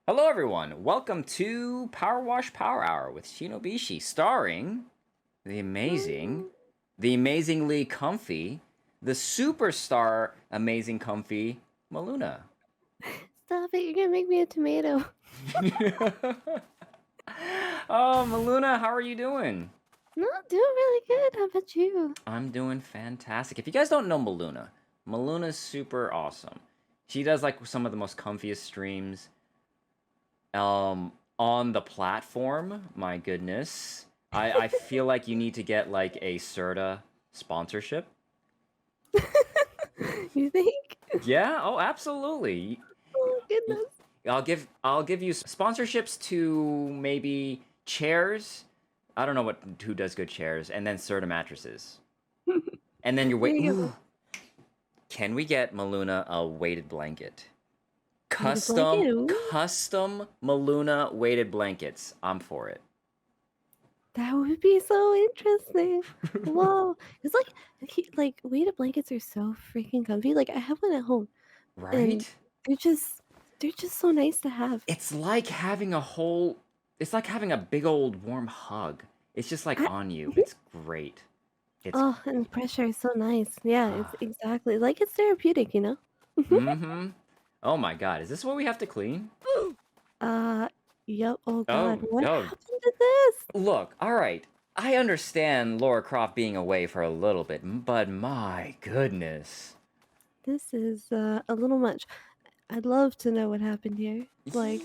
Hello, everyone. Welcome to Power Wash Power Hour with Shinobishi, starring the amazing, Mm, the amazingly comfy, the superstar amazing comfy Melunah. Stop it, you're gonna make me a tomato. Oh, Melunah, how are you doing? No, doing really good. How about you? I'm doing fantastic. If you guys don't know Melunah's super awesome. She does like some of the most comfiest streams on the platform. My goodness. I feel like you need to get like a Serta sponsorship. You think? Yeah, oh absolutely. Oh goodness. I'll give you sponsorships to maybe chairs. I don't know who does good chairs, and then Serta mattresses. And then you're There wait. you go. Ooh, can we get Melunah a weighted blanket? Need a blanket? Custom Ooh, custom Melunah weighted blankets. I'm for it. that would be so interesting. Whoa. It's like weighted blankets are so freaking comfy. Like I have one at home and Right? they're just they're just so nice to have. It's like having a whole it's like having a big old warm hug. It's just like I, on you. Mhm. It's great. It's Oh, and the pressure is so nice. Yeah, it's ah. exactly like it's therapeutic, you know? Mm-hmm. Oh my god, is this what we have to clean? Uh, yep. Oh God, Oh, what oh. happened to this? Look, all right. I understand Laura Croft being away for a little bit, but my goodness. This is a little much. I'd love to know what happened here. Like,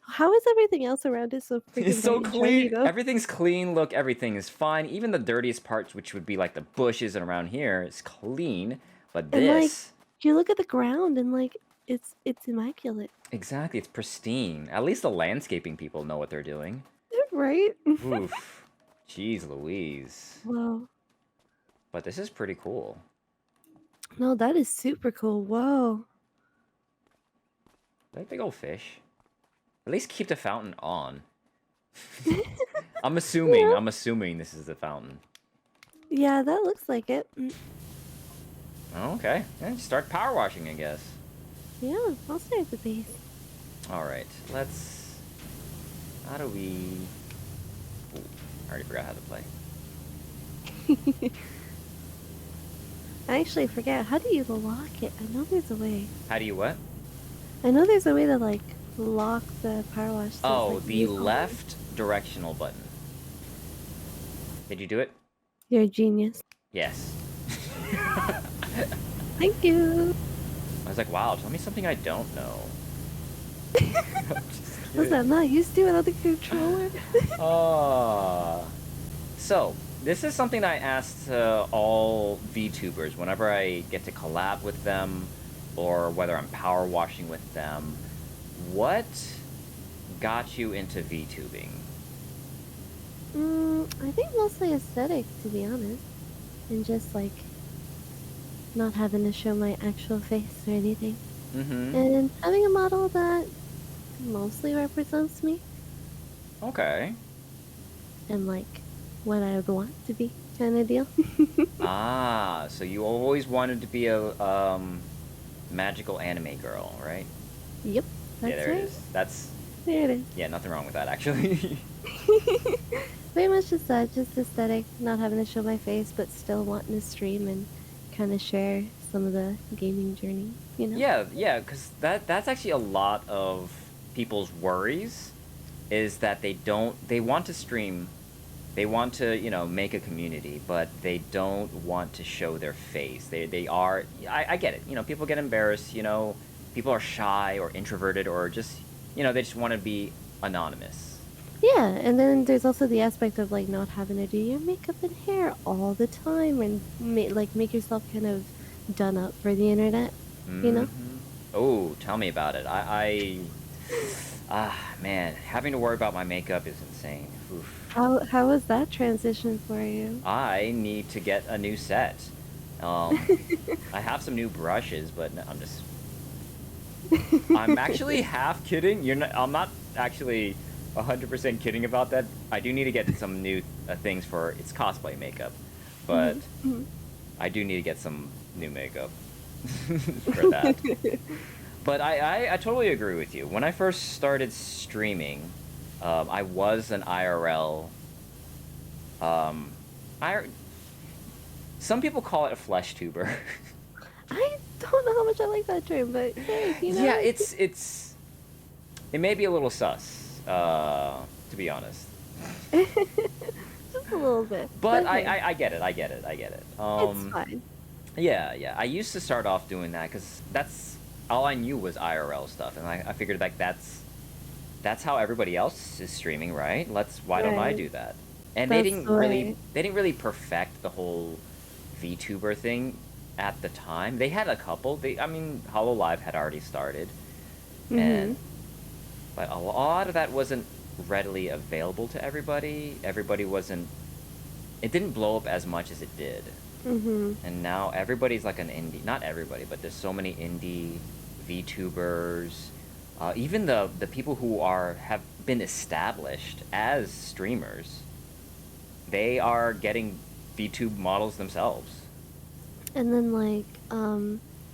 how is everything else around it so It's freaking so bright and shiny clean. though? Everything's clean. Look, everything is fine. Even the dirtiest parts, which would be like the bushes and around here, is clean. But And like, this, you look at the ground and like, it's immaculate, exactly, it's pristine. At least the landscaping people know what they're doing. right? Oof. Jeez Louise. Whoa. But this is pretty cool. No, that is super cool. Whoa. That big old fish. At least keep the fountain on. I'm assuming. Yeah. I'm assuming this is the fountain. Yeah, that looks like it. Oh, okay. Yeah, start power washing, I guess. Yeah, I'll start at the base. All right. Let's. How do we? Ooh, I already forgot how to play. I actually forget. How do you lock it? I know there's a way. How do you what? I know there's a way to like lock the power wash so it's Oh, like the you hold. left directional button. Did you do it? You're a genius. Yes. Thank you. I was like, wow, tell me something I don't know. I'm just Listen, kidding. I'm not used to it without the controller. Ah. So, this is something I asked all VTubers whenever I get to collab with them or whether I'm power washing with them. What got you into VTubing? I think mostly aesthetic, to be honest, and just like not having to show my actual face or anything, Mm-hmm. and having a model that mostly represents me Okay. and like what I would want to be, kind of deal. Ah, so you always wanted to be a magical anime girl, right? Yep, Yeah, that's there it right. is. That's There it is. yeah, nothing wrong with that actually. Very much just that, just aesthetic, not having to show my face, but still wanting to stream and kind of share some of the gaming journey, you know? Yeah, yeah, because that's actually a lot of people's worries is that they want to stream, they want to, make a community, but they don't want to show their face. They are I get it. People get embarrassed, people are shy or introverted or just, they just want to be anonymous. Yeah, and then there's also the aspect of like not having to do your makeup and hair all the time and make yourself kind of done up for the internet, you know? Mm-hmm. Oh, tell me about it. Man, having to worry about my makeup is insane. Oof. How was that transition for you? I need to get a new set. I have some new brushes, but no, I'm actually half kidding. I'm not actually 100% kidding about that. I do need to get some new things for its cosplay makeup, but Mhm, mhm. I do need to get some new makeup for that. But I totally agree with you. When I first started streaming, I was an IRL. Um, I Some people call it a flesh tuber. I don't know how much I like that term, but hey, Yeah, it may be a little sus, to be honest. just a little bit. But But hey, I get it. I get it. I get it. it's fine. Yeah, yeah. I used to start off doing that because that's all I knew was IRL stuff, and I figured like that's how everybody else is streaming, right? Why don't I Right. do that? And That's right. they didn't really perfect the whole VTuber thing at the time. They had a couple. I mean, Hollow Live had already started, Mhm. and but a lot of that wasn't readily available to everybody. Everybody wasn't. It didn't blow up as much as it did. Mhm. And now everybody's like an indie. Not everybody, but there's so many indie VTubers. Even the people who have been established as streamers, they are getting VTube models themselves. And then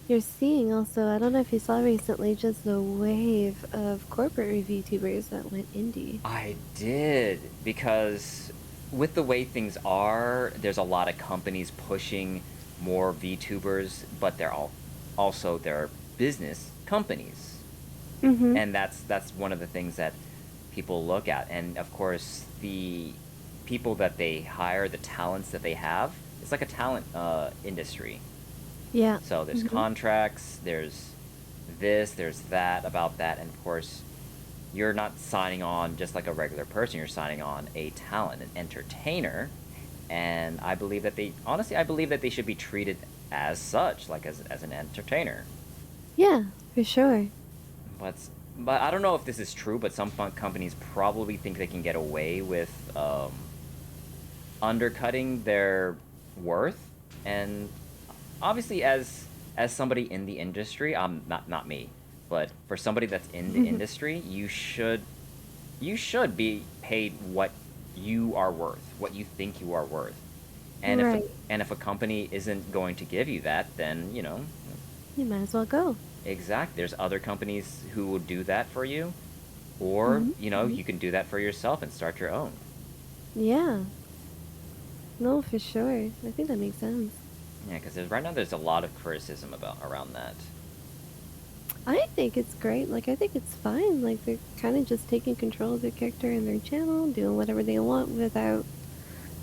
you're seeing also, I don't know if you saw recently, just the wave of corporate review tubers that went indie. I did, because with the way things are, there's a lot of companies pushing more VTubers, but also they're business companies. Mhm. And that's one of the things that people look at. And of course, the people that they hire, the talents that they have, it's like a talent industry. Yeah. So there's Mhm. contracts, there's this, there's that, about that, and of course, you're not signing on just like a regular person. You're signing on a talent, an entertainer, and I believe that I believe that they should be treated as such, like as an entertainer. Yeah, for sure. But but I don't know if this is true, but some companies probably think they can get away with undercutting their worth. And obviously, as somebody in the industry, I'm not me, but for somebody that's in the industry, you should be paid what you are worth, what you think you are worth. And Right. if a company isn't going to give you that, then You might as well go. exactly. There's other companies who will do that for you, or Mhm. Mhm. you can do that for yourself and start your own. Yeah. No, for sure. I think that makes sense. Yeah, because right now there's a lot of criticism about around that. I think it's great. Like, I think it's fine. Like, they're kind of just taking control of their character and their channel, doing whatever they want without.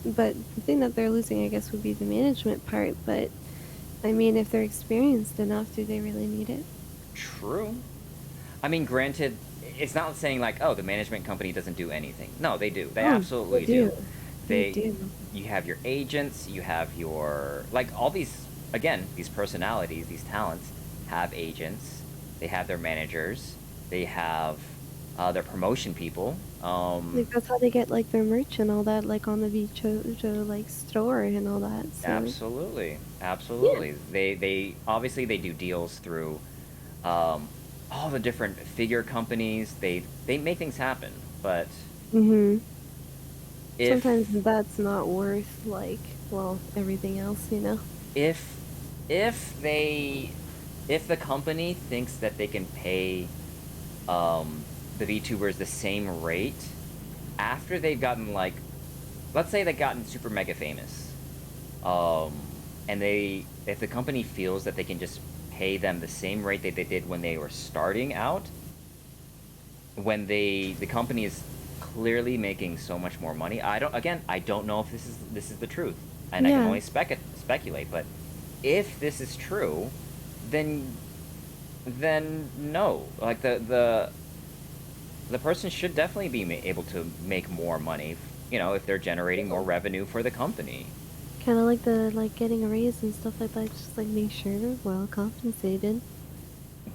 But the thing that they're losing, I guess, would be the management part. But, I mean, if they're experienced enough, do they really need it? True. I mean, granted, it's not saying like, oh, the management company doesn't do anything. No, they do. They Oh, they absolutely do. do. They They, do. you have your agents, you have your like all these again, these personalities, these talents have agents. They have their managers. They have their promotion people. Like, that's how they get, like, their merch and all that, like, on the Vichojo, like, store and all that. So, Absolutely, yeah. absolutely. They obviously they do deals through um, all the different figure companies. They make things happen, but Mhm. Sometimes if that's not worth, like, well, everything else, you know? if if they if the company thinks that they can pay the VTubers the same rate after they've gotten like, let's say they've gotten super mega famous, and if the company feels that they can just pay them the same rate that they did when they were starting out, when the company is clearly making so much more money. I don't know if this is the truth, and I can Yeah. only speculate. But if this is true, then no, like the person should definitely be able to make more money, if they're generating more revenue for the company. Kind of like getting a raise and stuff like that. Just like make sure they're well compensated.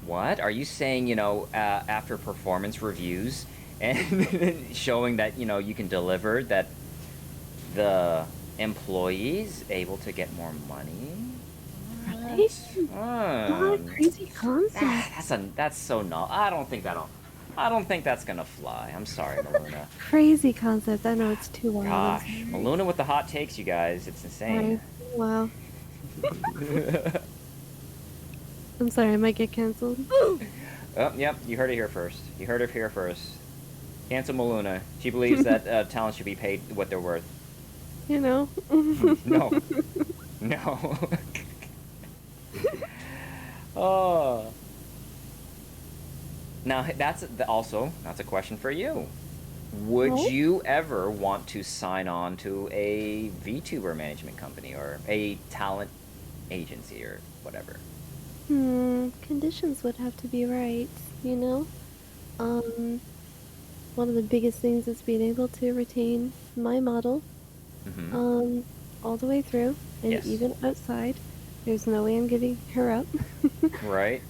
What are you saying? After performance reviews and showing that you can deliver, that the employees able to get more money. Right? What a crazy concept. That's so null. I don't think that's gonna fly. I'm sorry, Melunah. Crazy concept. I know it's too wild. I'm Gosh, sorry. Melunah with the hot takes, you guys. It's Right. insane. Wow. I'm sorry, I might get canceled. Oh, yep, you heard it here first. You heard it here first. Cancel Melunah. She believes that talent should be paid what they're worth. You know? No. No. Oh. Now, that's a question for you. Would Oh? you ever want to sign on to a VTuber management company or a talent agency or whatever? Conditions would have to be right, you know? Um, One of the biggest things is being able to retain my model, Mm-hmm. um, all the way through, and Yes. even outside. There's no way I'm giving her up. Right?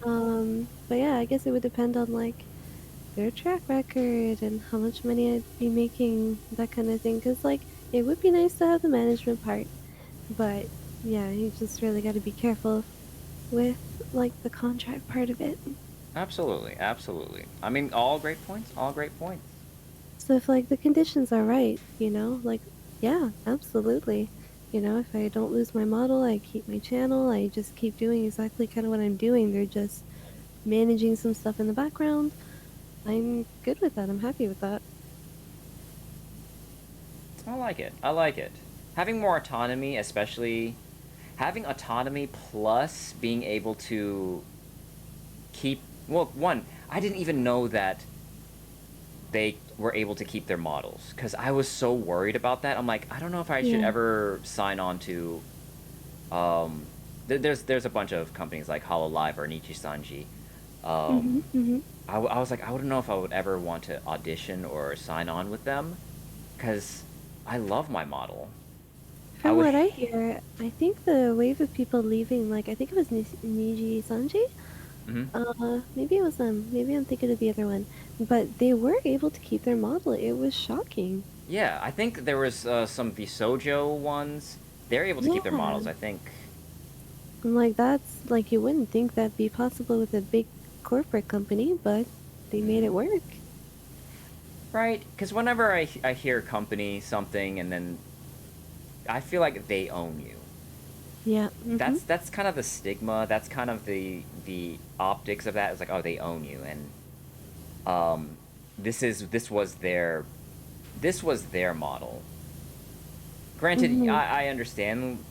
But yeah, I guess it would depend on like their track record and how much money I'd be making, that kind of thing. Cause like it would be nice to have the management part, but yeah, you just really got to be careful with like the contract part of it. Absolutely. Absolutely. I mean, all great points. All great points. So if like the conditions are right, you know, like yeah, absolutely. You know, if I don't lose my model, I keep my channel, I just keep doing exactly kind of what I'm doing. They're just managing some stuff in the background. I'm good with that. I'm happy with that. I like it. I like it. Having more autonomy, especially having autonomy plus being able to keep. Well, one, I didn't even know that they were able to keep their models because I was so worried about that. I'm like, I don't know if I should Yeah. ever sign on to. Um, there's a bunch of companies like Hololive or Nichi Sanji. Mhm. Um, Mhm. I was like, I wouldn't know if I would ever want to audition or sign on with them because I love my model. I From would. what I hear, I think the wave of people leaving, like I think it was Niji Sanji. Mhm. Maybe it was them. Maybe I'm thinking of the other one. But they were able to keep their model. It was shocking. Yeah, I think there was some Visojo ones. They're able to keep their Yeah. models. I think. I'm like, that's like, you wouldn't think that'd be possible with a big corporate company, but they made it Mm. work. Right? Because whenever I hear company something and then I feel like they own you. Yeah. Mm-hmm. That's kind of the stigma. That's kind of the optics of that. It's like, oh, they own you, and um, this was their model. Granted, Mm-hmm. I understand.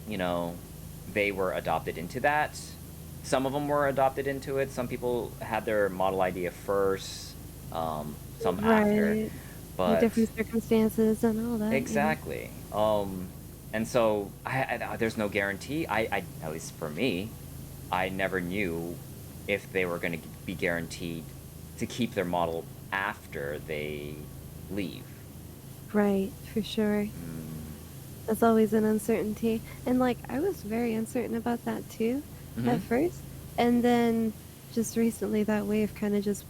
They were adopted into that. Some of them were adopted into it. Some people had their model idea first. Some after, Right. Like but different circumstances and all that. Yeah. exactly. And so there's no guarantee. At least for me, I never knew if they were going to be guaranteed to keep their model after they leave. Right. For sure. Mm. That's always an uncertainty. And like I was very uncertain about that too Hmm. at first. And then just recently that wave kind of just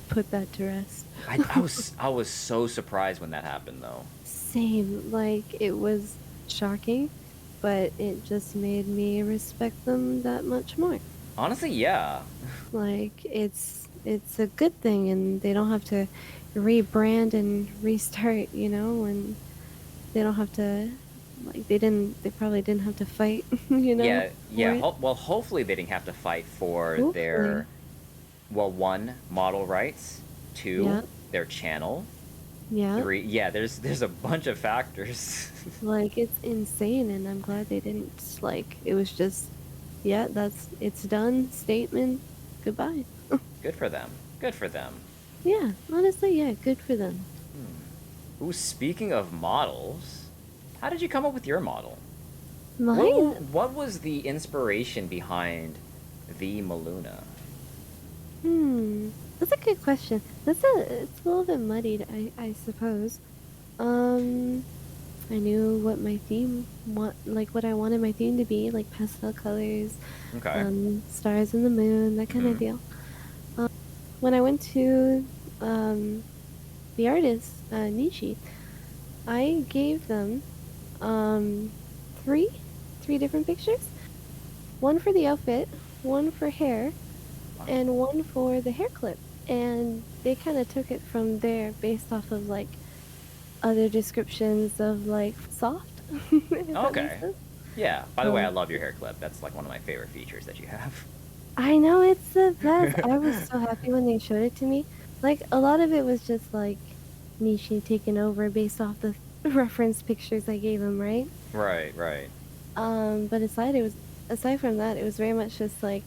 put that to rest. I was so surprised when that happened though. Same. Like it was shocking, but it just made me respect them that much more. Honestly, yeah. Like it's a good thing and they don't have to rebrand and restart, you know, and they don't have to like they probably didn't have to fight, you know, Yeah, for yeah. it. Well, hopefully they didn't have to fight for Hopefully. their, well, one, model rights, two, Yeah. their channel, Yeah. three. Yeah, there's a bunch of factors. Like it's insane and I'm glad they didn't like it was just yeah, it's done, statement, goodbye. Good for them. Good for them. Yeah, honestly, yeah, good for them. Hmm. Ooh, speaking of models, how did you come up with your model? Mine, What was the inspiration behind the Melunah? that's a good question. It's a little bit muddied, I suppose. Um, I knew what my theme like what I wanted my theme to be, like pastel colors, Okay. stars in the moon, that kind of Mm-hmm. deal. Um, when I went to um the artist, Nishi, I gave them um three three different pictures. One for the outfit, one for hair, Wow. and one for the hair clip. And they kind of took it from there based off of like other descriptions of like soft, if that makes Okay. sense. Yeah. By the way, I Um, love your hair clip. That's like one of my favorite features that you have. I know, it's the best. I was so happy when they showed it to me. Like, a lot of it was just, like, Nishi taking over based off the reference pictures I gave him, right? Right, right. But aside from that, it was very much just like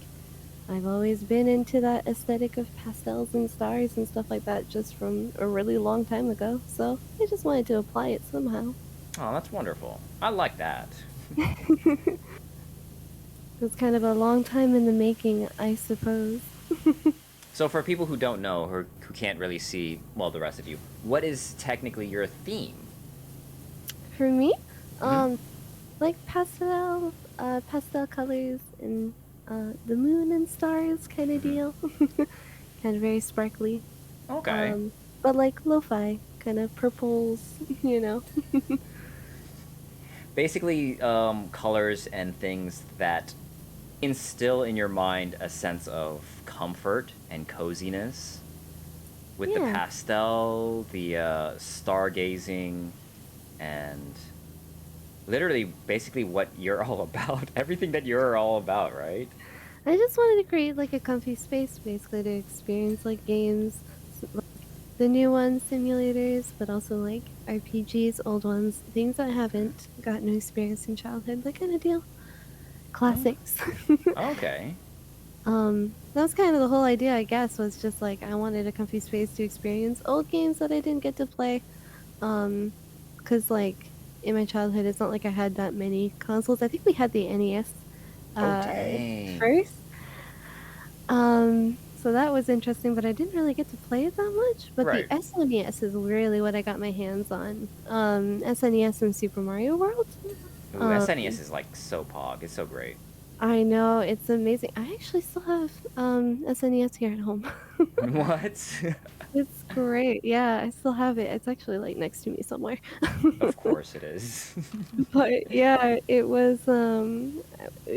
I've always been into that aesthetic of pastels and stars and stuff like that just from a really long time ago. So I just wanted to apply it somehow. Oh, that's wonderful. I like that. It's kind of a long time in the making, I suppose. So for people who don't know or who can't really see, well, the rest of you, what is technically your theme? For me, Hmm. um, like pastel colors and the moon and stars kind of Hmm. deal. Kind of very sparkly. Okay. Um, but like lo-fi, kind of purples, you know. Basically, colors and things that instill in your mind a sense of comfort and coziness with the Yeah. pastel, the stargazing, and literally basically what you're all about. Everything that you're all about, right? I just wanted to create like a comfy space basically to experience like games, like the new ones, simulators, but also like RPGs, old ones, things I haven't gotten to experience in childhood, that kind of deal. Oh, Classics. okay. That was kind of the whole idea, I guess, was just like I wanted a comfy space to experience old games that I didn't get to play. Um, cause like in my childhood, it's not like I had that many consoles. I think we had the NES, Oh, uh, dang. first. So that was interesting, but I didn't really get to play it that much. But the Right. SNES is really what I got my hands on. SNES and Super Mario World. Ooh, Um, SNES is like so pog. It's so great. I know, it's amazing. I actually still have SNES here at home. What? It's great. Yeah, I still have it. It's actually like next to me somewhere. Of course it is. But yeah, it was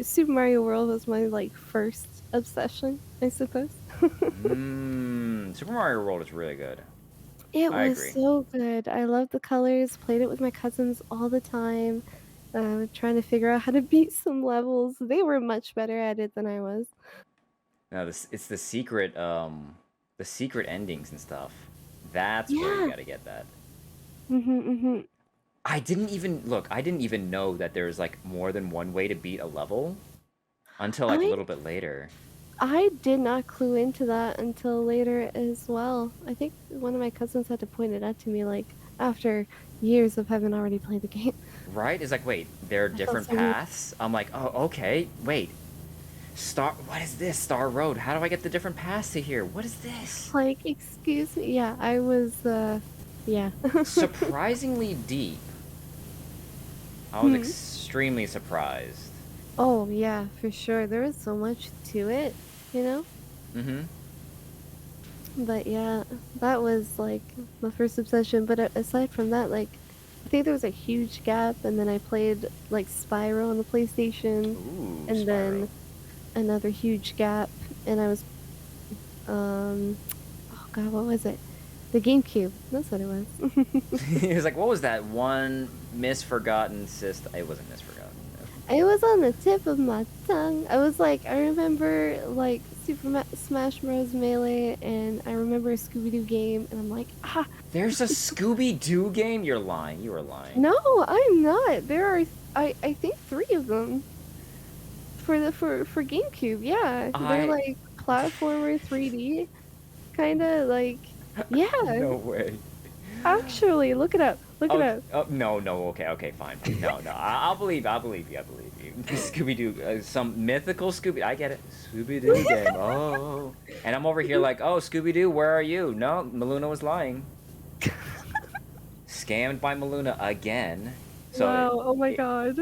Super Mario World was my like first obsession, I suppose. Super Mario World is really good. It I was agree. so good. I loved the colors, played it with my cousins all the time, trying to figure out how to beat some levels. They were much better at it than I was. No, this it's the secret endings and stuff. That's where you Yeah. gotta get that. Mm-hmm. I didn't even look. I didn't even know that there's like more than one way to beat a level until like a I little bit later. I did not clue into that until later as well. I think one of my cousins had to point it out to me like after years of having already played the game. Right? It's like, wait, there are I felt different so weird. paths. I'm like, oh, okay. Wait, Star. What is this? Star Road. How do I get the different paths to here? What is this? Like, excuse me. Yeah, I was yeah. Surprisingly deep. I was Hmm. extremely surprised. Oh, yeah, for sure. There was so much to it, you know? Mm-hmm. But yeah, that was like my first obsession. But aside from that, like, I think there was a huge gap, and then I played like Spyro on the PlayStation, Ooh, and Spyro. then another huge gap, and I was, um, oh god, what was it? The GameCube. That's what it was. He was like, what was that one misforgotten system? It wasn't misforgotten. It was on the tip of my tongue. I was like, I remember like Smash Bros. Melee, and I remember a Scooby Doo game, and I'm like, ah, There's a Scooby Doo game? You're lying. You are lying. no, I'm not. There are, I think three of them for GameCube. Yeah, they're I. like platformer 3D, kind of like, yeah. No way. Actually, look it up. Look it Oh, up. oh no, no, okay, okay, fine, fine. No, no, I'll believe, I believe you, I believe you. Scooby Doo, some mythical Scooby. I get it, Scooby Doo game. Oh, and I'm over here like, oh, Scooby Doo, where are you? No, Melunah was lying. Scammed by Melunah again. So, Wow. Oh my i- god.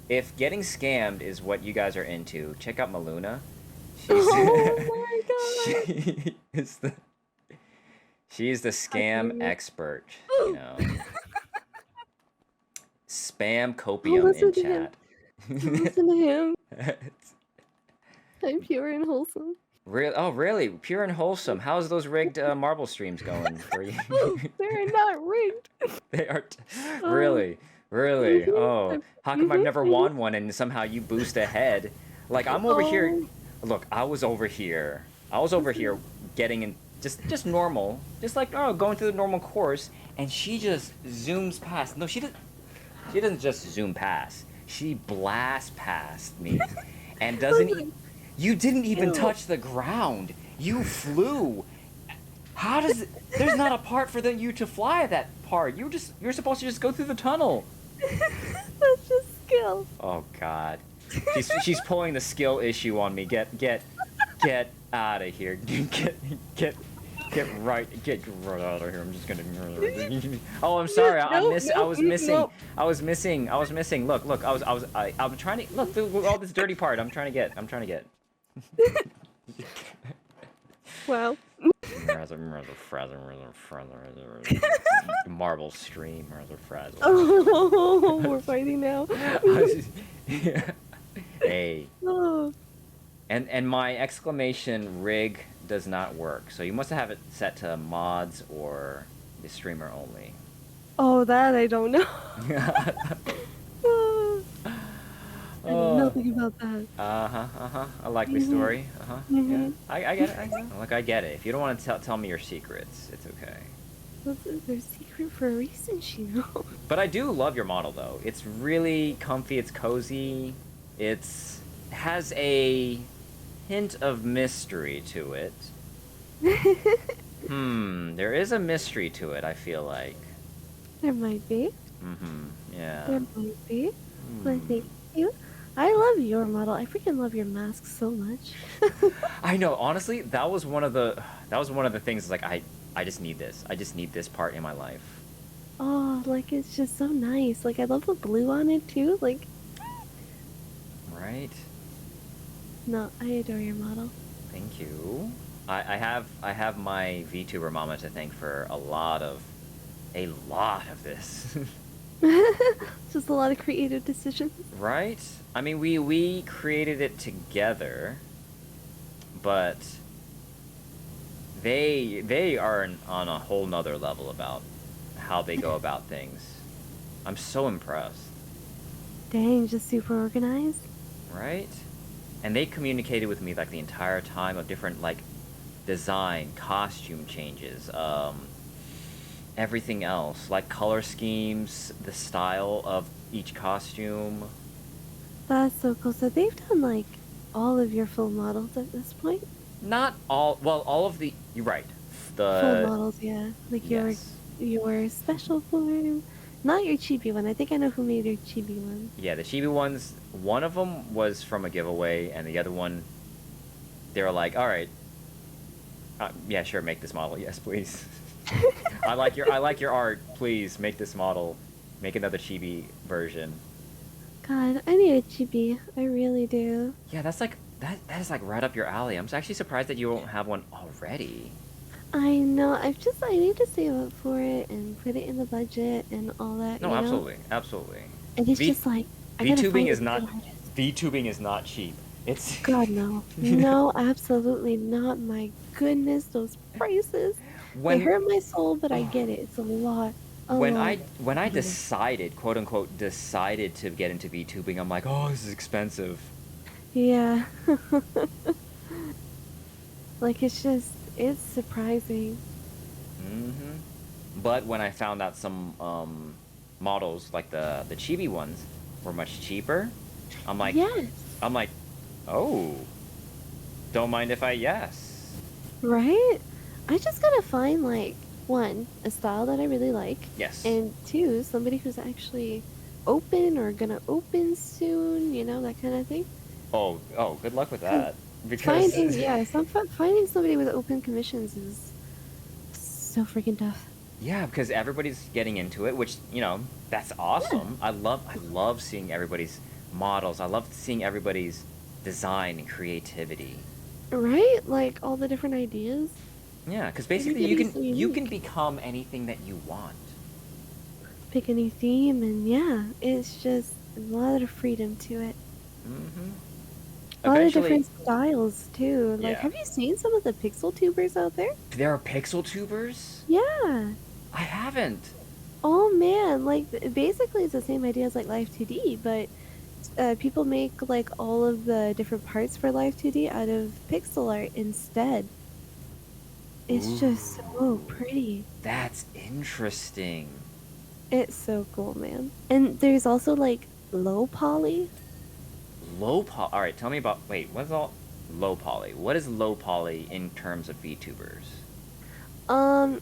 if getting scammed is what you guys are into, check out Melunah. She's Oh my god. she is the she's the How dare scam you? expert. You know. Spam Oh, copium in listen to him. chat. Listen to him. I'm pure and wholesome. Oh, really? Pure and wholesome. How's those rigged marble streams going for you? They're not rigged. They are Oh, really, really. mhm, Oh, how come I've never mhm. won one and somehow you boost ahead? Like I'm over here, Oh, look, I was over here. I was over here getting in just normal, just like oh, going through the normal course, and she just zooms past. No, she doesn't. She doesn't just zoom past. She blasts past me, and doesn't. You didn't even Ew. touch the ground. You flew. How does it, there's not a part for you to fly at that part. You're supposed to just go through the tunnel. That's just skill. Oh God, she's pulling the skill issue on me. Get out of here. Get right out of here. I'm just gonna. Oh, I'm sorry. I was missing. Look. I'm trying to look all this dirty part. I'm trying to get. Wow. Marble stream. Frazzle. Oh, we're fighting now. Hey. Oh. And my exclamation rig does not work, so you must have it set to mods or the streamer only. Oh, that I don't know. I know nothing about that. A likely story. Yeah. I get it. I get it. If you don't want to tell me your secrets, it's okay. Well, they're secret for a reason, Shino. But I do love your model, though. It's really comfy. It's cozy. Has a hint of mystery to it. There is a mystery to it, I feel like. There might be. Yeah. There might be. But thank you. I love your model. I freaking love your mask so much. I know. Honestly, that was one of the things. Like I just need this. I just need this part in my life. Oh, like it's just so nice. Like I love the blue on it too. Like. Right. No, I adore your model. Thank you. I have my VTuber mama to thank for a lot of this. Just a lot of creative decisions. Right? I mean, we created it together, but they are on a whole nother level about how they go about things. I'm so impressed. Dang, just super organized. Right? And they communicated with me like the entire time of different like design, costume changes, everything else, like color schemes, the style of each costume. That's so cool. So they've done like all of your full models at this point? Not all, well, all of the, you're right. Full models, yeah. Like yes. your special form. Not your chibi one. I think I know who made your chibi one. Yeah, the chibi ones, one of them was from a giveaway, and the other one, they were like, all right, yeah, sure, make this model. Yes, please. I like your art. Please make this model. Make another chibi version. God, I need a chibi. I really do. Yeah, that's like that is like right up your alley. I'm actually surprised that you don't have one already. I know. I need to save up for it and put it in the budget and all that. No, you know? absolutely. And it's just like VTubing is not cheap. It's God no, no, absolutely not. My goodness, those prices. They hurt my soul, but I get it. It's a lot. When I decided, quote unquote, decided to get into VTubing, I'm like, oh, this is expensive. Yeah. Like it's surprising. But when I found out some models like the chibi ones were much cheaper, I'm like, yes. Oh, don't mind if yes. Right? I just gotta find like one, a style that I really like. Yes. And two, somebody who's actually open or gonna open soon, you know, that kind of thing. Oh, good luck with that. Because finding somebody with open commissions is so freaking tough. Yeah, because everybody's getting into it, which, you know, that's awesome. Yeah. I love seeing everybody's models. I love seeing everybody's design and creativity. Right? Like all the different ideas. Yeah, because basically you can become anything that you want. Pick any theme, and yeah, it's just a lot of freedom to it. A lot of different styles too. Like, have you seen some of the pixel tubers out there? There are pixel tubers? Yeah. I haven't. Oh man, like basically it's the same idea as like Live 2D, but people make like all of the different parts for Live 2D out of pixel art instead. It's just so Ooh, pretty. that's interesting. It's so cool, man. And there's also like low poly. Low poly. All right, tell me about. Wait, what's all low poly? What is low poly in terms of VTubers? Um,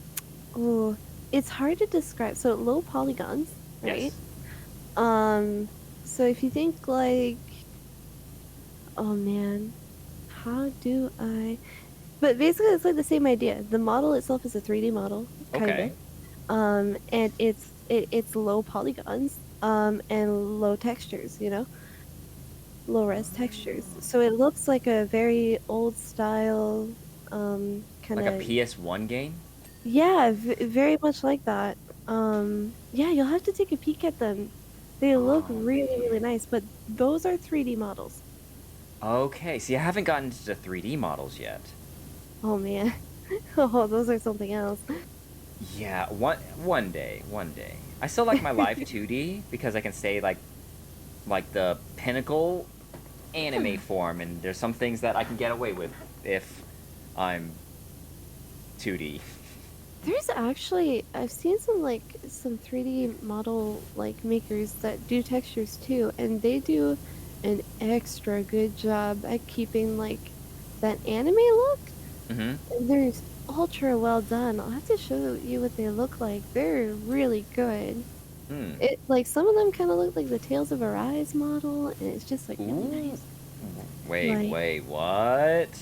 oh, it's hard to describe. So low polygons, right? Yes. Um, so if you think like, oh man, how do I? But basically, it's like the same idea. The model itself is a 3D model, kind of. Okay. And it's low polygons, and low textures, low res textures. So it looks like a very old style, kind Like a of, PS1 game? yeah, very much like that. Yeah, you'll have to take a peek at them. They look Oh really, really man. nice, but those are 3D models. Okay. See, I haven't gotten to the 3D models yet. Oh man. Oh, those are something else. Yeah, one day, one day. I still like my live 2D because I can say like the pinnacle anime form, and there's some things that I can get away with if I'm 2D. There's actually, I've seen some 3D model like makers that do textures too, and they do an extra good job at keeping like that anime look. Mm-hmm. And they're ultra well done. I'll have to show you what they look like. They're really good. Hmm. It like some of them kind of look like the Tales of Arise model, and it's just like really Ooh. nice. Like Wait, what?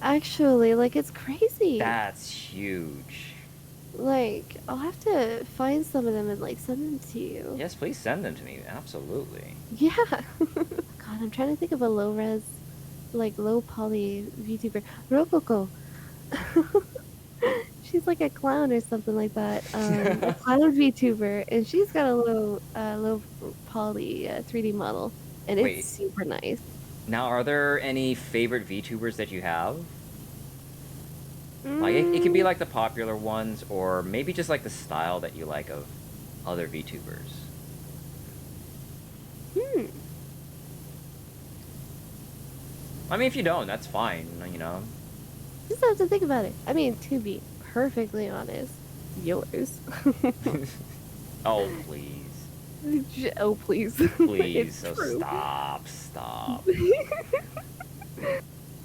actually, like it's crazy. That's huge. Like, I'll have to find some of them and like send them to you. Yes, please send them to me. Absolutely. Yeah. God, I'm trying to think of a low res, like low poly VTuber. Rococo. She's like a clown or something like that. A clown VTuber, and she's got a low poly 3D model, and it's Wait, super nice. now are there any favorite VTubers that you have? Like it could be Mm, like the popular ones, or maybe just like the style that you like of other VTubers. hmm. I mean, if you don't, that's fine, you know. Just have to think about it. I mean, to be perfectly honest, yours. Oh, please. Oh, please. Please. It's Oh, true. stop.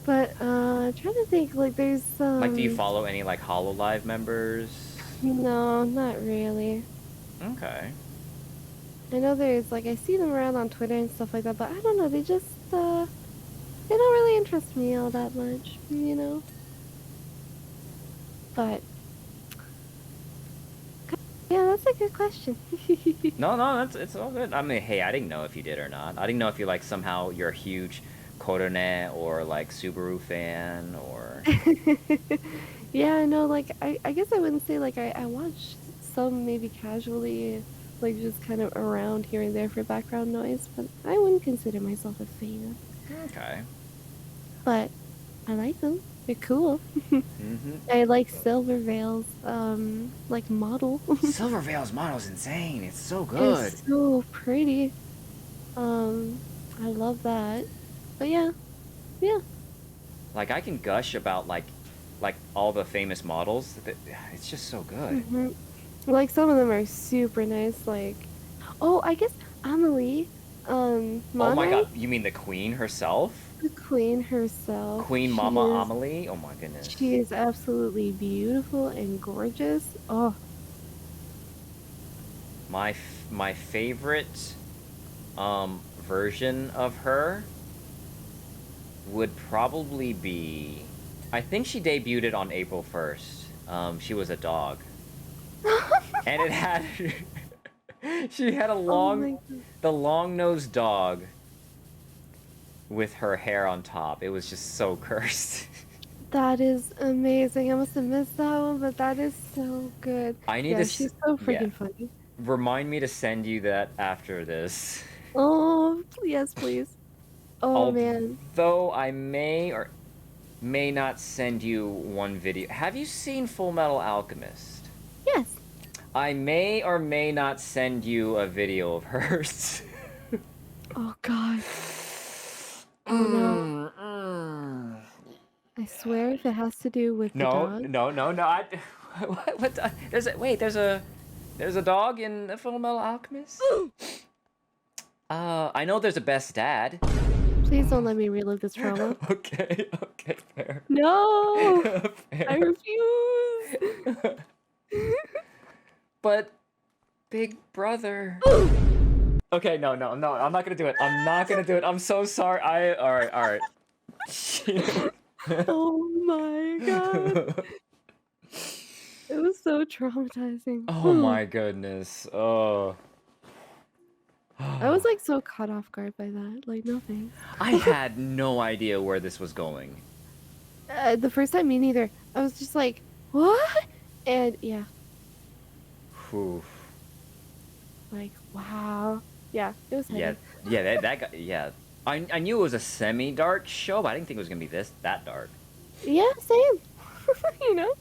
But I'm trying to think. Like, there's Like, do you follow any like Hololive members? no, not really. Okay. I know there's like I see them around on Twitter and stuff like that, but I don't know. They don't really interest me all that much. But yeah, that's a good question. No, no, it's all good. I mean, hey, I didn't know if you did or not. I didn't know if you like somehow you're a huge Korone or like Subaru fan or. Yeah, I know. Like, I guess I wouldn't say like I watch some maybe casually, like just kind of around here and there for background noise, but I wouldn't consider myself a fan. Okay. But I like them. They're cool. Mm-hmm. I like Silver Veil's like model. Silver Veil's model's insane. It's so good. It's so pretty. I love that. But yeah, yeah. Like I can gush about like all the famous models. It's just so good. hmm Like some of them are super nice. Like, oh, I guess Amelie, Oh my Manor, god, you mean the queen herself? the queen herself. Queen She Mama is Amelie? Oh my goodness. she is absolutely beautiful and gorgeous. Oh, My favorite version of her would probably be, I think she debuted on April 1st. She was a dog. And it had she had a oh long my god, the long-nosed dog with her hair on top. It was just so cursed. that is amazing. I must have missed that one, but that is so good. I need to Yeah, she's so yeah. freaking funny. Remind me to send you that after this. Oh, yes, please. Oh man. Although I may or may not send you one video. Have you seen Full Metal Alchemist? Yes. I may or may not send you a video of hers. Oh God. Oh no. Mm, mm. I swear if it has to do with the No, dog. no, no, no. What? There's a wait. There's a dog in the Full Metal Alchemist. I know there's a best dad. Please don't let me relive this trauma. Okay, okay, fair. No! I Fair. refuse! But Big Brother. Okay, no, no, no. I'm not gonna do it. I'm not gonna do it. I'm so sorry. All right, all right. Oh my God. It was so traumatizing. Oh my goodness. Oh. I was like so caught off guard by that. Like, no thanks. I had no idea where this was going. The first time, me neither. I was just like, what? And yeah, Whew. like, wow. Yeah, it was Yeah, heavy. yeah, that guy, yeah. I knew it was a semi-dark show, but I didn't think it was gonna be that dark. Yeah, same. You know?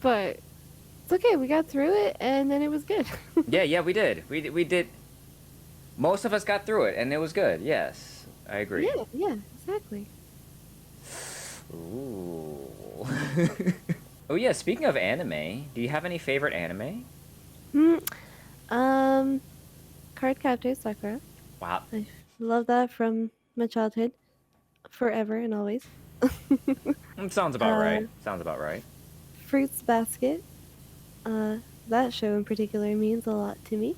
But it's okay. We got through it, and then it was good. Yeah, yeah, we did. We did. Most of us got through it, and it was good. Yes, I agree. Yeah, yeah, exactly. Ooh. Oh yeah, speaking of anime, do you have any favorite anime? Hmm. Um, Card Captor Sakura. Wow. I love that from my childhood, forever and always. Sounds about Uh, right. Sounds about right. Fruits Basket. Uh, that show in particular means a lot to me.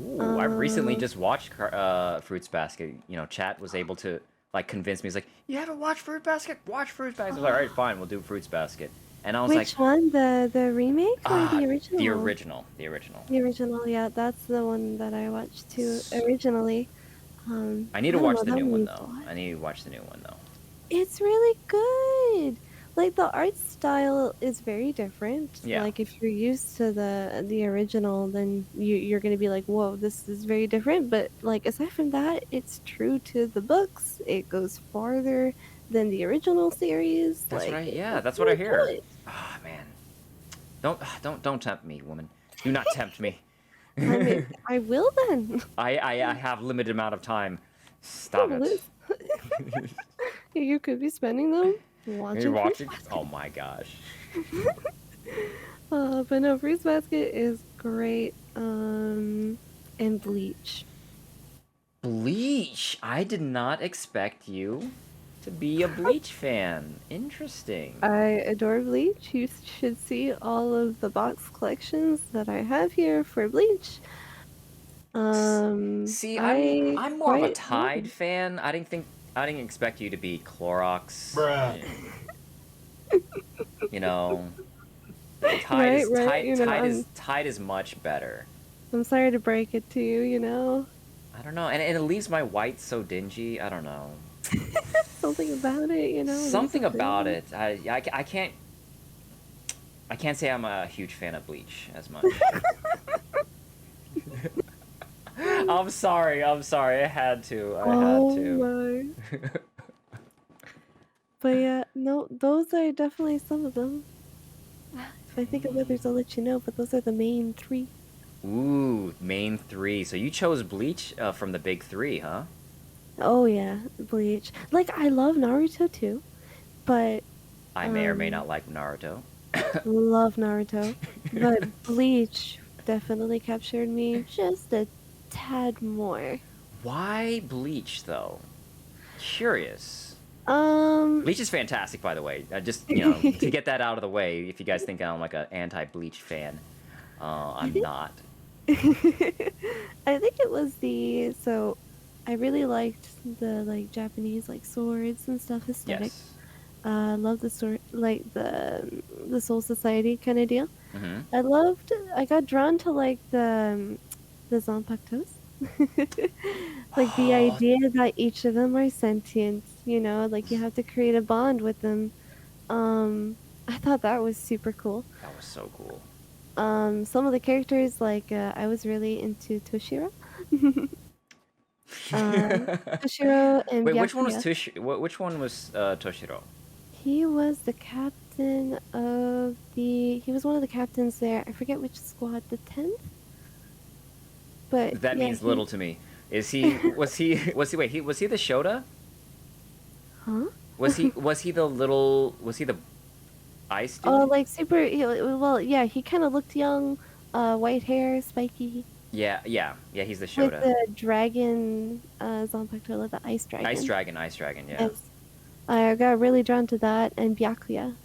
Ooh, I recently just watched Fruits Basket. You know, chat was able to like convince me. He's like, "You haven't watched Fruit Basket? Watch Fruits Basket." I was like, "All right, fine, we'll do Fruits Basket." And I was like, Which one? The remake or the original? the original, the original. The original, yeah, that's the one that I watched too originally. I need I to don't watch know, the that new one one means a though. lot. I need to watch the new one though. It's really good. Like the art style is very different. Yeah. Like if you're used to the original, then you're gonna be like, whoa, this is very different. But like aside from that, it's true to the books. It goes farther than the original series. That's what Like yeah, it's that's what I really hear. good. Ah, man. Don't tempt me, woman. Do not tempt me. I mean, I will then. I have limited amount of time. Stop Well, it. you could be spending them Are you watching Fruits watching? Basket. Oh my gosh. But no, Fruits Basket is great. And Bleach. Bleach. I did not expect you to be a Bleach fan. Interesting. I adore Bleach. You should see all of the box collections that I have here for Bleach. See, I I'm more of a quite love Tide it. fan. I didn't expect you to be Clorox. Bruh. You know, Right, right. You know, Tide is much better. I'm sorry to break it to you. You know, I don't know, and it leaves my whites so dingy. I don't know. something about it. You know, leaves Something a about feeling. it. I can't say I'm a huge fan of Bleach as much. I'm sorry. I'm sorry. I had to. I had Oh to. my. But yeah, no, those are definitely some of them. If I think of others, I'll let you know. But those are the main three. Ooh, main three. So you chose Bleach from the big three, huh? Oh yeah, Bleach. Like I love Naruto too, but I may or may not like Naruto. love Naruto. But Bleach definitely captured me just a tad more. Why Bleach though? Curious. Um, Bleach is fantastic, by the way. Just you know, to get that out of the way, if you guys think I'm like an anti-Bleach fan, I I'm think not. I think it was so I really liked the like Japanese like swords and stuff aesthetic. Yes. Love the sword like the Soul Society kind of deal. Mm-hmm. I got drawn to like the Zanpakutos. Like the Oh, idea that each of them are sentient, you know, like you have to create a bond with them. I thought that was super cool. that was so cool. Some of the characters, like I was really into Toshiro. Toshiro and Wait, which one was Byakuya. Which one was Toshiro? He was the captain of the. He was one of the captains there. I forget which squad, the 10th. But That yeah, means little to me. Is he? Was he? Was he? Wait, was he the Shota? Huh? Was he the little? Was he the ice Oh, dude? like super. Well, yeah, he kind of looked young, white hair, spiky, Yeah, yeah, yeah. He's the with Shota. the dragon, Zanpakuto, the ice Ice dragon. dragon, ice dragon. Yeah, Yes, I got really drawn to that, and Byakuya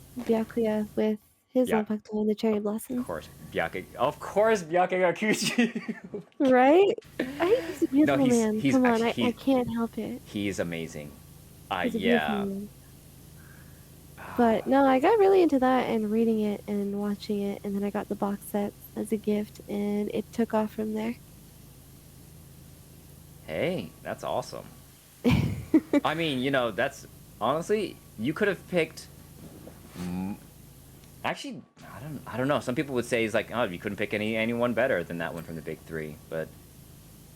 with his yeah. Zanpakuto and the cherry Of blossom. course, Byake. Of course, Byake Gakuchi. Right? He's a No, beautiful man. he's Come on, actually I can't help it. he's amazing. He's a beautiful Yeah. man. But no, I got really into that and reading it and watching it, and then I got the box sets as a gift, and it took off from there. Hey, that's awesome. I mean, that's honestly, you could have picked. Actually, I don't know. Some people would say it's like, oh, you couldn't pick anyone better than that one from the big three. But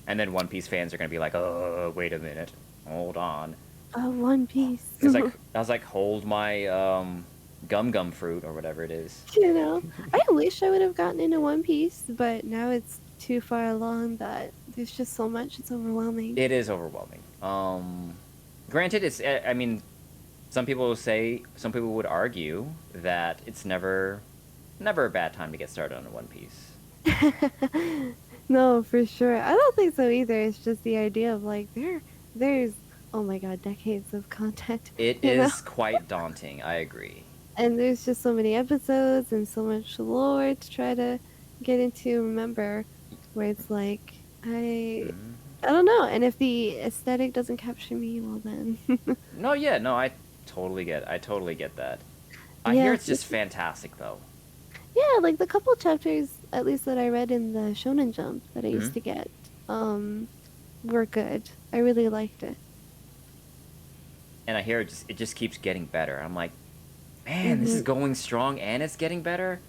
and then One Piece fans are gonna be like, oh, wait a minute, hold on, Oh, One Piece. because like I was like, hold my gum fruit or whatever it is. I wish I would have gotten into One Piece, but now it's too far along that there's just so much, it's overwhelming. It is overwhelming. Granted, I mean, some people would argue that it's never a bad time to get started on a One Piece. No, for sure. I don't think so either. It's just the idea of like there's oh my god, decades of content, It you know? is quite daunting. I agree. And there's just so many episodes and so much lore to try to get into. Remember, where it's like Mhm. I don't know. And if the aesthetic doesn't capture me, well then, No, yeah, no, I totally get that. I hear yeah, it's just fantastic though. yeah. Like the couple chapters, at least that I read in the Shonen Jump that I Hmm. used to get, were good. I really liked it. And I hear it just keeps getting better. I'm like, man, this is Hmm. going strong and it's getting better.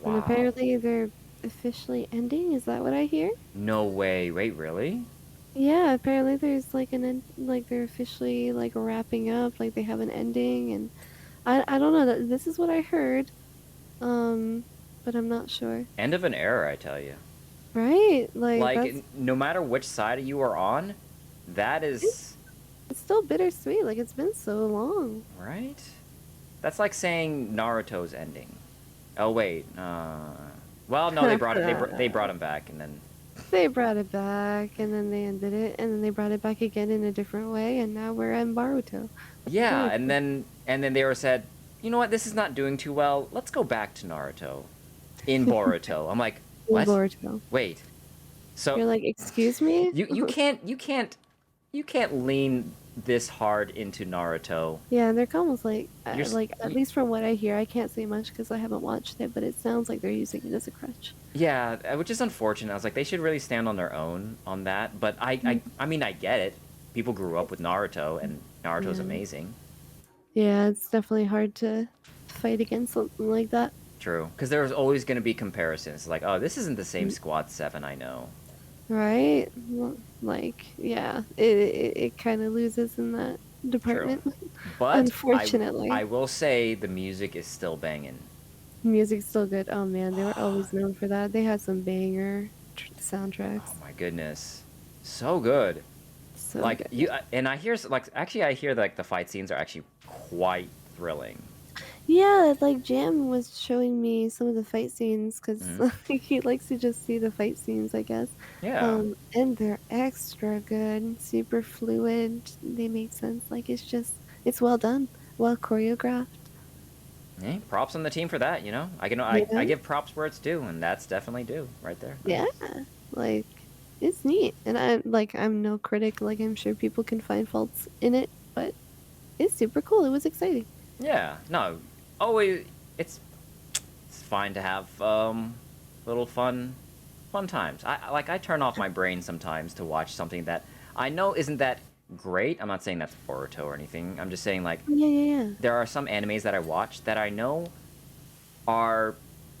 And Wow. apparently they're officially ending. Is that what I hear? No way. Wait, really? Yeah, apparently there's like an end, like they're officially like wrapping up, like they have an ending, and I don't know. This is what I heard, um, but I'm not sure. End of an era, I tell you. Right? Like Like, that's no matter which side you are on, that it's, is it's still bittersweet. Like it's been so long. right. That's like saying Naruto's ending. Oh wait, well, no, they brought him back, and then They brought it back, and then they ended it, and then they brought it back again in a different way, and now we're in Baruto. yeah, Boruto. and then they were said, you know what, this is not doing too well. Let's go back to Naruto in Boruto. I'm like, In what? Boruto. Wait. So You're like, excuse me? you can't lean this hard into Naruto. Yeah, and they're almost You're s- like at y- least from what I hear, I can't say much because I haven't watched it, but it sounds like they're using it as a crutch. yeah, which is unfortunate. I was like, they should really stand on their own on that. But I mean, I get it. People grew up with Naruto, and Naruto's Yeah, amazing. yeah, it's definitely hard to fight against something like that. True, because there's always going to be comparisons. Like, oh, this isn't the same Mm. Squad 7 I know. Right? Like, yeah, it kind of loses in that True, department, but I unfortunately. will say the music is still banging. Music's still good. Oh man, they were Oh always known for that. They had some banger oh soundtracks. my goodness, so good. So Like good. you, and I hear like actually I hear like the fight scenes are actually quite thrilling. Yeah, like Jam was showing me some of the fight scenes because Hmm. he likes to just see the fight scenes, I guess. Yeah. And they're extra good, super fluid. They make sense. Like it's well done, well choreographed. Hey, props on the team for that. You I know? give props where it's due, and that's definitely due right there. Yeah, Nice. like it's neat. And I'm no critic. Like I'm sure people can find faults in it, but it's super cool. It was exciting. Yeah. No. Always. It's it's fine to have little fun times. I turn off my brain sometimes to watch something that I know isn't that great. I'm not saying that's Boruto or anything. I'm just saying like Yeah, yeah, yeah. there are some animes that I watch that I know are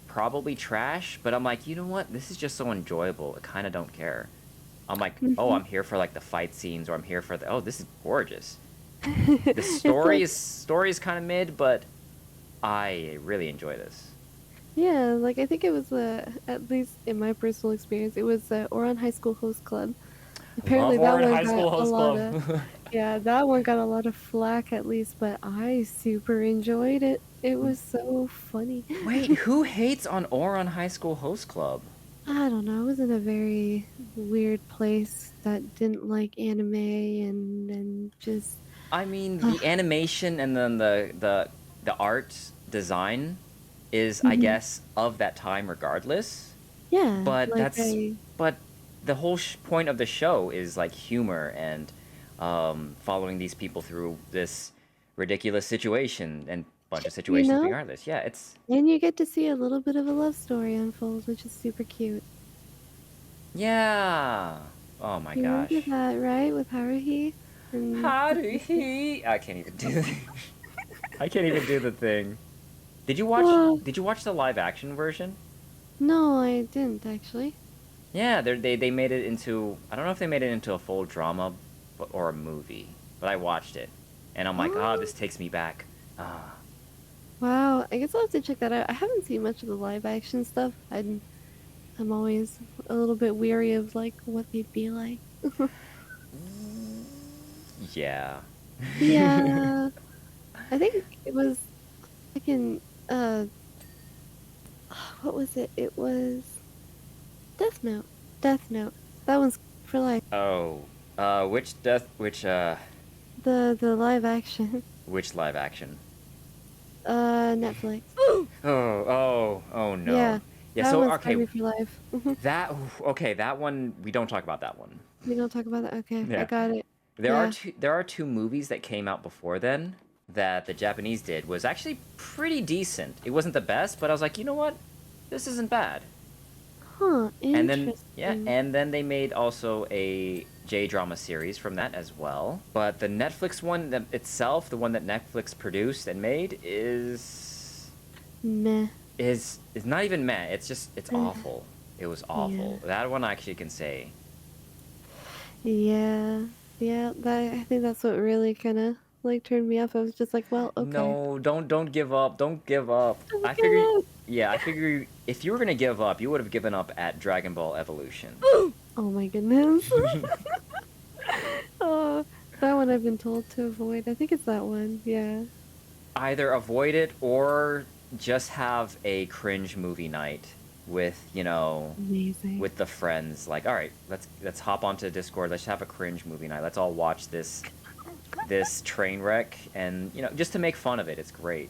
probably trash, but I'm like, you know what? This is just so enjoyable. I kind of don't care. I'm like, oh, Hmm. I'm here for like the fight scenes, or I'm here for the oh, this is gorgeous. The It's like story is kind of mid, but I really enjoy this. yeah, like I think it was at least in my personal experience, it was Oran High School Host Club. Apparently Love that Orange one High got School a Host lot Club. of, yeah, that one got a lot of flack at least, but I super enjoyed it. It was so funny. Wait, who hates on Oran High School Host Club? I don't know, I was in a very weird place that didn't like anime and just I mean, the animation and then the art design is, I mhm. guess, of that time regardless. Yeah, But like that's but the whole point of the show is like humor and following these people through this ridiculous situation and bunch of you situations know, regardless. Yeah, it's and you get to see a little bit of a love story unfold, which is super cute. yeah. Oh my You remember gosh. that, right? With Haruhi and How the do sister? he? I can't even do the. I can't even do the thing. Oh, Did you watch the live action version? no, I didn't actually. Yeah, they made it into, I don't know if they made it into a full drama or a movie, but I watched it, and I'm like, ah, Oh, this takes me back. Ah, wow. I guess I'll have to check that out. I haven't seen much of the live action stuff. I'm always a little bit weary of like what they'd be like. yeah. Yeah, I think it was like in uh, what was it? It was Death Note. Death Note. That one's for life. Oh, The live action. which live action? Netflix. Oh no. Yeah, Yeah, that so one's gotta okay, be for life. okay, that one we don't talk about that one. We don't talk about that. Okay, I Yeah. got it. Yeah. There are two movies that came out before then that the Japanese did was actually pretty decent. It wasn't the best, but I was like, you know what? This isn't bad. Huh, And then yeah, interesting. and then they made also a J drama series from that as well. But the Netflix one itself, the one that Netflix produced and made, Meh. is not even meh. It's just it's Uh, awful. It was yeah. awful. That one I actually can say. Yeah. Yeah, that I think that's what really kind of like turned me off. I was just like, well, okay. No, don't give up. Don't give up. Oh, God. Yeah, I figure if you were gonna give up, you would have given up at Dragon Ball Evolution. Oh my goodness. Oh, that one I've been told to avoid. I think it's that one. Yeah. Either avoid it or just have a cringe movie night with, Amazing. with the friends. Like, all right, let's hop onto Discord. Let's have a cringe movie night. Let's all watch this train wreck and, just to make fun of it. It's great.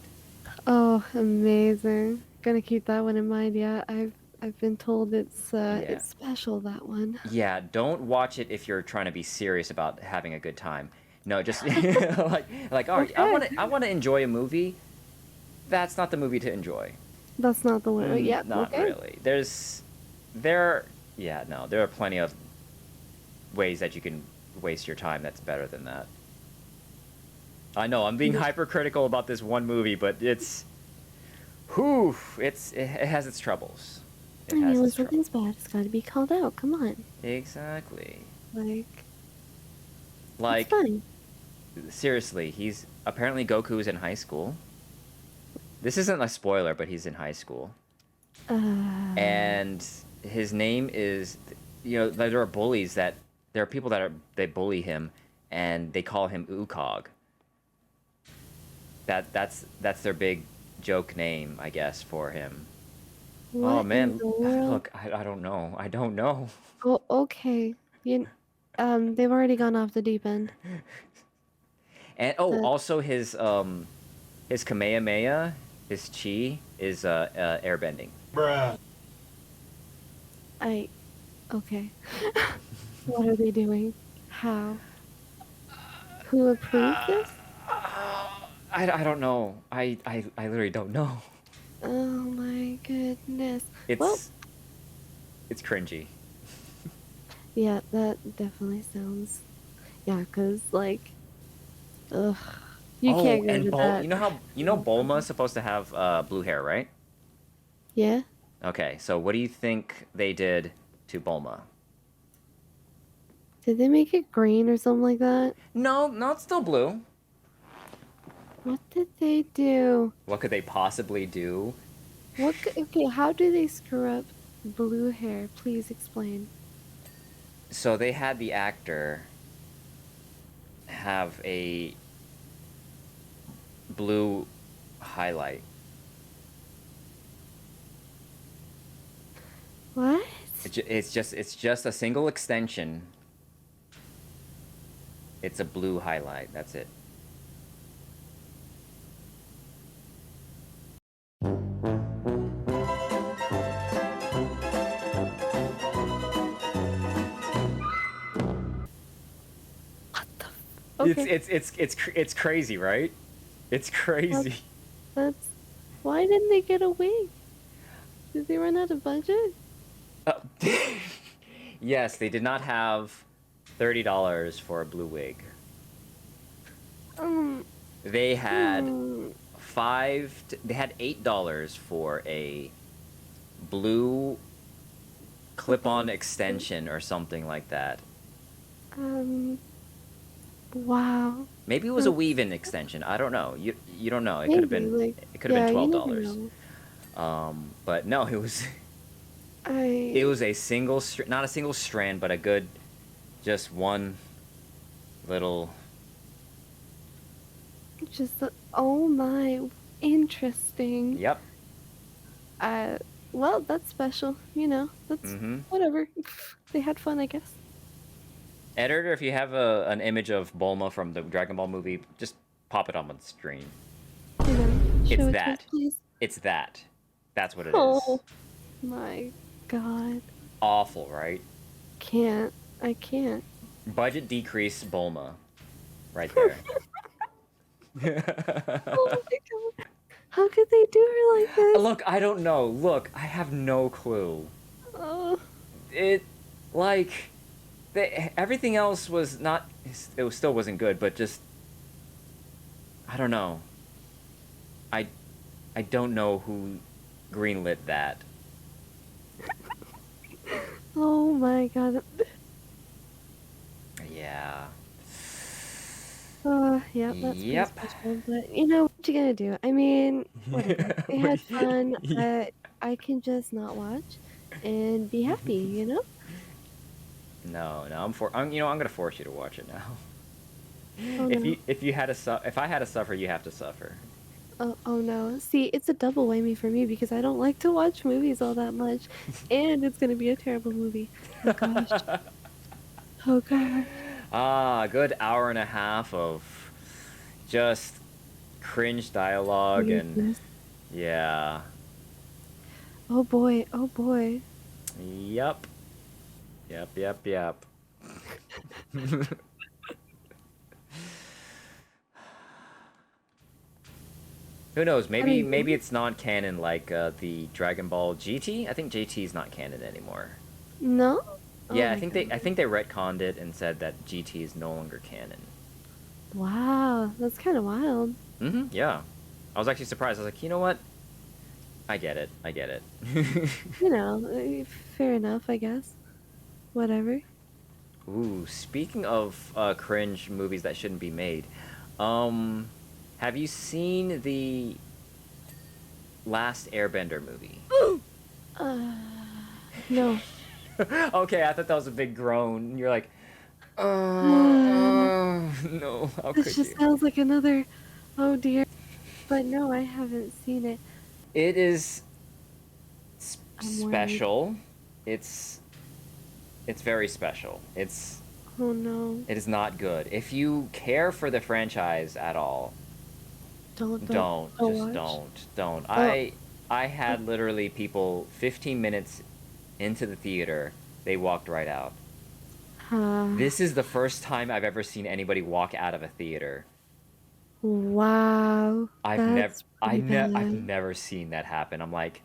Oh, amazing. Gonna keep that one in mind. Yeah, I've been told Yeah. it's special, that one. Yeah, don't watch it if you're trying to be serious about having a good time. No, just like all right, Okay. I want to enjoy a movie. That's not the movie to enjoy. That's not the one. Oh, yeah, Not okay. really. There yeah, no, there are plenty of ways that you can waste your time that's better than that. I know, I'm being Yeah. hypercritical about this one movie, but whew, it has its troubles. I It mean, has when its troubles. something's bad, it's gotta be called out. Come on. Exactly. Like, it's Like fine. seriously, he's apparently Goku's in high school. This isn't a spoiler, but he's in high school. Uh, And his name is, there are there are people they bully him and they call him Ukog. That's their big joke name, I guess, for him. Oh what in man, the world? look, I don't know. I don't know. Oh, okay. You, they've already gone off the deep end. And oh, That also his Kamehameha, his chi is airbending. I, okay. What are they doing? How? Who approved this? I don't know. I literally don't know. Oh my goodness. Well, It's it's cringy. yeah, that definitely sounds. Yeah, 'cause like, ugh, you Oh, can't go and to that. you know Bulma is supposed to have blue hair, right? Yeah? Okay, so what do you think they did to Bulma? Did they make it green or something like that? No, no, it's still blue. What did they do? What could they possibly do? Okay, how do they screw up blue hair? Please explain. So they had the actor have a blue highlight. What? It's just a single extension. It's a blue highlight. That's it. What the? It's Okay. it's it's it's cr- it's crazy, right? It's That's, crazy. that's. Why didn't they get a wig? Did they run out of budget? Uh, yes, they did not have $30 for a blue wig. Um. They had Hmm. they had $8 for a blue clip-on Okay. extension or something like that. Um. Wow. Maybe it was a That's weave-in extension. I don't know. You don't know. maybe like. It could have been Yeah, you never $12. know. But no, it was it I was a not a single strand, but a good just one little. just. Oh my. Interesting. Yep. Uh. Well, that's special. You know. That's Mm-hmm. whatever. They had fun, I guess. Editor, if you have an image of Bulma from the Dragon Ball movie, just pop it on the screen. You know. It's Show it to us, that. please. It's that. That's what it is. Oh my God. Awful, right? Can't. I can't. Budget decrease Bulma. Right there. Oh my God. How could they do her like this? Look, I don't know. Look, I have no clue. Oh, It, like, everything else was not. Still wasn't good, but just. I don't know. I, I don't know who greenlit that. oh my God. Yeah. Yeah, that's pretty Yep. special. But you know, what you gonna do? I mean, whatever. They had fun. I can just not watch and be happy, you know? No, no, I'm gonna force you to watch it now. Oh no. If I had to suffer, you have to suffer. Oh no. See, it's a double whammy for me because I don't like to watch movies all that much, and it's gonna be a terrible movie. Oh gosh. Oh gosh. Ah, good hour and a half of just cringe dialogue and Weirdness. yeah. Oh boy. Oh boy. Yep. Yep, yep, yep. Who knows? I Maybe mean, it's not canon like the Dragon Ball GT. I think JT is not canon anymore. no? Oh Yeah, my God. I think they retconned it and said that GT is no longer canon. Wow, that's kind of wild. Yeah. I was actually surprised. I was like, you know what? I get it. I get it. You know, fair enough, I guess. Whatever. Ooh, speaking of cringe movies that shouldn't be made, um, have you seen the last Airbender movie? Uh, no. Okay, I thought that was a big groan. You're like, Uh, no, how this could just you? sounds like another. Oh dear. But no, I haven't seen it. It is I'm worried. special. It's very special. Oh no. It is not good. If you care for the franchise at all, Don't just watch. don't. Oh, I had literally people 15 minutes into the theater, they walked right out. uh, This is the first time I've ever seen anybody walk out of a theater. wow. That's pretty I've bad. never seen that happen. I'm like,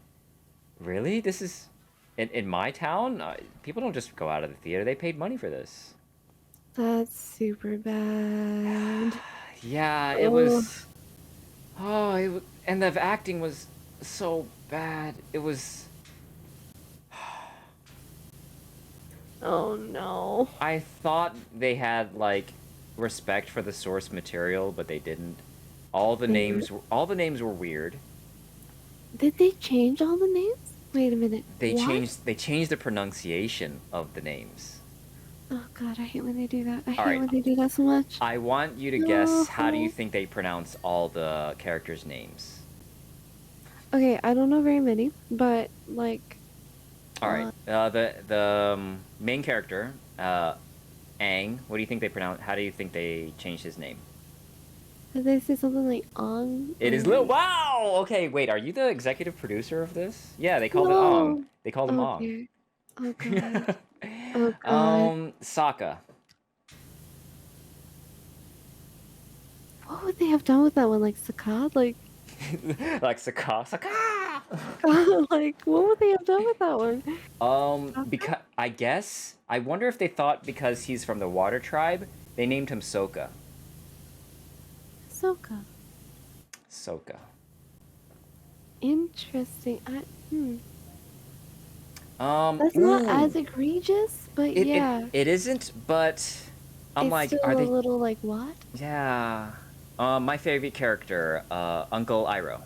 really? This is in my town? People don't just go out of the theater. They paid money for this. That's super bad. Yeah, it Oh, was. Oh, and the acting was so bad. It was. oh no. I thought they had like respect for the source material, but they didn't. They All the names were weird. did they change all the names? Wait a minute. What? They changed the pronunciation of the names. Oh god, I hate when they do that. I All hate right, when they do that so much. I want you to guess how do you No. think they pronounce all the characters' names? Okay, I don't know very many, but like, All right, the main character, Aang. What do you think they pronounce? How do you think they changed his name? did they say something like Ong It or is Lil. like Wow. Okay, wait. Are you the executive producer of this? Yeah, they called it Ong. no? They called him Oh Ong. dear. Oh god. Oh god. Sokka. What would they have done with that one? Like Sakat? Like, Like Sokka. Sokka. like what would they have done with that one? Sokka? Because I guess I wonder if they thought because he's from the Water Tribe, they named him Sokka. Sokka. Sokka. Interesting. Hmm. Um. That's not as Ooh. egregious, but It it yeah. it isn't, but I'm It's like, still are a they? little like what? Yeah. My favorite character, Uncle Iroh.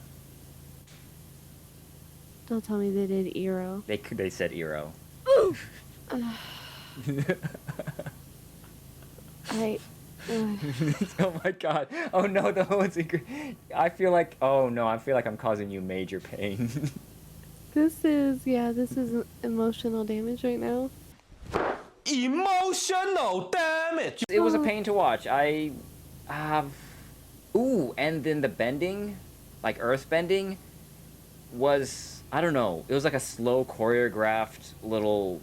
Don't tell me they did Eero. They said Iroh. Ugh, I. Ugh. Oh my god. Oh no, the one's I feel like, oh no, I feel like I'm causing you major pain. This is emotional damage right now. Emotional damage. It was a pain to watch. I have ooh, and then the bending, like earth bending was I don't know. It was like a slow choreographed little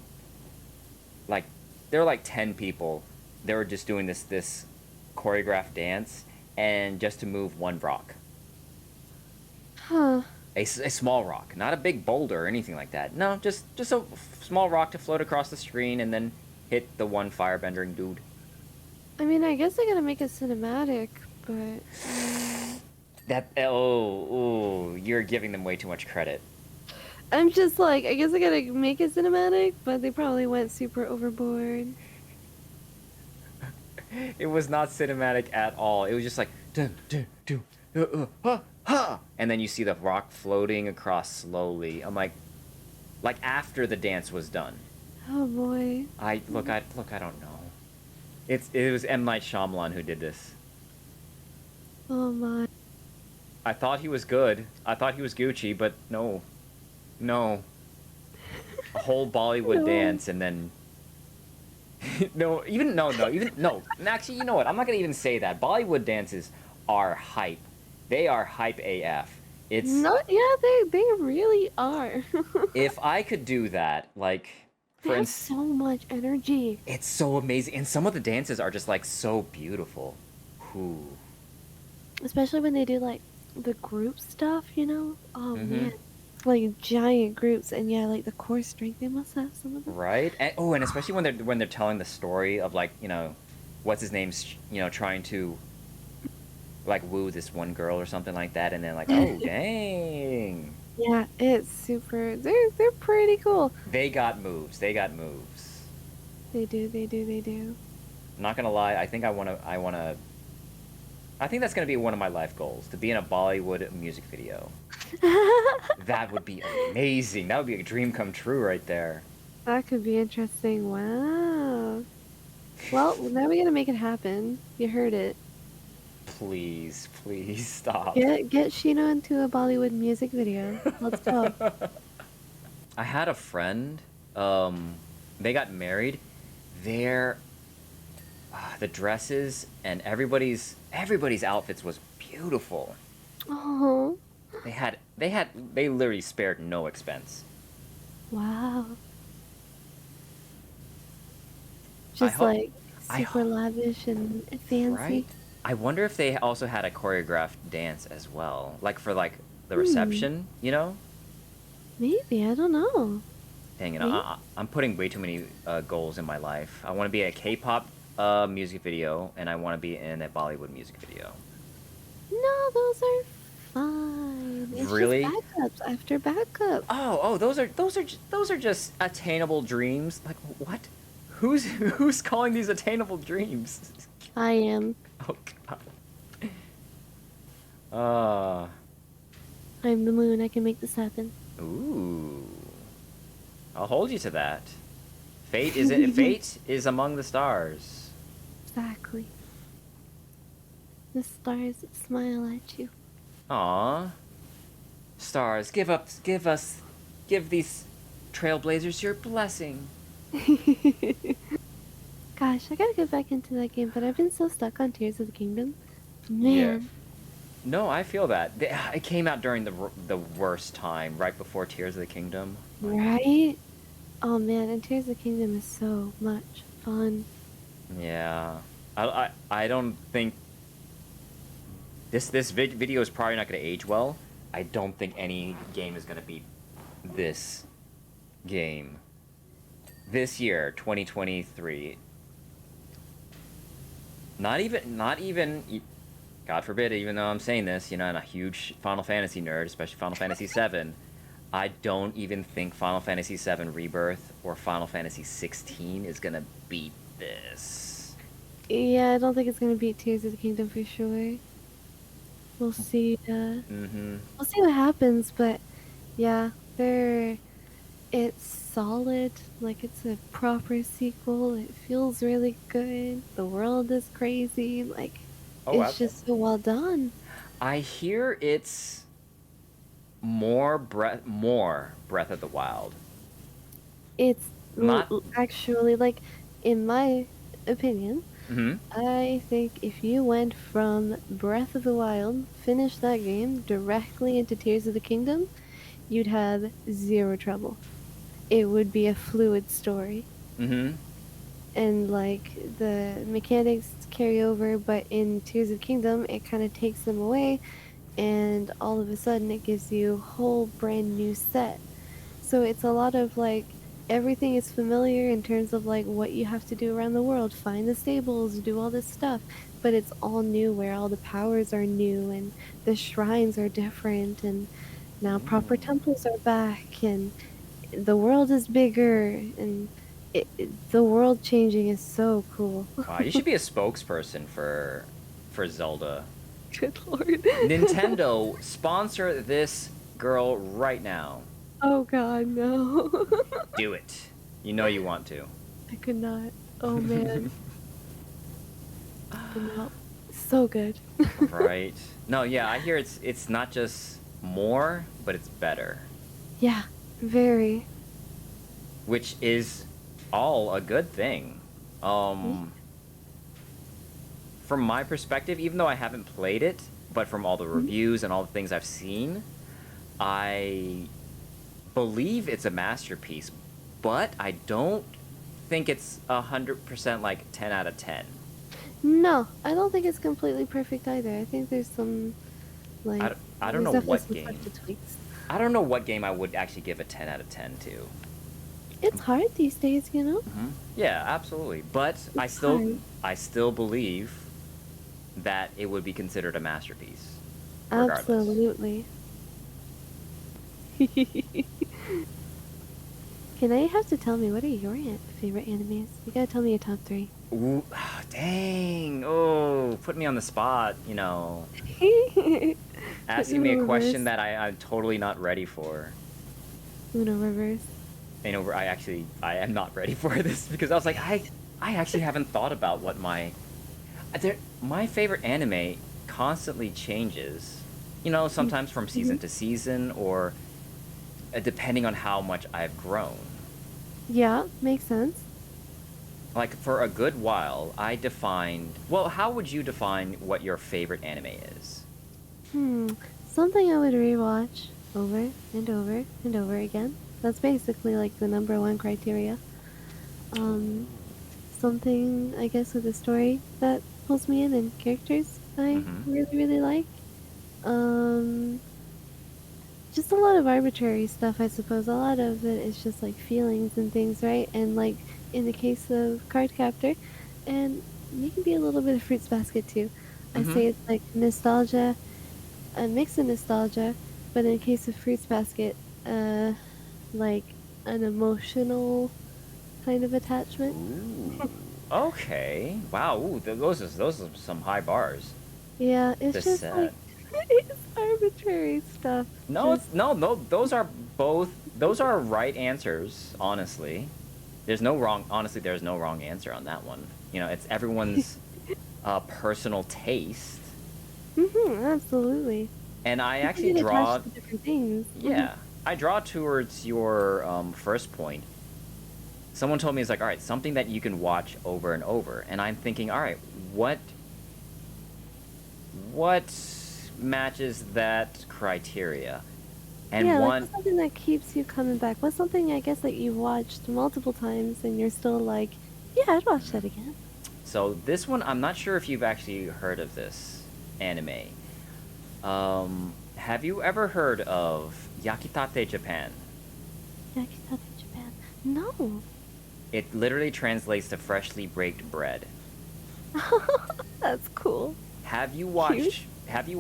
like there were like 10 people. They were just doing this choreographed dance and just to move one rock. Huh. A small rock, not a big boulder or anything like that. No, just a small rock to float across the screen and then hit the one firebending dude. I mean, I guess I gotta make it cinematic, but That oh, you're giving them way too much credit. I'm just like, I guess I gotta make it cinematic, but they probably went super overboard. It was not cinematic at all. It was just like dun, dun, dun, ha, ha, and then you see the rock floating across slowly. I'm like after the dance was done. Oh boy. I don't know. It was M. Night Shyamalan who did this. Oh my. I thought he was good. I thought he was Gucci, but no, no. A whole Bollywood No. dance and then. No. Actually, you know what? I'm not gonna even say that. Bollywood dances are hype. They are hype AF. It's Not, yeah, they really are. if I could do that, like They for have instance, so much energy. it's so amazing, and some of the dances are just like so beautiful. Ooh. Especially when they do like the group stuff, you know? Oh Mm-hmm. man. Like giant groups, and yeah, like the core strength they must have, some of them. Right? And, oh, and especially when they're telling the story of like what's his name's trying to like woo this one girl or something like that, and then like oh dang, Yeah, it's super. They're pretty cool. they got moves. They got moves. They do. They do. They do. I'm not gonna lie. I think I think that's gonna be one of my life goals to be in a Bollywood music video. That would be amazing. That would be a dream come true right there. That could be interesting. Wow. Well, now we gotta make it happen. You heard it. Please, please stop. Get Sheena into a Bollywood music video. Let's go. I had a friend. They got married. Their the dresses and everybody's outfits was beautiful. Oh, They literally spared no expense. wow. I Just hope like I super ho- lavish and fancy. right? I wonder if they also had a choreographed dance as well, like for like the reception, you know? Maybe, I don't know. Dang it, Maybe. I'm putting way too many goals in my life. I want to be a K-pop music video, and I want to be in a Bollywood music video. No, those are fine. It's Really? just backups after backup. Oh, those are just attainable dreams. Like what? Who's calling these attainable dreams? I am. Oh god. I'm the moon. I can make this happen. Ooh. I'll hold you to that. Fate is among the stars. Exactly. The stars smile at you. Aw. Stars, give these trailblazers your blessing. Gosh, I gotta get back into that game, but I've been so stuck on Tears of the Kingdom. Yeah. Man, No, I feel that. It came out during the worst time, right before Tears of the Kingdom. My God. right? Oh man, and Tears of the Kingdom is so much fun. Yeah. I don't think this video is probably not going to age well. I don't think any game is going to beat this game. This year, 2023. Not even God forbid, even though I'm saying this, I'm a huge Final Fantasy nerd, especially Final Fantasy VII. I don't even think Final Fantasy VII Rebirth or Final Fantasy 16 is gonna beat this. Yeah, I don't think it's gonna beat Tears of the Kingdom for sure. We'll see. Mm-hmm. We'll see what happens, but yeah, it's solid. Like it's a proper sequel. It feels really good. The world is crazy. Like Oh, it's just so well done. I hear it's more Breath of the Wild. It's Not. actually like, in my opinion, Mm-hmm. I think if you went from Breath of the Wild, finished that game directly into Tears of the Kingdom, you'd have zero trouble. It would be a fluid story. Mm-hmm. And like the mechanics carry over, but in Tears of the Kingdom, it kind of takes them away, and all of a sudden it gives you a whole brand new set. So it's a lot of like everything is familiar in terms of like what you have to do around the world, find the stables, do all this stuff, but it's all new where all the powers are new and the shrines are different, and now proper temples are back, and the world is bigger, and the world changing is so cool. Wow, you should be a spokesperson for Zelda. Good lord. Nintendo, sponsor this girl right now. Oh god, no. Do it. You know you want to. I could not. Oh man. No. So good. Right. No, yeah, I hear it's not just more, but it's better, Yeah, very. which is all a good thing. Um, from my perspective, even though I haven't played it, but from all the reviews and all the things I've seen, I believe it's a masterpiece, but I don't think it's 100% like 10 out of 10. No, I don't think it's completely perfect either. I think there's some, like, I don't know there's what definitely some game. subtle tweaks. I don't know what game I would actually give a 10 out of 10 to. It's hard these days, you know? Yeah, absolutely. But hard. I still believe that it would be considered a masterpiece, regardless. Absolutely. Now you have to tell me, what are your favorite animes? You gotta tell me your top 3. Ooh, dang. Oh, put me on the spot, asking me a question that I'm totally not ready for. Uno reverse. I am not ready for this because I was like, I actually haven't thought about what my favorite anime constantly changes. Sometimes from season to season, or depending on how much I've grown. Yeah, makes sense. Like, for a good while, I defined... Well, how would you define what your favorite anime is? Something I would rewatch over and over and over again. That's basically like the #1 criteria. Something, I guess, with a story that pulls me in and characters I really, really like. Just a lot of arbitrary stuff, I suppose. A lot of it is just like feelings and things, right? And like in the case of Cardcaptor, and maybe a little bit of Fruits Basket too. I say it's like nostalgia, a mix of nostalgia, but in the case of Fruits Basket, like an emotional kind of attachment. Ooh. Okay. Wow. Ooh, those are some high bars Yeah, it's to just set. like it's arbitrary stuff. No, Just- no. Those are right answers. Honestly, There's no wrong. Honestly, there's no wrong answer on that one. It's everyone's personal taste. Absolutely. And I People actually get attached draw. to different things. Yeah, I draw towards your first point. Someone told me it's like, all right, something that you can watch over and over, and I'm thinking, all right, what matches that criteria? And Yeah, like one, what's something that keeps you coming back? What's something I guess that you've watched multiple times and you're still like, yeah, I'd watch that again. so this one, I'm not sure if you've actually heard of this anime. Have you ever heard of Yakitate Japan? Yakitate Japan. No. It literally translates to freshly baked bread. That's cool. Have you Cute.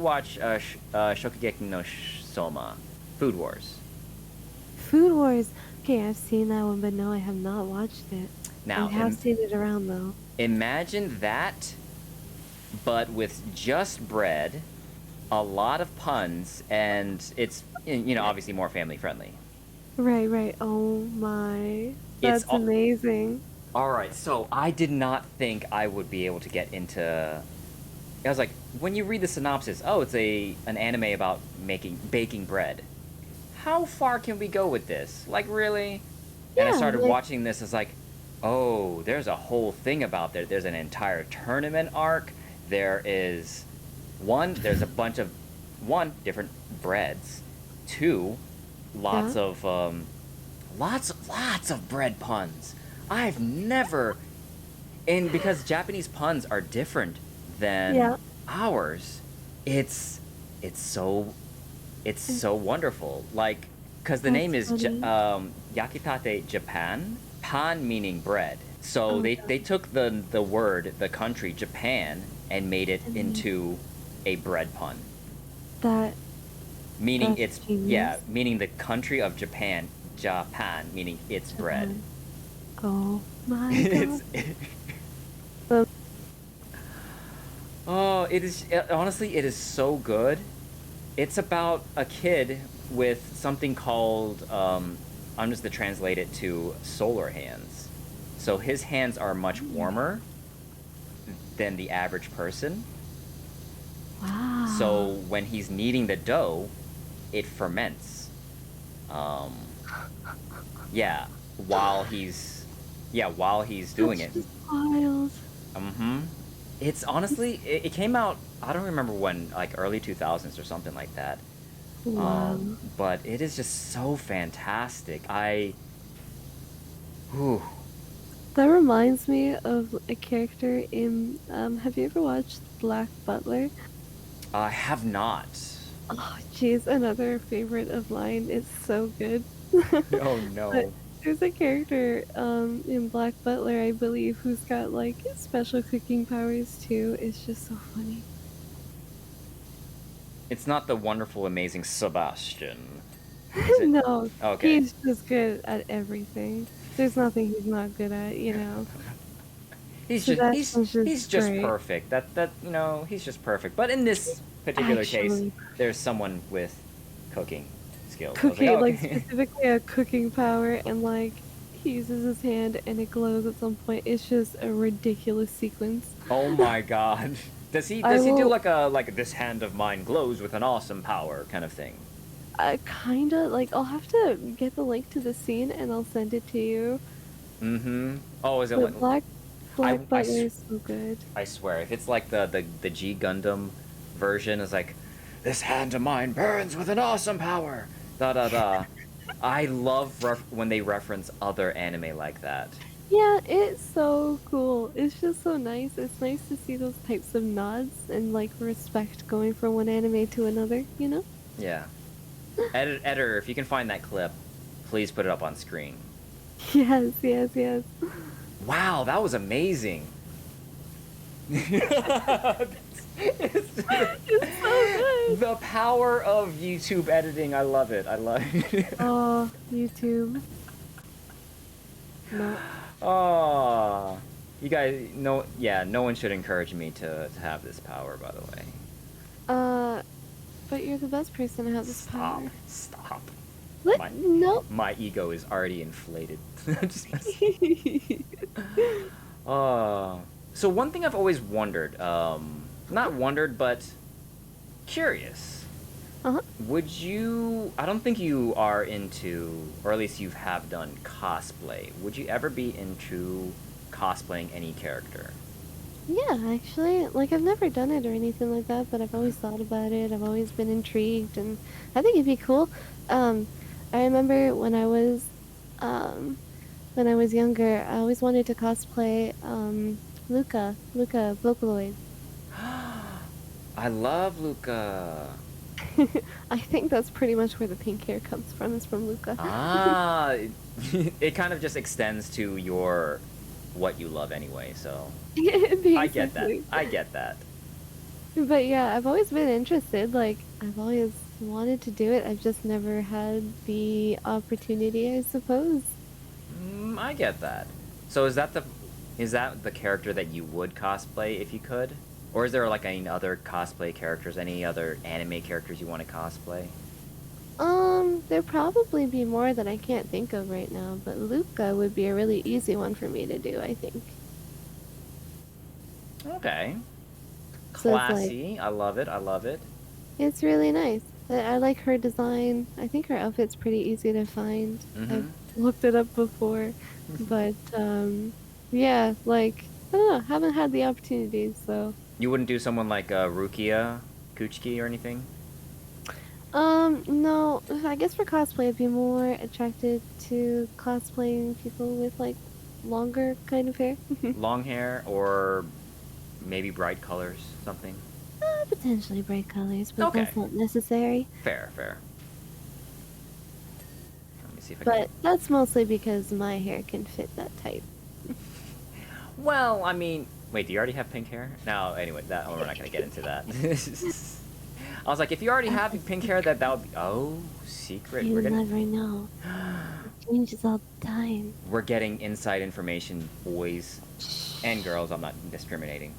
watched Shokugeki no Soma, Food Wars? Food Wars. Okay, I've seen that one, but no, I have not watched it. I Now, have seen it around though. imagine that, but with just bread, a lot of puns, and it's obviously more family friendly. Right, right. Oh my. It's That's amazing. all right. So I did not think I would be able to get into. I was like, when you read the synopsis, oh, it's an anime about baking bread. How far can we go with this? Like, really? And I Yeah, started like watching this. It's like, oh, there's a whole thing about there. There's an entire tournament arc. There's a bunch of different breads. Two, yeah, lots of bread puns. I've never, and because Japanese puns are different than yeah. ours, it's it's so it's And so wonderful. Like, because the name that's is funny. Yakitate Japan, pan meaning bread. So Oh they god. took the word, the country Japan, and made it And into a bread pun, that meaning that's it's yeah, genius. meaning the country of Japan, Japan, meaning it's bread. Japan. Oh my god. it's The oh, honestly, it is so good. It's about a kid with something called I'm just to translate it to solar hands. So his hands are much warmer than the average person. wow. So when he's kneading the dough, it ferments. Um, yeah, while he's while he's doing That's it. just wild. Mm-hmm. It's honestly, it came out, I don't remember when, like early 2000s or something like that. Wow. But it is just so fantastic. Whew, That reminds me of a character in have you ever watched Black Butler? I have not. Oh jeez, another favorite of mine. It's so good. Oh But no. there's a character in Black Butler, I believe, who's got like special cooking powers too. It's just so funny. It's not the wonderful, amazing Sebastian, is it? No, Okay. he's just good at everything. There's nothing he's not good at, you know. He's So just that's he's just just great. perfect. He's just perfect. But in this particular case, Actually, there's someone with cooking skills. I was like, cooking, oh, like okay. specifically a cooking power, and like he uses his hand and it glows at some point. It's just a ridiculous sequence. Oh my god. I Does he do will, like this hand of mine glows with an awesome power kind of thing? kinda like I'll have to get the link to the scene and I'll send it to you. Mm-hmm. Oh, is it like But I Black I Butler s- is so good. I swear, if it's like the G Gundam version is like, this hand of mine burns with an awesome power. Da da da. I love when they reference other anime like that. Yeah, it's so cool. It's just so nice. It's nice to see those types of nods and like respect going from one anime to another, you know? Yeah. Editor, if you can find that clip, please put it up on screen. Yes, yes, yes. Wow, that was amazing. It's- It's so good. the power of YouTube editing, I love it. I love it. Oh, YouTube. No. Oh, you guys, no, yeah, no one should encourage me to have this power, by the way. Uh, but you're the best person to have this Stop, power. stop. What? My Nope. my ego is already inflated. Just uh, so one thing I've always wondered, not wondered, but curious. Uh-huh. Would you? I don't think you are into, or at least you have done cosplay. Would you ever be into cosplaying any character? Yeah, actually, like I've never done it or anything like that, but I've Mhm. always thought about it. I've always been intrigued, and I think it'd be cool. Um, I remember um, when I was younger, I always wanted to cosplay Luca Vocaloid. I love Luca. I think that's pretty much where the pink hair comes from. It's from Luca. Ah, it kind of just extends to your what you love anyway. So I get that. Basically. I get that. But yeah, I've always been interested. Like, I've always wanted to do it. I've just never had the opportunity, I suppose. I get that. So is that the character that you would cosplay if you could? Or is there like any other cosplay characters, any other anime characters you want to cosplay? There'd probably be more that I can't think of right now, but Luca would be a really easy one for me to do, I think. Okay. So it's like, Classy. I love it. I love it. it's really nice. I like her design. I think her outfit's pretty easy to find. I've Mm-hmm. looked it up before, but yeah, like I don't know, haven't had the opportunity, so You wouldn't do someone like Rukia Kuchiki or anything? no, I guess for cosplay I'd be more attracted to cosplaying people with like longer kind of hair. Long hair or maybe bright colors, something? Potentially bright colors, but Okay. that's not necessary. Fair, fair. Let me see if I can. But that's mostly because my hair can fit that type. Well, I mean, wait, do you already have pink hair? No, anyway, that we're not gonna get into that. I was like, if you already have pink hair, that would be secret. You never know. It changes all the time. We're getting inside information, boys and girls. I'm not discriminating.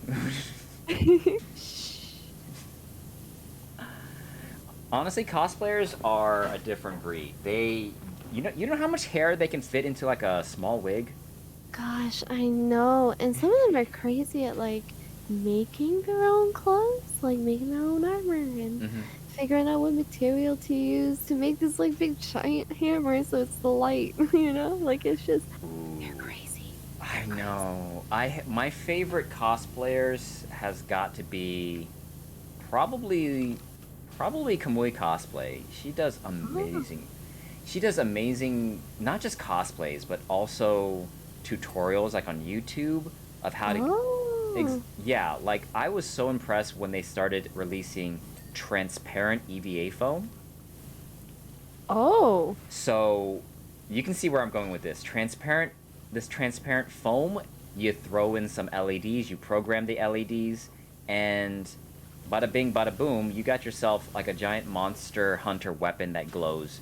Honestly, cosplayers are a different breed. You know how much hair they can fit into like a small wig. Gosh, I know. And some of them are crazy at like making their own clothes, like making their own armor and Mm-hmm. figuring out what material to use to make this like big giant hammer so it's the light, you know? Like it's just they're Ooh, crazy. I They're crazy. know. My favorite cosplayers has got to be probably probably Kamui cosplay. Oh. She does amazing not just cosplays but also tutorials like on YouTube of how to Oh. yeah, like I was so impressed when they started releasing transparent EVA foam. Oh. So you can see where I'm going with this transparent foam, you throw in some LEDs, you program the LEDs, and bada bing, bada boom, you got yourself like a giant monster hunter weapon that glows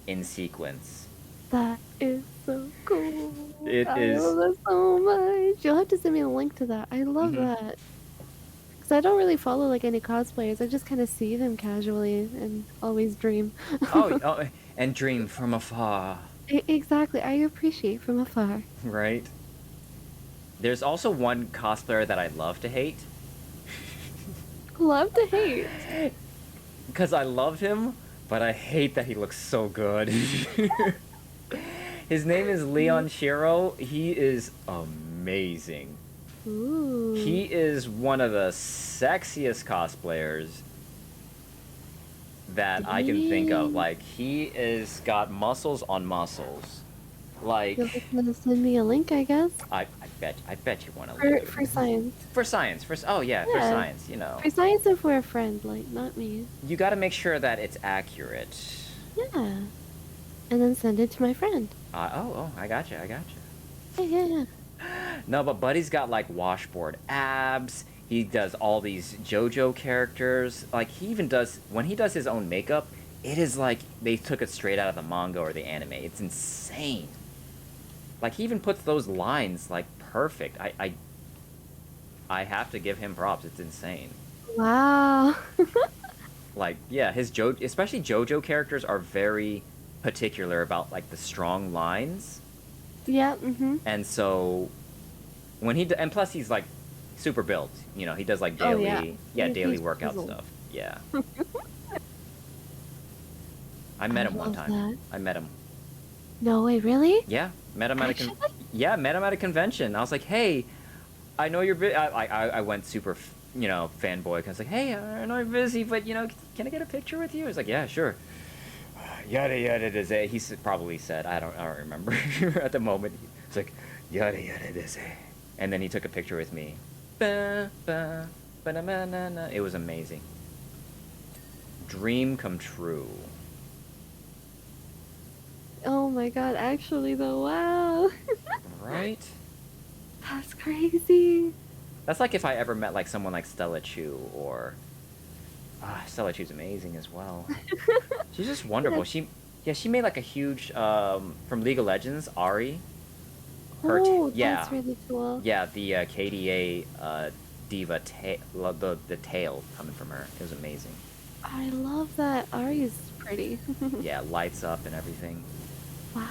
in sequence. That is so cool. It I love is. that so much. You'll have to send me a link to that. I love Mhm. that. Because I don't really follow like any cosplayers. I just kind of see them casually and always dream. Oh, and dream from afar, Exactly. I appreciate from afar. right? There's also one cosplayer that I love to hate. Love to hate. Because I love him, but I hate that he looks so good. His name is Leon Shiro. He is amazing. Ooh. He is one of the sexiest cosplayers that I can think of. Dang. Like, he is got muscles on muscles. You'll Like, have to send me a link, I guess. I bet you want to For link for science. for science. Oh yeah, for Yeah. science. You know, For science and for a friend, like not me. you got to make sure that it's accurate. Yeah. And then send it to my friend. I got you. I got Yeah, yeah, yeah. you. No, but Buddy's got like washboard abs. He does all these JoJo characters. Like he even does when he does his own makeup. It is like they took it straight out of the manga or the anime. It's insane. Like he even puts those lines like perfect. I have to give him props. It's insane. Wow. Like yeah, his especially JoJo characters are very particular about like the strong lines, Yeah. Mhm. and so when and plus he's like super built. You know, he does like Oh yeah. daily He's workout chiseled. stuff. Yeah, I met I him one love time. that. I met him. No way, really? Yeah, met him at a Actually? yeah, met him at a convention. I was like, hey, I know you're I went super fanboy. 'Cause I was like, hey, I know you're busy, but can I get a picture with you? He's like, yeah, sure. Yada yada da. Probably said, I don't remember at the moment. It's like yada yada da. And then he took a picture with me. Ba, ba, ba-na-ma-na-na. It was amazing. Dream come true. Oh my god, actually though, wow. Right? That's crazy. That's like if I ever met like someone like Stella Chu or Stella Chu's amazing as well. She's just wonderful. Yeah. She made like a huge from League of Legends, Ari. Oh, Yeah. that's really cool. Yeah, the KDA diva the tail coming from her. It was amazing. I love that. Ari's pretty. Yeah, lights up and everything. Wow.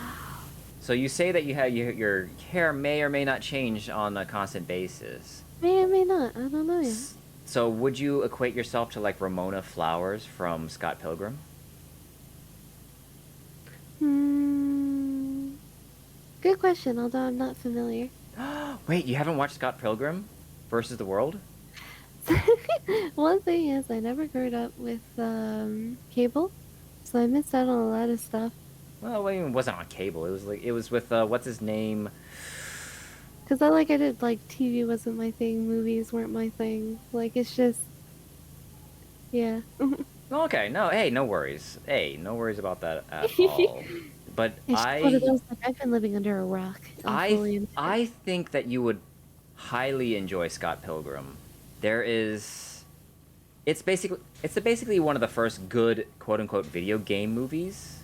So you say that your hair may or may not change on a constant basis. May or may not. I don't know yet. So would you equate yourself to like Ramona Flowers from Scott Pilgrim? Hmm. Good question, although I'm not familiar. Wait, you haven't watched Scott Pilgrim versus the World? One thing is, I never grew up with cable, so I missed out on a lot of stuff. Well, it wasn't on cable. It was with what's his name? Cause I did like TV wasn't my thing, movies weren't my thing. Like it's just, yeah. Okay, no, hey, no worries. Hey, no worries about that at all. But It's just one of those, like, I've been living under a rock. I'll I fully admit. I think that you would highly enjoy Scott Pilgrim. There is it's basically one of the first good quote unquote video game movies.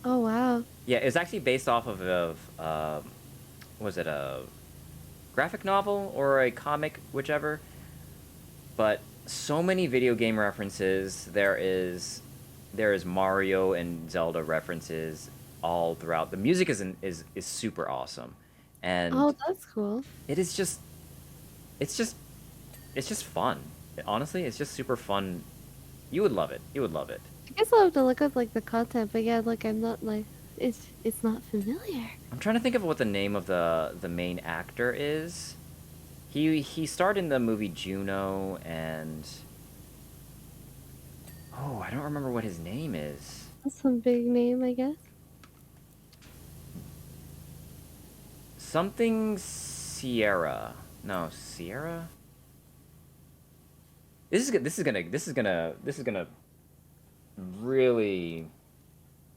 Oh wow. Yeah, it's actually based off of was it a graphic novel or a comic, whichever. But so many video game references. There is Mario and Zelda references all throughout. The music is super awesome, and Oh, that's cool. it is just it's just it's just fun. Honestly, it's just super fun. You would love it. You would love it. I guess I'll have to look up like the content, but yeah, like I'm not like it's not familiar. I'm trying to think of what the name of the main actor is. He starred in the movie Juno and oh, I don't remember what his name is. That's some big name, I guess. Something Sierra. No, Sierra? This is gonna really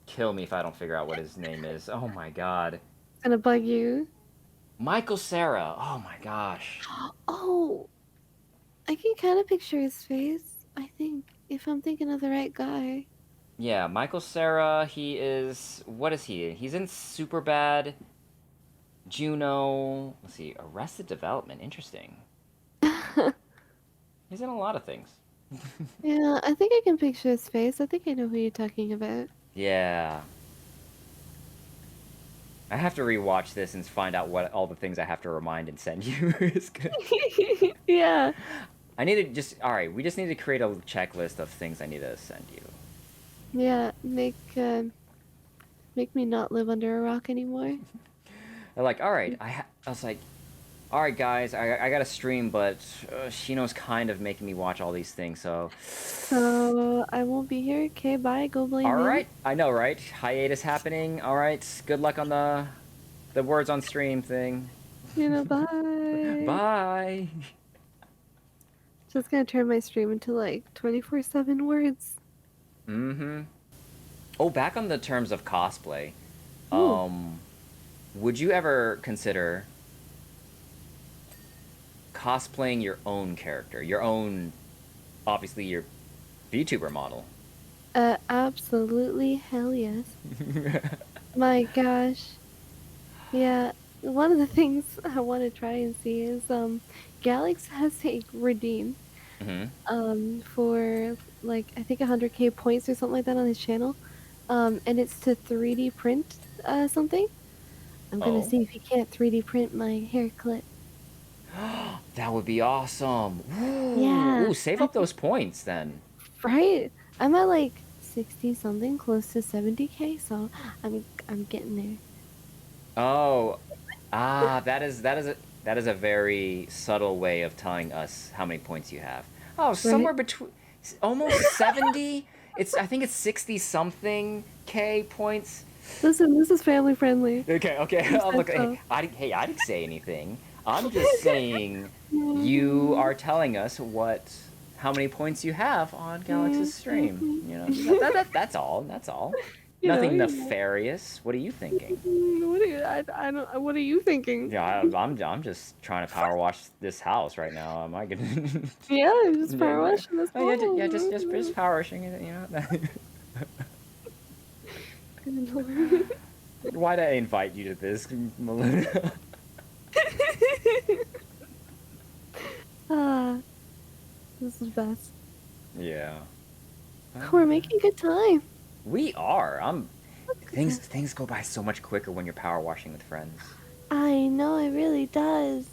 kill me if I don't figure out what his name is. Oh my god. It's gonna bug you. Michael Cera. Oh my gosh. Oh, I can kind of picture his face. I think if I'm thinking of the right guy. Yeah, Michael Cera, he is what is he? He's in Superbad, Juno. Let's see, Arrested Development. Interesting. He's in a lot of things. Yeah, I think I can picture his face. I think I know who you're talking about. Yeah. I have to rewatch this and find out what all the things I have to remind and send you. Yeah. I need to just all right. We just need to create a checklist of things I need to send you. Yeah, make me not live under a rock anymore. They're like, all right. I was like, all right, guys. I got to stream, but Shino's kind of making me watch all these things. So, So I won't be here. Okay, bye. Go blame all him. right. I know, right? Hiatus happening. All right. Good luck on the words on stream thing. Bye. Bye. Just gonna turn my stream into like 24/7 words. Mm-hmm. Oh, back on the terms of cosplay. Ooh. Would you ever consider cosplaying your own character, your own, obviously your VTuber model? Absolutely hell yes. My gosh. Yeah, one of the things I want to try and see is Galax has a redeem Mm-hmm. for like I think 100k points or something like that on his channel. And it's to 3D print something. I'm gonna Oh. see if he can't 3D print my hair clip. That would be awesome. Ooh, Yeah, ooh, save I up think, those points then. right? I'm at like 60 something, close to 70K, so I'm getting there. Oh, that is a very subtle way of telling us how many points you have. Oh, Right? somewhere between almost 70. I think it's 60 something K points. Listen, this is family friendly. Okay, okay. You I'm said like, hey, so. I didn't say anything. I'm just saying you are telling us how many points you have on Galaxy's stream. You know, that's all. That's all. Nothing You know. nefarious. What are you thinking? What are you? I don't. What are you thinking? Yeah, I'm just trying to power wash this house right now. Am I gonna? Yeah, I'm just Yeah, power yeah. washing this Oh yeah, yeah. Just whole. power washing it. You know. Good lord. Why'd I invite you to this, Melunah? Ah, this is best. Yeah. We're making good time. We are. I'm. That's Things good. things go by so much quicker when you're power washing with friends. I know it really does.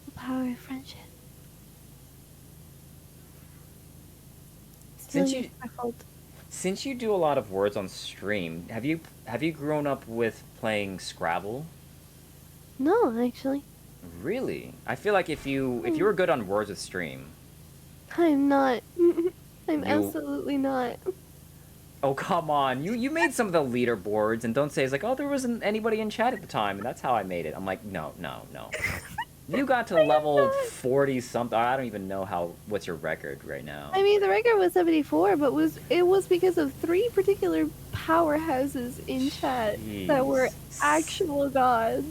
The power of friendship. Since Stealing you is my fault. since you do a lot of words on stream, have you grown up with playing Scrabble? No, actually. Really? I feel like if you Hmm. were good on words with stream, I'm not. I'm you absolutely not. oh come on, you made some of the leaderboards and don't say it's like oh there wasn't anybody in chat at the time and that's how I made it. I'm like no no no. You got to I am level not. 40 something. I don't even know what's your record right now. I mean, the record was 74, but it was because of three particular powerhouses in chat that were Jeez. actual gods.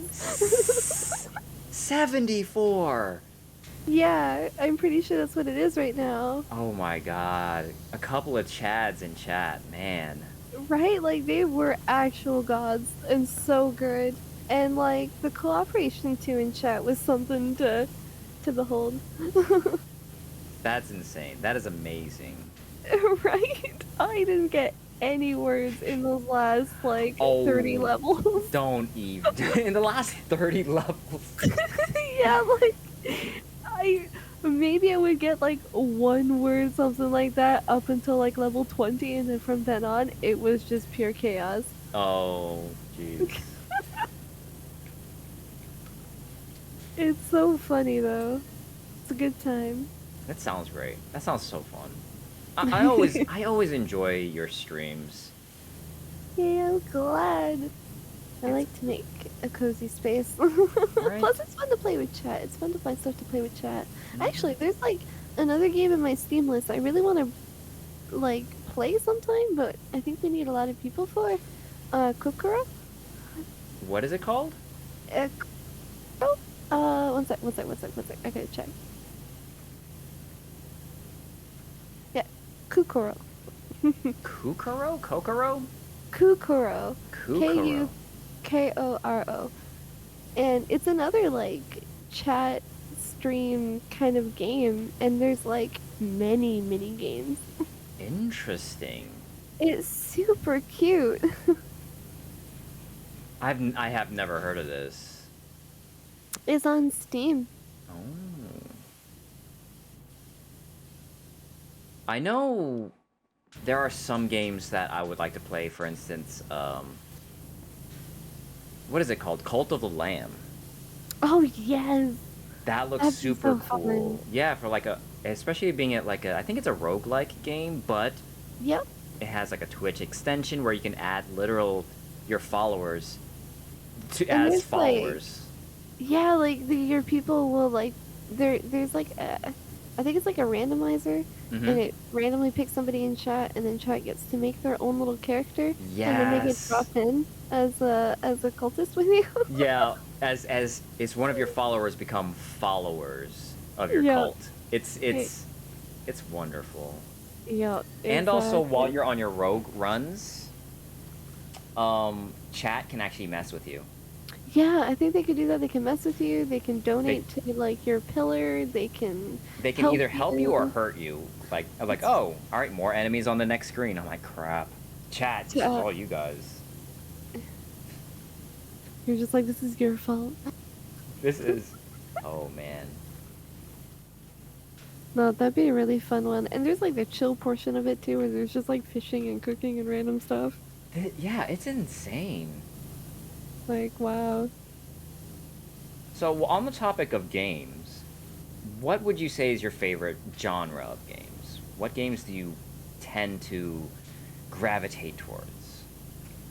74. Yeah, I'm pretty sure that's what it is right now. Oh my god. A couple of Chads in chat, man. Right? Like, they were actual gods and so good. And, like, the cooperation too in chat was something to behold. That's insane. That is amazing. Right? I didn't get any words in those last, like, 30 Oh, levels. don't even. In the last 30 levels. Yeah, like, I maybe I would get like one word, something like that, up until like level 20, and then from then on, it was just pure chaos. Oh, jeez. It's so funny though. It's a good time. That sounds great. That sounds so fun. I always enjoy your streams. Yeah, I'm glad. I It's like to make a cozy space. right. Plus, it's fun to play with chat. It's fun to find stuff to play with chat. Actually, there's like another game in my Steam list I really want to like play sometime, but I think we need a lot of people for. Kukuro? What is it called? Uh, one sec. I gotta check. Yeah, Kukuro. Kukuro? Kokoro? Kukuro. Kukuro. Kukoro. And it's another like chat stream kind of game, and there's like many mini games. Interesting. It's super cute. I have never heard of this. It's on Steam. Oh. I know there are some games that I would like to play, for instance, what is it called? Cult of the Lamb. Oh yes, That looks that'd be super so fun. cool. Yeah, for like especially being at like I think it's a roguelike game, but Yep. it has like a Twitch extension where you can add your followers And as there's like, followers. yeah, like your people will like there's like I think it's like a randomizer, Mm-hmm. and it randomly picks somebody in chat, and then chat gets to make their own little character, and then they get Yes. dropped in as a cultist with you. Yeah, as it's one of your followers become followers of your Yeah. cult. It's Hey, it's it's wonderful. yeah, And also while exactly. you're on your rogue runs, chat can actually mess with you. Yeah, I think they could do that. They can mess with you. They can They donate to like your pillar. They can they can help either help you or you. hurt you. Like It's oh, all right, more enemies on the next screen. I'm like crap. Chat, this is Chat. all you guys. You're just like, this is your fault. This is. Oh man. No, that'd be a really fun one. And there's like the chill portion of it too, where there's just like fishing and cooking and random stuff. Yeah, it's insane. Like, wow. So, on the topic of games, what would you say is your favorite genre of games? What games do you tend to gravitate towards?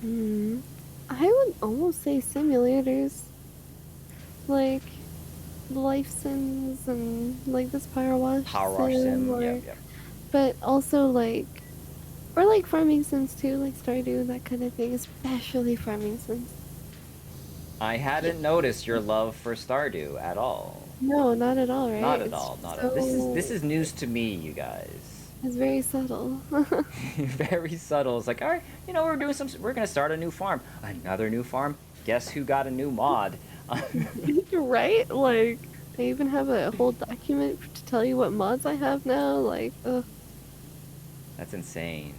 Hmm. I would almost say simulators. Like, life sims and like this PowerWash PowerWash sim, Sim, yep, or yep. but also like, or like farming sims too, like Stardew, that kind of thing, especially farming sims. I hadn't noticed your love for Stardew at all. No, not at all, Not right? at It's all, just not at all. This so, is news to me, you guys. it's very subtle. Very subtle. It's like, all right, we're gonna start a new farm. Another new farm. Guess who got a new mod? Right? Like, I even have a whole document to tell you what mods I have now. Like, ugh. That's insane.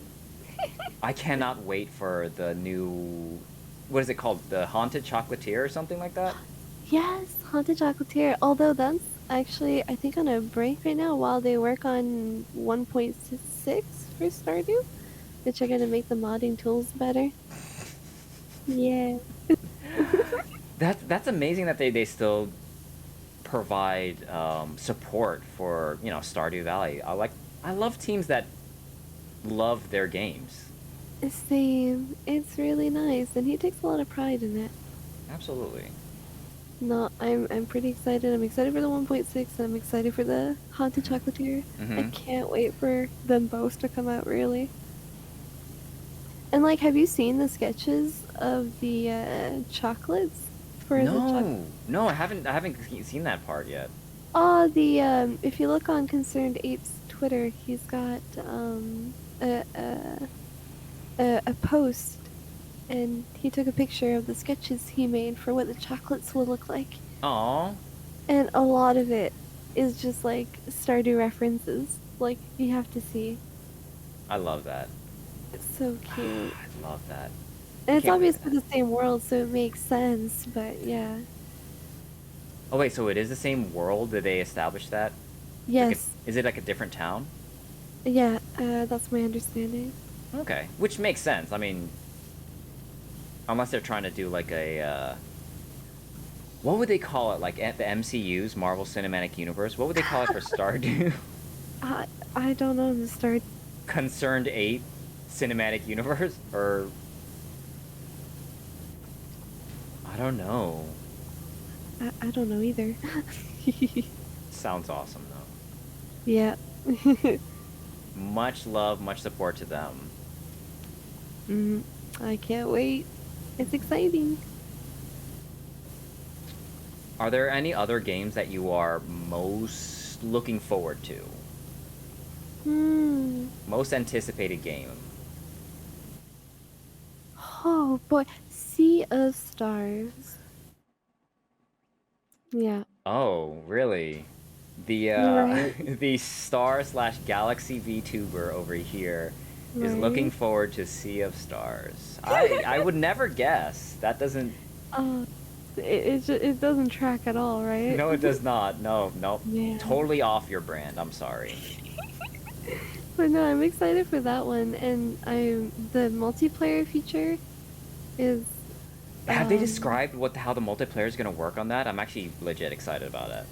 I cannot wait for the new. What is it called? The Haunted Chocolatier or something like that? Yes, Haunted Chocolatier. Although that's actually, I think, on a break right now while they work on 1.6 for Stardew, which are gonna make the modding tools better. Yeah. That's amazing that they still provide support for Stardew Valley. I love teams that love their games. Same. It's really nice, and he takes a lot of pride in it. Absolutely. No, I'm pretty excited. I'm excited for the 1.6. I'm excited for the Haunted Chocolatier. I Mm-hmm. can't wait for them both to come out, really. And like, have you seen the sketches of the chocolates for the chocolate? No, no, I haven't seen that part yet. Oh, the if you look on Concerned Ape's Twitter, he's got a post, and he took a picture of the sketches he made for what the chocolates will look like. Aw, And a lot of it is just like Stardew references. Like, you have to see. I love that. It's so cute. I love that. And I it's can't wait for obviously that. the same world, so it makes sense, but yeah. Oh wait, so it is the same world? Did they establish that? Yes. Is it like a different town? Yeah, that's my understanding. Okay, which makes sense. I mean, unless they're trying to do like a what would they call it? Like at the MCU's Marvel Cinematic Universe, what would they call it for Stardew? I, I don't know the start. Concerned 8 Cinematic Universe? Or I don't know. I don't know either. Sounds awesome though. Yeah. Much love, much support to them. mm, I can't wait. It's exciting. Are there any other games that you are most looking forward to? Hmm. Most anticipated game? Oh boy. Sea of Stars. Yeah. Oh, really? The Right. the star slash galaxy VTuber over here is looking Right. forward to Sea of Stars. I would never guess. That doesn't. uh, it doesn't track at all, right? No, it does not. No, no. Yeah. Totally off your brand. I'm sorry. But no, I'm excited for that one, and the multiplayer feature is Have they um. described how the multiplayer is gonna work on that? I'm actually legit excited about it.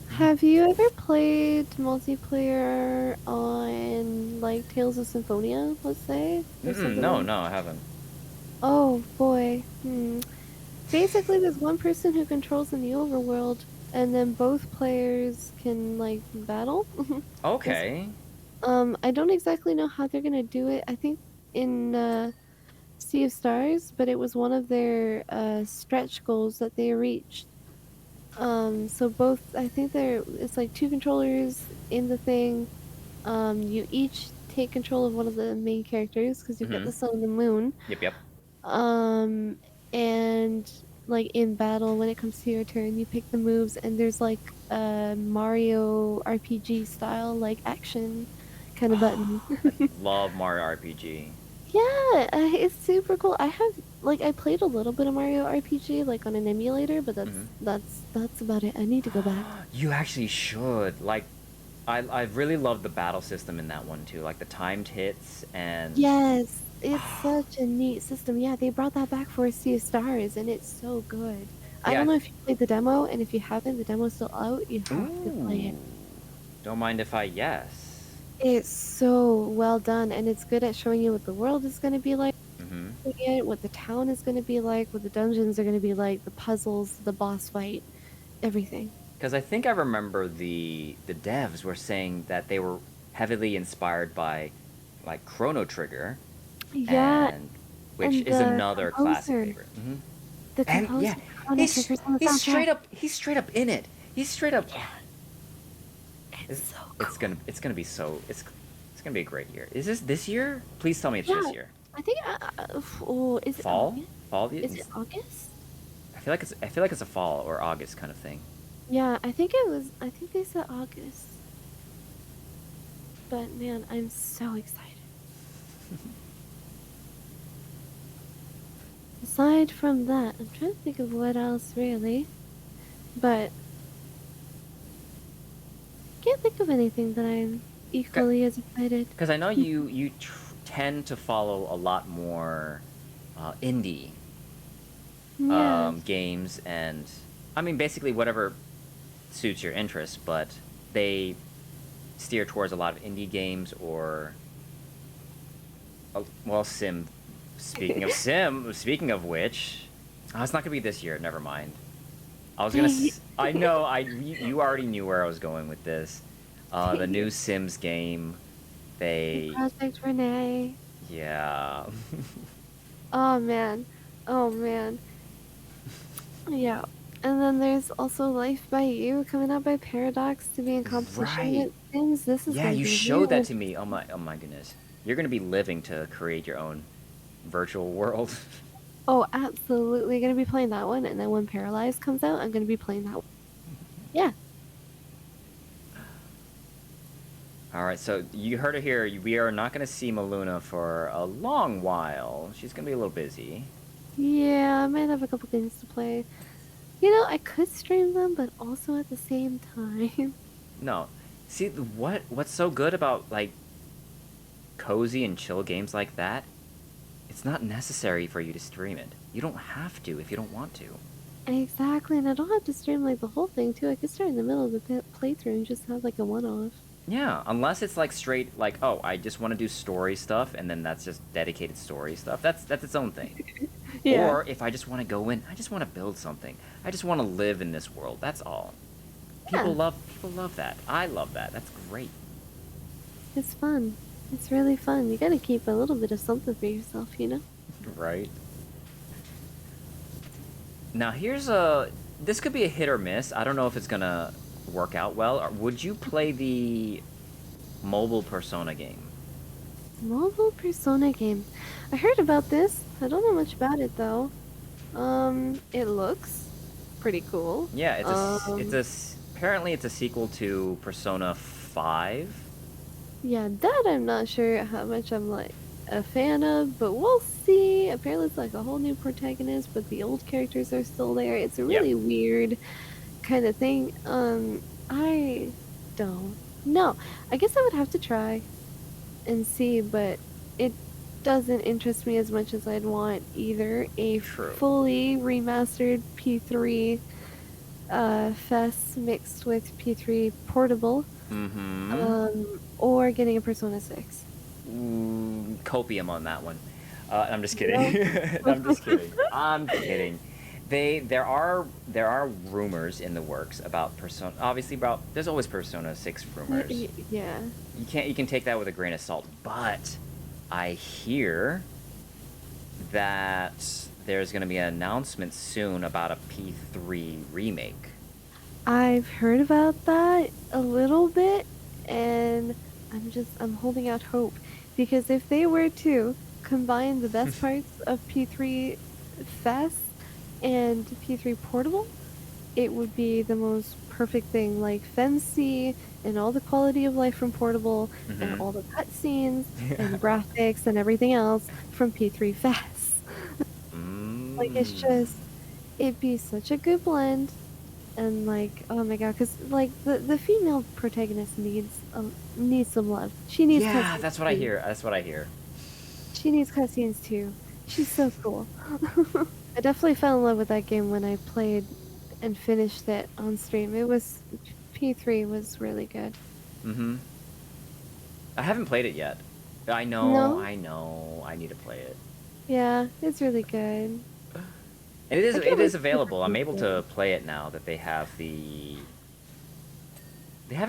Have you ever played multiplayer on like Tales of Symphonia, let's say, or Mm-mm, something no, like? no, I haven't. Oh boy. Hmm. Basically, there's one person who controls in the overworld, and then both players can like battle. Yes. Okay. I don't exactly know how they're gonna do it. I think in Sea of Stars, but it was one of their stretch goals that they reached. So both, I think it's like two controllers in the thing. You each take control of one of the main characters because you've got Mm-hmm. the sun and the moon. Yep, yep. Um, and like in battle, when it comes to your turn, you pick the moves, and there's like a Mario RPG style like action kind of button. I love Mario RPG. Yeah, it's super cool. I have like I played a little bit of Mario RPG like on an emulator, but Hmm. that's about it. I need to go back. You actually should. Like, I really love the battle system in that one too. Like the timed hits and Yes, it's such a neat system. Yeah, they brought that back for Sea of Stars, and it's so good. I yeah. don't know if you played the demo, and if you haven't, the demo's still out. You have to play it. Ooh. Don't mind if I yes. It's so well done, and it's good at showing you what the world is going to be like, Mm-hmm. what the town is going to be like, what the dungeons are going to be like, the puzzles, the boss fight, everything. Because I think I remember the devs were saying that they were heavily inspired by like Chrono Trigger, Yeah, and which and is another classic favorite. the And yeah, composer for Chrono Trigger's on the soundtrack. he's straight up in it. He's straight up. Yeah, it's It's, so cool. it's gonna be so it's gonna be a great year. Is this year? Please tell me it's Yeah, this year. I think. Oh, is it Fall? August? Fall? Is it August? I feel like it's a fall or August kind of thing. Yeah, I think it was. I think they said August. But man, I'm so excited. Aside from that, I'm trying to think of what else really, but can't think of anything that I'm equally as excited. Because I know you tend to follow a lot more indie Yes, games, and I mean basically whatever suits your interest, but they steer towards a lot of indie games or well, sim. Speaking of which, oh, it's not gonna be this year. Never mind. I was gonna. dang I know. You already knew where I was going with this. The it. new Sims game. They. Project Renee. Yeah. Oh man, oh man. Yeah. And then there's also Life by You coming out by Paradox to be in competition Right. with Sims. This is Yeah, going to you be showed that really. to me. Oh my goodness. You're gonna be living to create your own virtual world. Oh, absolutely going to be playing that one. And then when Paralyzed comes out, I'm going to be playing that one. Yeah. All right, so you heard it here. We are not gonna see Melunah for a long while. She's gonna be a little busy. Yeah, I might have a couple things to play. You know, I could stream them, but also at the same time. No. See, what's so good about like cozy and chill games like that? It's not necessary for you to stream it. You don't have to if you don't want to. Exactly, and I don't have to stream like the whole thing too. I could start in the middle of the playthrough and just have like a one-off. Yeah, unless it's like straight like, oh, I just want to do story stuff and then that's just dedicated story stuff. That's its own thing. Yeah, Or if I just want to go in, I just want to build something. I just want to live in this world. That's all. yeah, People love that. I love that. That's great. it's fun. It's really fun. You gotta keep a little bit of something for yourself, you know? Right. Now here's a this could be a hit or miss. I don't know if it's gonna work out well. Would you play the mobile Persona game? Mobile Persona game. I heard about this. I don't know much about it though. It looks pretty cool. Yeah, apparently it's a sequel to Persona 5. Yeah, that I'm not sure how much I'm like a fan of, but we'll see. Apparently, it's like a whole new protagonist, but the old characters are still there. It's a Yep. really weird kind of thing. I don't know. I guess I would have to try and see, but it doesn't interest me as much as I'd want either a True. fully remastered P3 FES mixed with P3 portable, Mm-hmm. or getting a Persona 6. Copium on that one. I'm just Yeah. kidding. I'm just kidding. I'm kidding. There are rumors in the works about Persona. Obviously, about there's always Persona 6 rumors. Yeah. You can take that with a grain of salt, but I hear that there's going to be an announcement soon about a P3 remake. I've heard about that a little bit, and I'm holding out hope because if they were to combine the best parts of P3 Fest and P3 Portable, it would be the most perfect thing, like fancy and all the quality of life from Portable and Mm-hmm. all the cutscenes Yeah. and graphics and everything else from P3 Fest. Like, it's Mm. just it'd be such a good blend, and, like, oh my god, because like, the female protagonist needs some love. She needs Yeah, cutscenes that's what I too. hear. That's what I hear. She needs cutscenes too. She's so cool. I definitely fell in love with that game when I played and finished it on stream. It was P3 was really good. Mm-hmm. I haven't played it yet. No? I know. I need to play it. Yeah, it's really good. And I it can't wait is to see available. I'm able the to play it now that they have it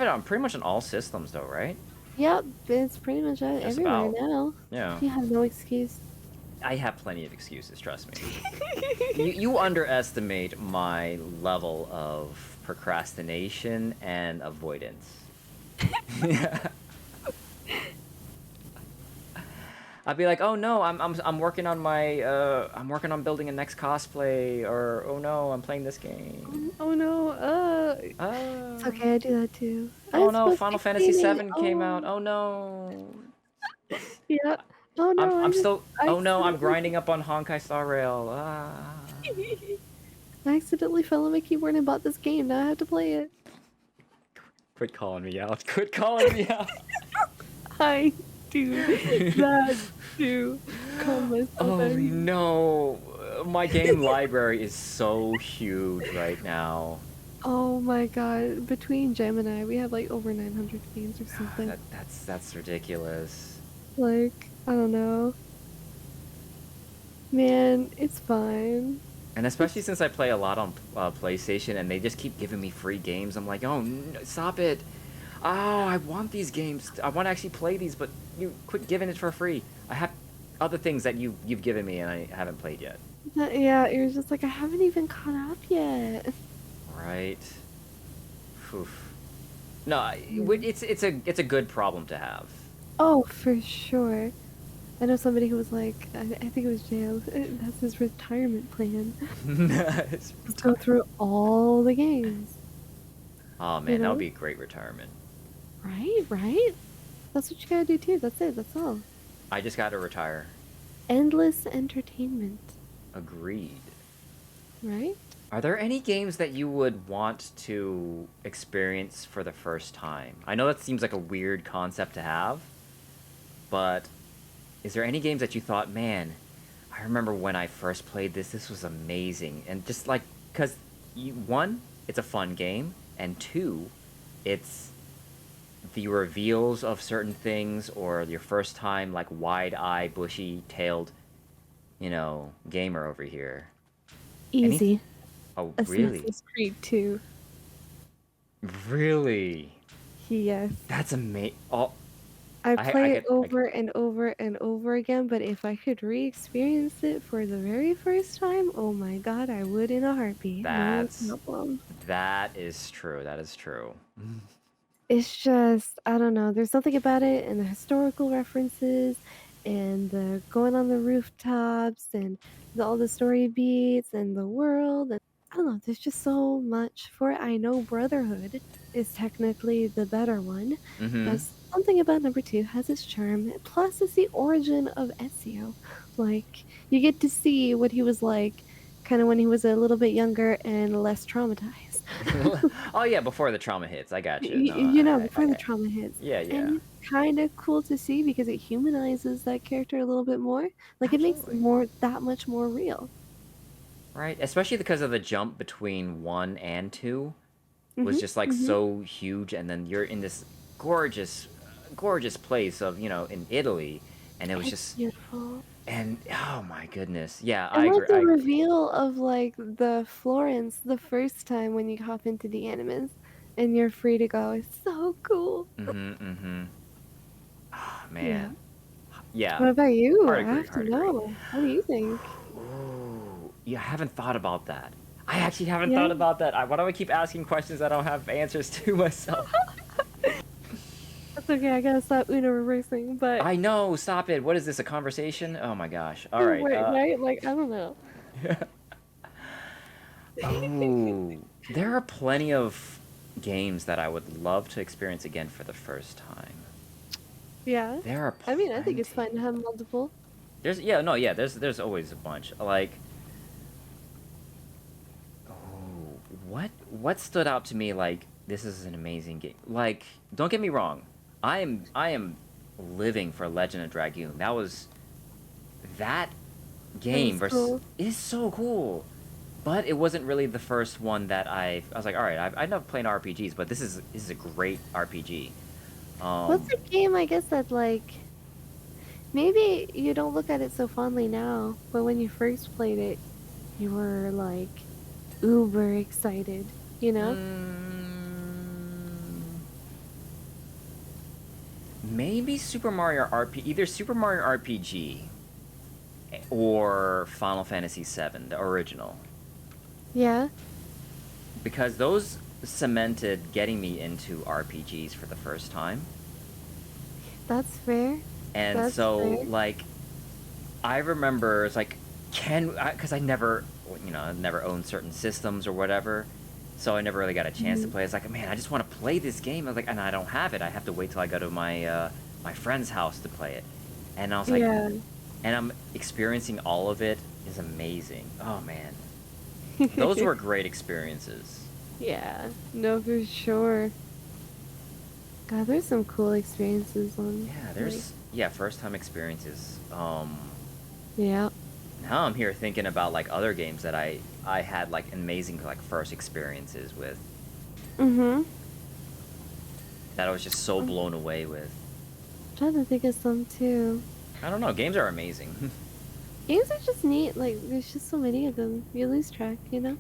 on pretty much on all systems though, right? Yep, it's pretty much Just everywhere about. now. Yeah. You have no excuse. I have plenty of excuses, trust me. You underestimate my level of procrastination and avoidance. I'd be like, "Oh no, I'm working on my I'm working on building a next cosplay," or "Oh no, I'm playing this game." Oh no, it's Uh, okay, I do that too. oh I'm no, supposed to Final be Fantasy cleaning. VII came out. Oh, Oh no. yeah. Oh no, I'm still. I Oh no, I'm accidentally grinding up on Honkai Star Rail. Ah. I accidentally fell on my keyboard and bought this game. Now I have to play it. Quit calling me out. Quit calling me out. I do that too. Calm myself Oh out here. no. My game library is so huge right now. Oh my god, between Gemini, we have like over 900 games or something. That's ridiculous. Like, I don't know. Man, it's fine. And especially It's since I play a lot on PlayStation and they just keep giving me free games, I'm like, oh, no, stop it. Oh, I want these games. I want to actually play these, but you quit giving it for free. I have other things that you've given me and I haven't played yet. yeah, it was just like I haven't even caught up yet. Right. Oof. No, Yeah. it's a good problem to have. Oh, for sure. I know somebody who was like, I think it was jail. That's his retirement plan. It's Just go through all the games, Oh you man, that would know? be a great retirement. Right, right? That's what you gotta do too. That's it. That's all. I just got to retire. Endless entertainment, Agreed. right? Are there any games that you would want to experience for the first time? I know that seems like a weird concept to have, but is there any games that you thought, man, I remember when I first played this, this was amazing. And just like, because one, it's a fun game, and two, it's the reveals of certain things or your first time, like wide eye, bushy tailed, gamer over here. Any? Easy. Oh, really? Assassin's Creed 2. Really? Yes. That's amazing. Oh, I I play it get, over and over and over again, but if I could re-experience it for the very first time, oh my god, I would in a heartbeat. No that's, problem. that is true. That is true. It's just, I don't know, there's something about it and the historical references and the going on the rooftops and all the story beats and the world and I don't know, there's just so much for it. I know Brotherhood is technically the better one, Mm-hmm. but something about number two has its charm. Plus, it's the origin of Ezio. Like, you get to see what he was like kind of when he was a little bit younger and less traumatized. Oh yeah, before the trauma hits. I got you. No, Before the trauma hits. yeah, And yeah. it's kind of cool to see because it humanizes that character a little bit more. Like it makes it Absolutely. more that much more real. Right? Especially because of the jump between one and two was Mhm. just like Mhm. so huge, and then you're in this gorgeous, gorgeous place of in Italy, and it was It's just beautiful. and oh my goodness, yeah, And I like agree. the I agree. reveal of like the Florence the first time when you hop into the Animus and you're free to go is so cool. Mm-hmm. Mm-hmm. Oh, Yeah. man. Yeah. What about you? Hard I agree. have to Hard agree. know. What do you think? Ooh, you haven't thought about that. I actually haven't Yeah. thought about that. Why do I keep asking questions I don't have answers to myself? That's okay. I gotta stop Uno reversing, but I know. Stop it. What is this? A conversation? Oh my gosh. All right. right, right? Like I don't know. Oh. There are plenty of games that I would love to experience again for the first time. Yeah. There are I mean, I think it's fine to plenty. have multiple. There's yeah, no, yeah, there's always a bunch. Like, oh, what stood out to me like this is an amazing game. Like, don't get me wrong. I am living for Legend of Dragoon. That That game was versus cool. is so cool. But it wasn't really the first one that I was like, all right, I know playing RPGs, but this is a great RPG. What's Um, a game, I guess, that, like, maybe you don't look at it so fondly now, but when you first played it, you were, like, uber excited, you know? mm, maybe Super Mario RPG, either Super Mario RPG or Final Fantasy VII, the original, Yeah, because those cemented getting me into RPGs for the first time. that's fair. And That's so, fair. like, I remember it's like, because I never, never owned certain systems or whatever, so I never really got a chance to Mhm. play. It's like, man, I just want to play this game. I was like, and I don't have it. I have to wait till I go to my friend's house to play it. And I was like, Yeah. and I'm experiencing all of it is amazing. Oh man, those were great experiences. Yeah, no, for sure. God, there's some cool experiences on, Yeah, like, first time experiences. yeah. Now I'm here thinking about like other games that I had like amazing like first experiences with Mm-hmm. that I was just so I'm blown away with. trying to think of some too. I don't know, games are amazing. Games are just neat, like, there's just so many of them. You lose track, you know?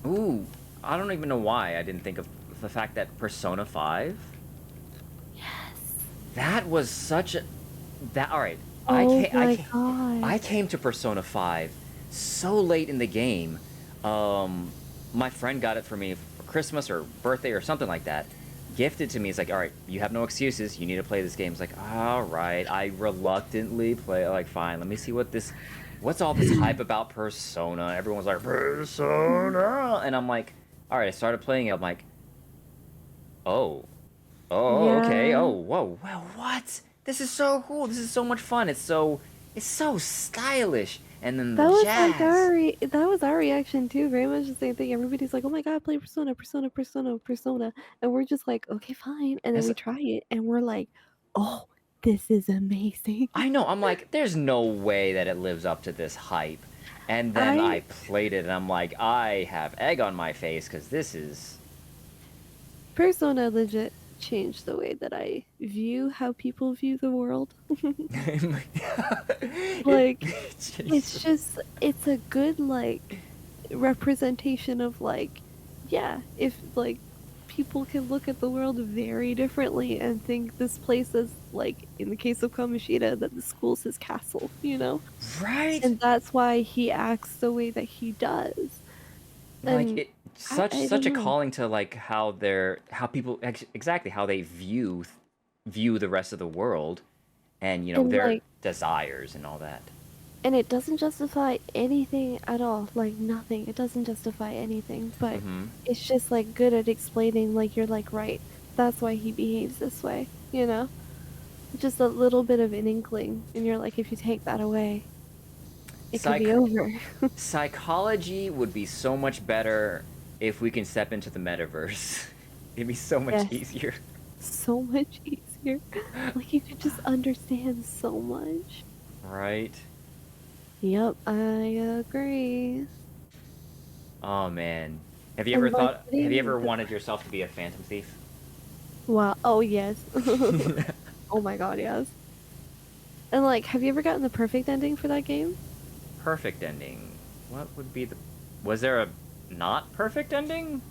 Ooh, I don't even know why I didn't think of the fact that Persona 5, Yes. that was such a that all right. I Oh came I my came god. I came to Persona 5 so late in the game. Um my friend got it for me for Christmas or birthday or something like that. Gifted to me. It's like, all right, you have no excuses. You need to play this game. It's like, all right. I reluctantly play. Like, fine. Let me see what's all this hype about Persona. Everyone's like Persona, and I'm like, all right. I started playing it. I'm like, oh, okay. Yeah. Oh, whoa, well, what? This is so cool. This is so much fun. It's so stylish. And then the jazz. That was our reaction too, very much the same thing. Everybody's like, "Oh my god, play Persona, Persona, Persona, Persona." And we're just like, "Okay, fine." And then It's, we try it and we're like, "Oh, this is amazing." I know. I'm like, there's no way that it lives up to this hype. And then I I played it, and I'm like, I have egg on my face because this is. Persona legit changed the way that I view how people view the world. it, Like, Jesus. it's a good, like, representation of, like, yeah, if, like, people can look at the world very differently and think this place is, like, in the case of Kamoshida, that the school's his castle, you know? Right? And that's why he acts the way that he does. Like And it such I such don't a know. calling to like how people exactly how they view the rest of the world and And, their like, desires and all that. and it doesn't justify anything at all, like, nothing. It doesn't justify anything, but Mm-hmm. it's just, like, good at explaining, like, you're like, right, that's why he behaves this way, you know? Just a little bit of an inkling, and you're like, if you take that away, it could be Psych over. Psychology would be so much better if we can step into the metaverse. It'd be so much Yes, easier. so much easier. Like, you could just understand so much. Right? Yep, I agree. Oh man. Have you ever And, like, thought have you getting ever the wanted yourself to be a phantom thief? wow, oh, yes. Oh my god, yes. And, like, have you ever gotten the perfect ending for that game? Perfect ending. What would be the Was there a not perfect ending?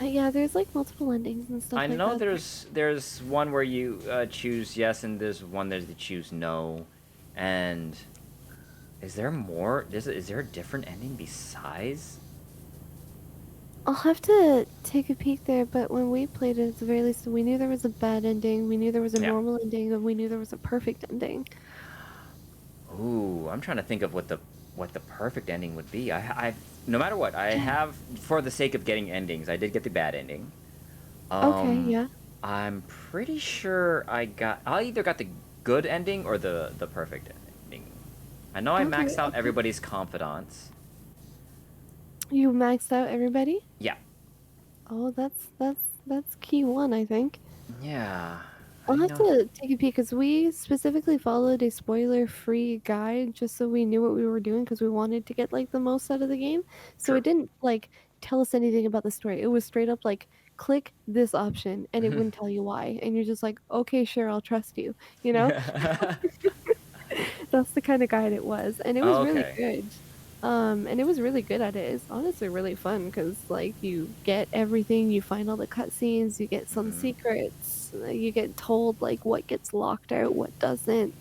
Yeah, there's, like, multiple endings and I stuff like know that. there's one where you choose yes, and there's one there's you choose no. And is there more? Is there a different ending besides? I'll have to take a peek there, but when we played it, at the very least, we knew there was a bad ending, we knew there was a Yeah. normal ending, and we knew there was a perfect ending. Ooh, I'm trying to think of what the perfect ending would be. no matter what, I have, for the sake of getting endings, I did get the bad ending. Okay, Um, yeah. I'm pretty sure I either got the good ending or the perfect ending. I know I Okay, maxed out okay. everybody's confidants. You maxed out everybody? Yeah. Oh, that's key one, I think. Yeah. I'll I have know. to take a peek because we specifically followed a spoiler-free guide just so we knew what we were doing because we wanted to get like the most out of the game. So it True. didn't like tell us anything about the story. It was straight up like click this option and it wouldn't tell you why. And you're just like, okay, sure, I'll trust you, you know? That's the kind of guide it was, and it was really Okay. good. And it was really good at it. It's honestly really fun because like you get everything, you find all the cutscenes, you get some Hmm. secrets, you get told like what gets locked out, what doesn't.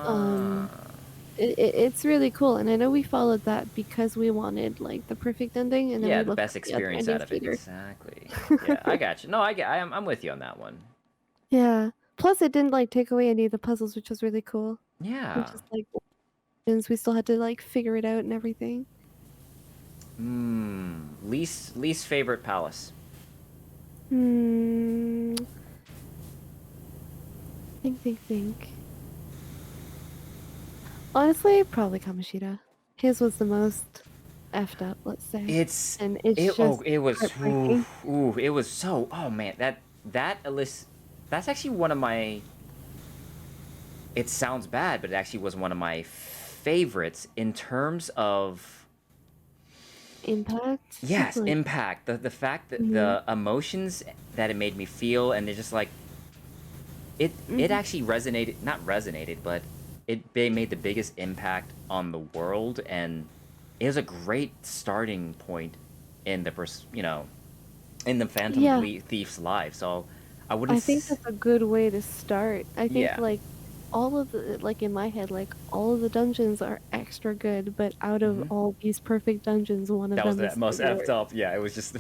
Um, Ah. it's really cool, and I know we followed that because we wanted like the perfect ending, and then Yeah, we the looked best up the other experience out endings of it. later. Exactly. Yeah, I got you. No, I'm with you on that one. Yeah. Plus, it didn't like take away any of the puzzles, which was really cool. Which Yeah. is like we still had to like figure it out and everything. Least favorite palace. Hmm. Think. Honestly, probably Kamoshida. His was the most effed up, let's say. It's And it's just it was heartbreaking. it was so, oh man, that Alyss, that's actually one of my, it sounds bad, but it actually was one of my favorites in terms of, Impact? yes, Like, impact. The fact that mhm. the emotions that it made me feel, and they're just like, it Mhm. actually resonated, not resonated, but they made the biggest impact on the world, and it was a great starting point in in the Yeah, Thief's life. So I wouldn't I think that's a good way to start. I think, yeah. like, all of the like, in my head, like, all of the dungeons are extra good, but out of Hmm. all these perfect dungeons, one of That was them the is the most effed worst. up. Yeah, it was just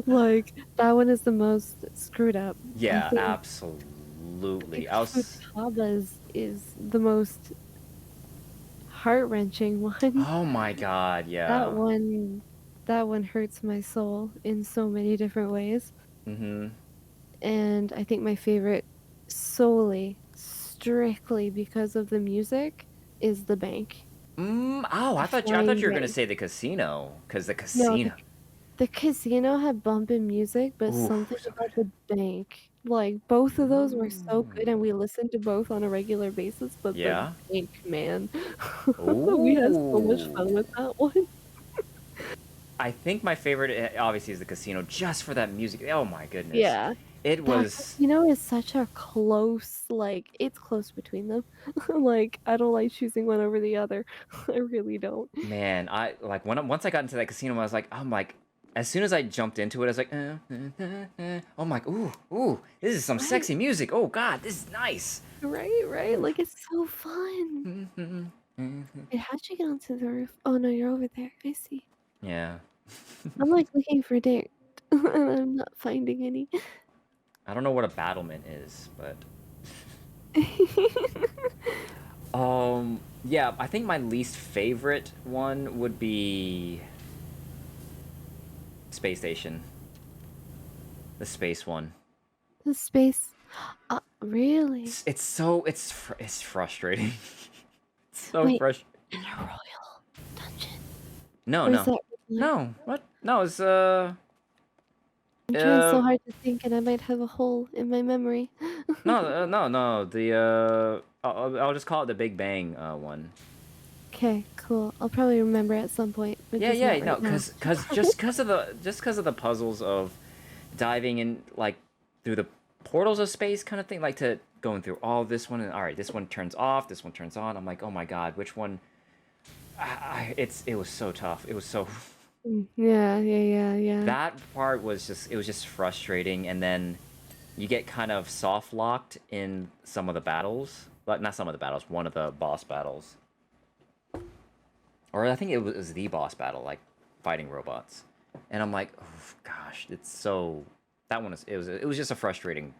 Like, that one is the most screwed up, I yeah, think. I absolutely. think I was Futaba's is the most heart-wrenching one. oh my god, That yeah. one that one hurts my soul in so many different ways, Hmm. and I think my favorite solely, strictly because of the music is The Bank. Oh, The I thought Flying you were gonna Bank. say the casino, because the No, casino. the casino had bumpin' music, but Ooh, something so about the bank, like, both of those were so good, and good. we listened to both on a regular basis, but the Yeah. bank, man. We had so much fun Ooh. with that one. I think my favorite, obviously, is the casino, just for that music. Oh my goodness, Yeah. it That was. casino is such a close, like, it's close between them. Like, I don't like choosing one over the other. I really don't. Man, I like once I got into that casino, I'm like, as soon as I jumped into it, I was like, I'm like, ooh, this is some Right, sexy music. Oh God, this is nice. right, Ooh. like, it's so fun. Wait, how'd you get onto the roof? Oh, no, you're over there. I see. Yeah, I'm, like, looking for dirt, and I'm not finding any. I don't know what a battlement is, but yeah, I think my least favorite one would be Space Station, the space one. The space really? It's frustrating. It's so Wait, frustrating. in a royal dungeon? No, Or is no, that regular? no. What? No, it's I'm trying so uh, hard to think, and I might have a hole in my memory. no. I'll just call it the Big Bang one. Okay, cool. I'll probably remember at some point, but Yeah, just yeah, not no, right now. cause just cause of the puzzles of diving in, like, through the portals of space kind of thing, like, to going through all this one, and all right, this one turns off, this one turns on. I'm like, oh my god, which one? It was so tough. It was so Yeah. that part was just, it was just frustrating, and then you get kind of soft locked in some of the battles, like, not some of the battles, one of the boss battles, or I think it was the boss battle, like fighting robots, and I'm like, oh gosh, it's so, that one is, it was just a frustrating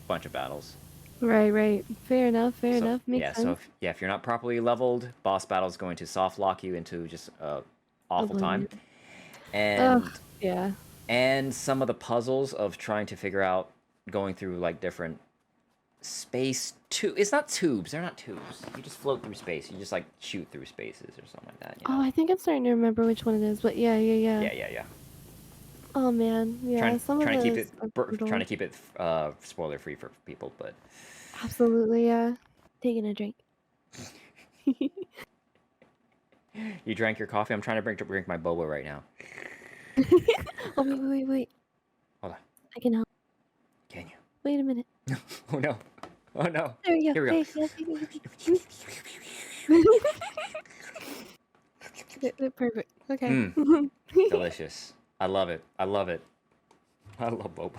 bunch of battles. Right. Fair So enough. yeah, Makes sense. if you're not properly leveled, boss battle is going to soft lock you into just awful time. Oblivion. And Ugh, yeah. some of the puzzles of trying to figure out going through like different space it's not tubes, they're not tubes. You just float through space. You just like shoot through spaces or something like that, you Oh, know. I think I'm starting to remember which one it is, but yeah. Yeah. Oh man, yeah, some of Trying to keep those it are trying brutal. to keep it spoiler free for people, but Absolutely, yeah. Taking a drink. you drank your coffee. I'm trying to drink my boba right now. Oh, wait. Hold on. I can help. Can Wait a minute. you? Oh no. Oh no. There we go. Here we go. Hey, yeah, perfect. Okay. Mmm. Delicious. I love it. I love it. I love boba.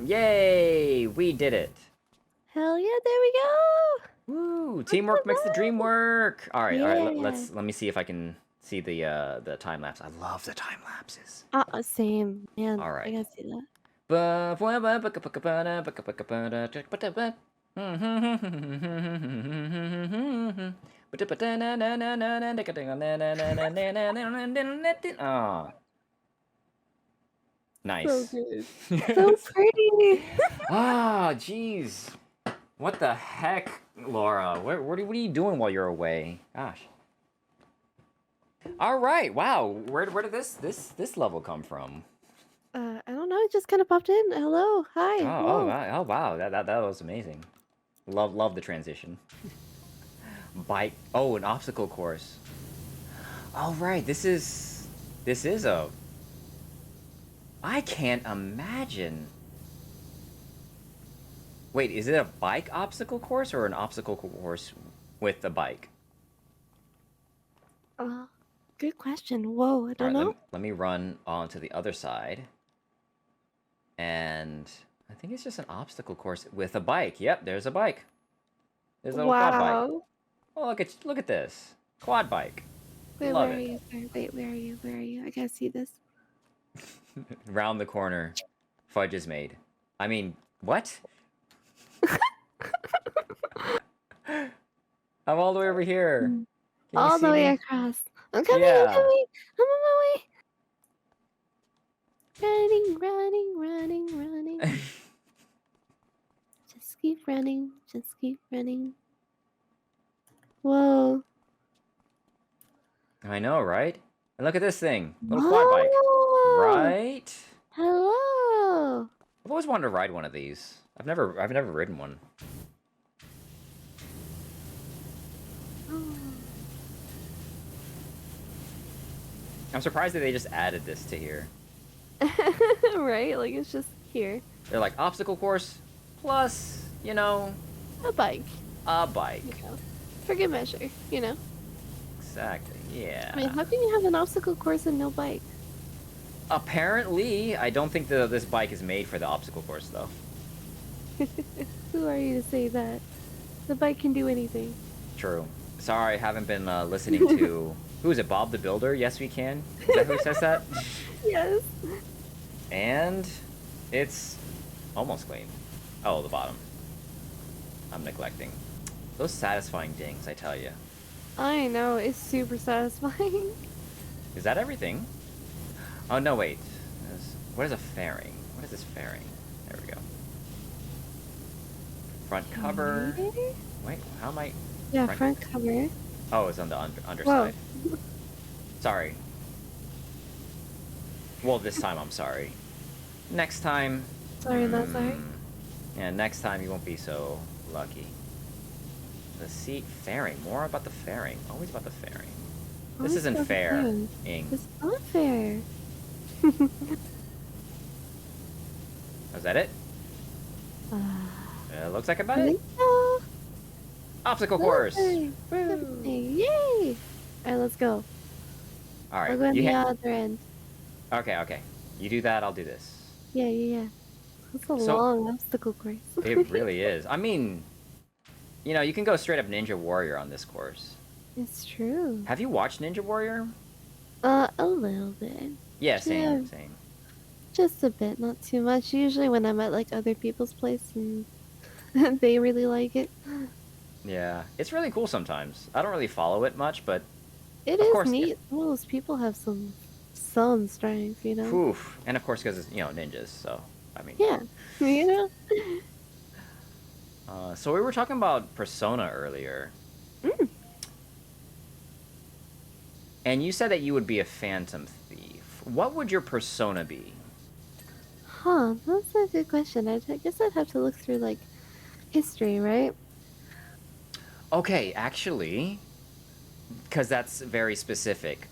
Yay! We did it. Hell yeah, there we go. Woo! Teamwork makes the dream work. All right. Yeah. Let me see if I can see the time lapse. I love the time lapses. Same. Man, All I right. gotta see that. Ah, So nice. good. So pretty. Ah, jeez. What the heck, Laura? What are you doing while you're away? Gosh. All right. Wow. Where did this level come from? I don't know. It just kind of popped in. Hello. Hi. Whoa. Wow. Oh wow. That was amazing. Love the transition. Bike. Oh, an obstacle course. All right. This is a. I can't imagine. Wait, is it a bike obstacle course or an obstacle course with the bike? Good question. Whoa. I All don't right, know. let me run on to the other side. And I think it's just an obstacle course with a bike. Yep, there's a bike. There's a little quad bike. Wow. Oh, look at this. Quad bike. Wait, Love where are it. you? Wait, where are you? Where are you? I gotta see this. Round the corner. Fudge is made. I mean, what? I'm all the way over here. Can you All see the way me? across. I'm coming. I'm Yeah. coming. I'm on my way. Running. Just keep running. Just keep running. Whoa. I know, right? And look at this thing. Little quad bike. Whoa. Right? Hello. I've always wanted to ride one of these. I've never ridden one. Oh. I'm surprised that they just added this to here. Right? Like it's just here. They're like obstacle course plus, you know, A bike. a bike. You know. For good measure, you know. Exactly. Yeah. I mean, how can you have an obstacle course and no bike? Apparently, I don't think this bike is made for the obstacle course though. Who are you to say that? The bike can do anything. True. Sorry, I haven't been listening to who is it? Bob the Builder? Yes, we can. Is that who says that? Yes. And it's almost clean. Oh, the bottom. I'm neglecting. Those satisfying dings, I tell you. I know, it's super satisfying. Is that everything? Oh, no, wait. What is a fairing? What is this fairing? There we go. Front cover. Okay. Wait, how am I... Yeah, front cover. Oh, it's on the underside. Whoa. Sorry. Well, this time I'm sorry. Next time... Sorry, not sorry. Yeah, next time you won't be so lucky. The seat fairing. More about the fairing. Always about the fairing. This isn't fair, Ing. It's not fair. Is that it? Looks like about I it. think so. Obstacle course. Lovely. Woo. Yay! Alright, let's go. All right. I'll go on the other end. Okay. You do that. I'll do this. Yeah. That's a So- long obstacle course. It really is. I mean, you know, you can go straight up Ninja Warrior on this course. It's true. Have you watched Ninja Warrior? A little bit. Yeah, same. Just a bit, not too much. Usually when I'm at like other people's place and they really like it. Yeah, it's really cool sometimes. I don't really follow it much, but It of is course, neat. Some of those people have some strength, you know? poof. And of course, because it's, ninjas, so, I mean. Yeah. You know? So we were talking about Persona earlier, Mm. and you said that you would be a Phantom Thief. What would your Persona be? Huh, that's a good question. I guess I'd have to look through, like, history, right? Okay, actually, because that's very specific.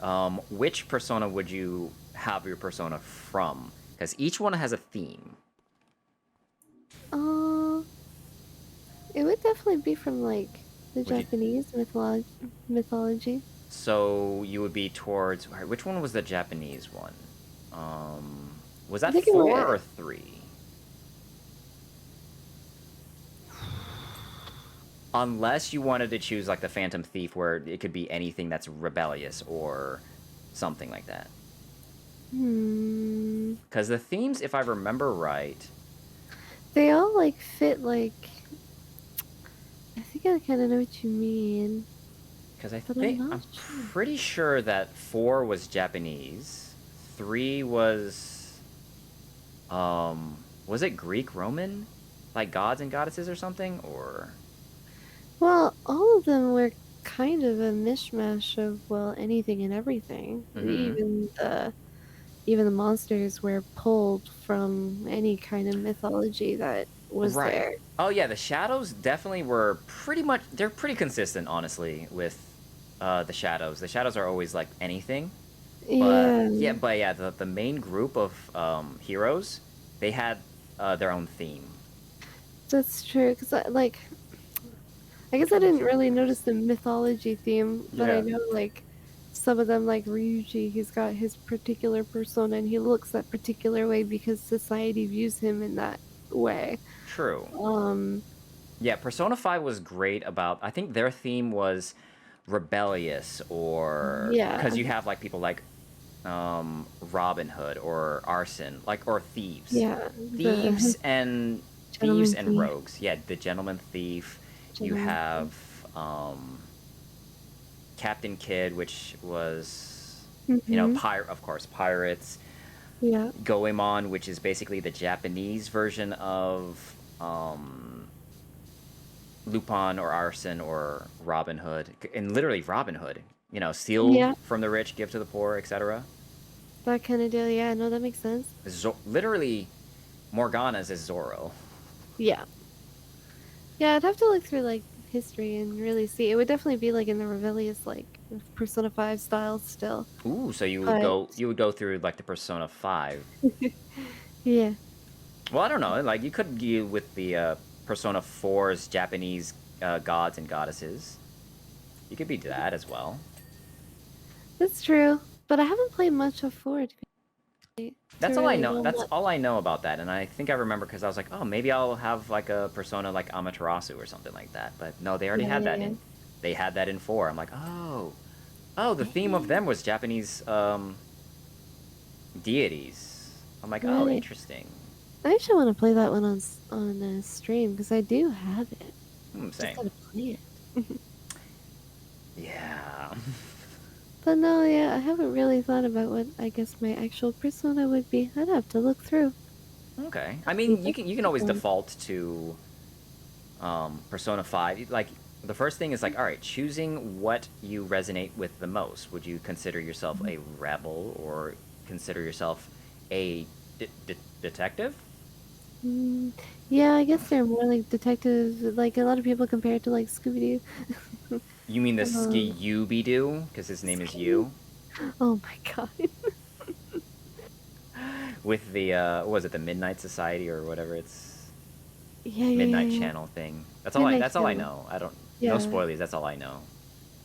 Which Persona would you have your Persona from? Because each one has a theme. Uh, it would definitely be from, like, the Would you? Japanese mythology. So you would be towards. All right, which one was the Japanese one? Was I'm that thinking four more. or three? Unless you wanted to choose like the Phantom Thief, where it could be anything that's rebellious or something like that. Hmm. Because the themes, if I remember right, They all, like, fit, like, I think I kind of know what you mean, because I but I'm think not I'm sure. pretty sure that four was Japanese, three was it Greek Roman, like gods and goddesses or something, or Well, all of them were kind of a mishmash of, well, anything and everything. mm-hmm. Even the monsters were pulled from any kind of mythology that was Right. there. Oh yeah, the shadows definitely were pretty much. They're pretty consistent, honestly, with the shadows. The shadows are always like anything. Yeah, But yeah, the main group of heroes, they had their own theme. that's true. Because, I guess Which I one was didn't yours? really notice the mythology theme, but I Yeah. know, like, some of them, like Ryuji, he's got his particular persona and he looks that particular way because society views him in that way. True. Um, Yeah, Persona 5 was great about. I think their theme was rebellious, or because yeah, you have like people like Robin Hood or arson, like or thieves, yeah, the thieves and thieves gentleman and thief, rogues. Yeah, the gentleman thief. You gentleman thief. have Captain Kidd, which was Mm-hmm. pirate, of course, pirates. Yeah. Goemon, which is basically the Japanese version of Lupin or Arson or Robin Hood, and literally Robin Hood. Steal Yeah, from the rich, give to the poor, etc. that kind of deal. Yeah, no, that makes sense. Literally, Morgana's is Zoro. Yeah. Yeah, I'd have to look through, like, history and really see. It would definitely be, like, in the rebellious, like, Persona 5 style still. Ooh, so you would But, go through like the Persona 5. yeah. Well, I don't know. Like you could deal with the Persona 4's Japanese gods and goddesses. You could be that as well. That's true. But I haven't played much of 4 to That's all I really know. know That's much. all I know about that, and I think I remember because I was like, oh, maybe I'll have like a persona like Amaterasu or something like that. But no, they already Yeah, had yeah, that yeah. in. They had that in 4. I'm like, oh, the theme of Dang. them was Japanese deities. I'm like, oh, Right. interesting. I actually want to play that one on a stream because I do have it. Just Same. gotta play it. Yeah. But no, yeah, I haven't really thought about what I guess my actual persona would be. I'd have to look through. Okay. I See, mean, you that's can a you can good always one. default to Persona 5. Like the first thing is like, all right, choosing what you resonate with the most. Would you consider yourself a rebel or consider yourself a detective? Mm, yeah, I guess they're more like detectives. Like a lot of people compare it to like Scooby Doo. You mean the um, Scooby Doo because his name is Scooby. you? Oh my god. With the what was it, the Midnight Society or whatever it's Yeah, yeah, yeah, Midnight yeah. Channel thing. Midnight That's all I Channel. know. I don't no Yeah, spoilers. That's all I know.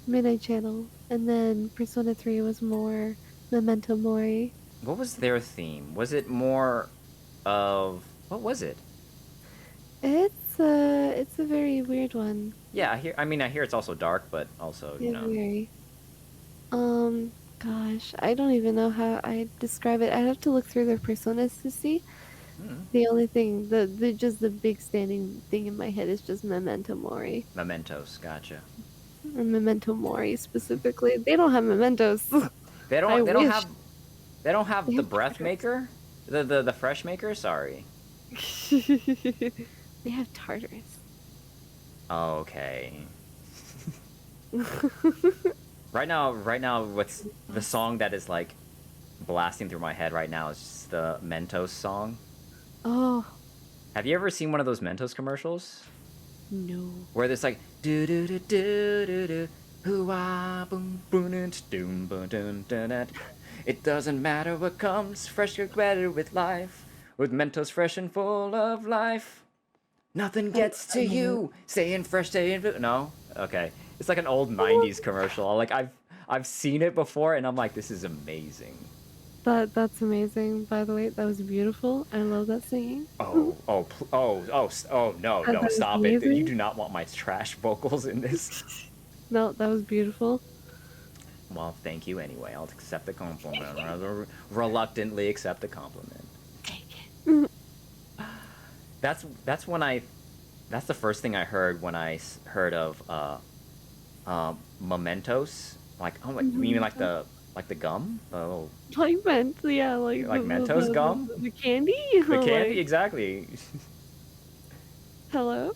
Midnight Channel. And then Persona 3 was more Memento Mori. What was their theme? Was it more of what was it? It's a very weird one. Yeah, I hear. I mean, I hear it's also dark, but also, Yeah, very. Gosh, I don't even know how I describe it. I'd have to look through their personas to see. Hmm. The only thing, the big standing thing in my head is just Memento Mori. Mementos, gotcha. Or Memento Mori specifically. They don't have mementos. They I don't. They don't wish. have. They don't They have the have breath Tartarus. maker. The fresh maker. Sorry. They have Tartarus. Okay. Right now, what's the song that is like blasting through my head right now is just the Mentos song. Oh, Have you ever seen one of those Mentos commercials no. where there's like do do do do do do hoo-ah boom boom doom boom dun dun dun. It doesn't matter what comes, fresh get better with life. With Mentos fresh and full of life. Nothing gets to Uh, you. Staying fresh, staying no. Okay, it's like an old '90s commercial. Like I've seen it before, and I'm like, this is amazing. that's amazing. By the way, that was beautiful. I love that singing. No, That no, was stop it. You amazing. do not want my trash vocals in this. No, that was beautiful. Well, thank you anyway. I'll accept the compliment. Rather reluctantly accept the compliment. Take it. That's when I. That's the first thing I heard when I heard of mementos. Like, oh, you mean like the gum? Oh, Like mint, yeah, like like Mentos gum? the candy. The candy, Like, exactly. hello.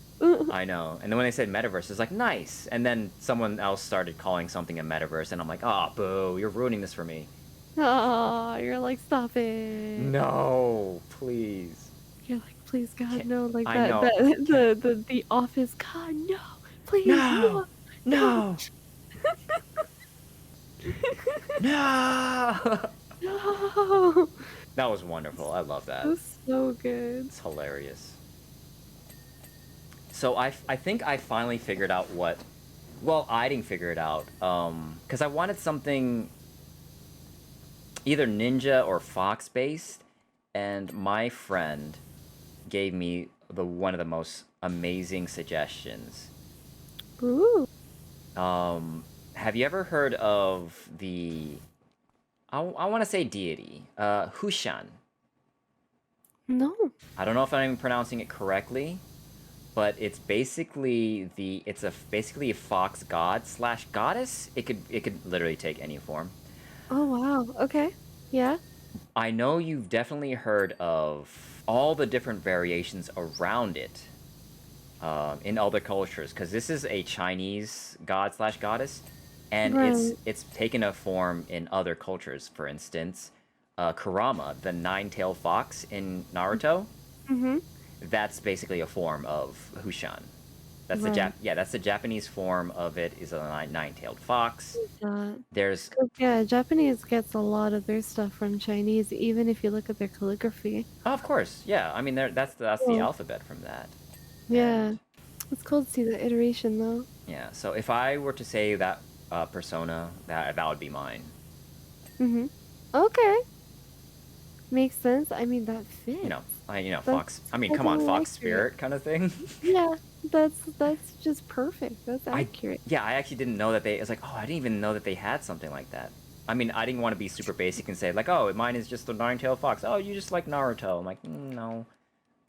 I know. And then when they said metaverse, it's like nice. And then someone else started calling something a metaverse, and I'm like, oh, boo! You're ruining this for me. Ah, you're like, stop it. No, please. You're like, please, God, Can't, no, like I that, know. Can't. the office. God, no, please, No, no, no, don't, no. no. That was wonderful. I love that. That's so good. It's hilarious. So I think I finally figured out what. Well, I didn't figure it out. Because I wanted something either ninja or fox based, and my friend gave me the one of the most amazing suggestions. Ooh, Have you ever heard of the? I want to say deity, Hushan. no. I don't know if I'm pronouncing it correctly, but it's basically basically a fox god slash goddess. It could literally take any form. Oh, wow. Okay. Yeah. I know you've definitely heard of all the different variations around it in other cultures, because this is a Chinese god slash goddess, and Right. it's taken a form in other cultures. For instance, Kurama, the nine-tailed fox in Naruto, Mm-hmm. that's basically a form of Hushan. Right. That's the Japanese form of it is a nine-tailed fox. That. There's 'Cause, yeah, Japanese gets a lot of their stuff from Chinese, even if you look at their calligraphy. oh, of course, yeah. I mean, that's the Well, alphabet from that, yeah. and It's cool to see the iteration, though. yeah. So if I were to say that persona, that would be mine. Mm-hmm. Okay. Makes sense. I mean, that You know, fits. Fox. That's I mean, come on, totally Fox accurate. Spirit kind of thing. Yeah, that's just perfect. That's I accurate. Yeah, I actually didn't know that they. It's like, oh, I didn't even know that they had something like that. I mean, I didn't want to be super basic and say like, oh, mine is just the nine-tailed fox. Oh, you just like Naruto. I'm like, no,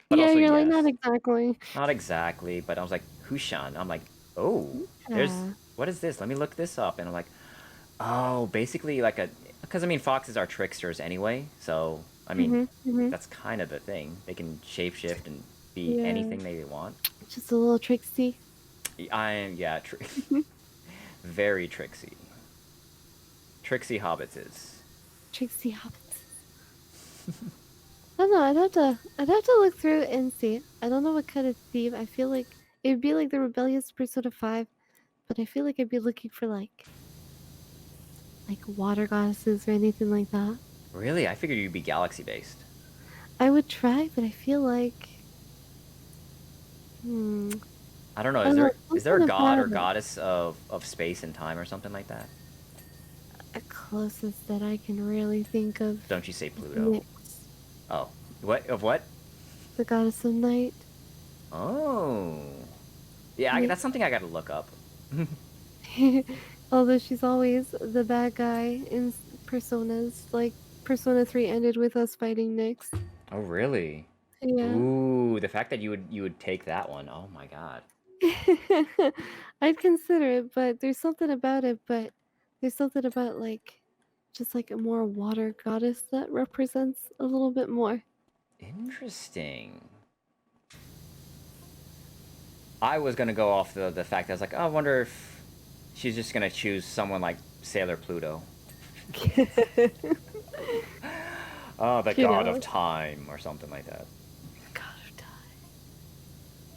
but Yeah, also you're like, not yes, exactly. not exactly. But I was like, Hushan. I'm like, oh, there's Yeah. what is this? Let me look this up. And I'm like, oh, basically like a, because I mean, foxes are tricksters anyway. So I mean, Mm-hmm. Mm-hmm. that's kind of the thing. They can shapeshift and be Yeah. anything they want. Just a little tricksy. I am, yeah, very tricksy. Trixie Hobbits is. Tricksy hobbits. I don't know. I'd have to look through and see. I don't know what kind of theme. I feel like it would be like the rebellious Persona 5, but I feel like I'd be looking for like water goddesses or anything like that. Really? I figured you'd be galaxy based. I would try, but I feel like hmm. I don't know. I don't know. Is there a Something god or about it. goddess of space and time or something like that? The closest that I can really think of Don't you say is Pluto? Nyx, Oh, what of what? the goddess of night. Oh, yeah. Nyx. That's something I got to look up. Although she's always the bad guy in Personas. Like Persona 3 ended with us fighting Nyx. Oh, really? Yeah. Ooh, the fact that you would take that one. Oh my god. I'd consider it, but there's something about it, but there's something about, like, just, like, a more water goddess that represents a little bit more. Interesting. I was gonna go off the fact that I was like, oh, I wonder if she's just gonna choose someone like Sailor Pluto. Oh, the You god of know? time or something like that. God of time.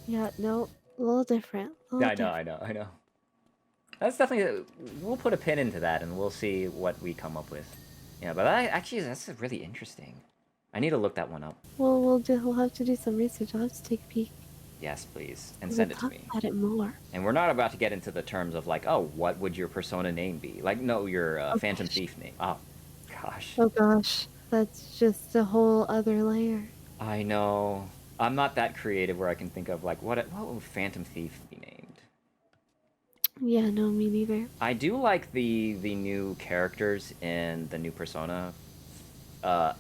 Yeah, no, a little different, a Yeah, little I know, different. I know, I know. That's definitely. We'll put a pin into that and we'll see what we come up with. Yeah, but actually, that's really interesting. I need to look that one up. Well, we'll have to do some research. I'll have to take a peek. Yes, please, and We'll send it to talk me. about it more. And we're not about to get into the terms of like, oh, what would your persona name be? Like, no, your Oh Phantom gosh. Thief name. Oh, gosh. Oh gosh. That's just a whole other layer. I know. I'm not that creative where I can think of like what would Phantom Thief be named? Yeah, no, me neither. I do like the new characters in the new Persona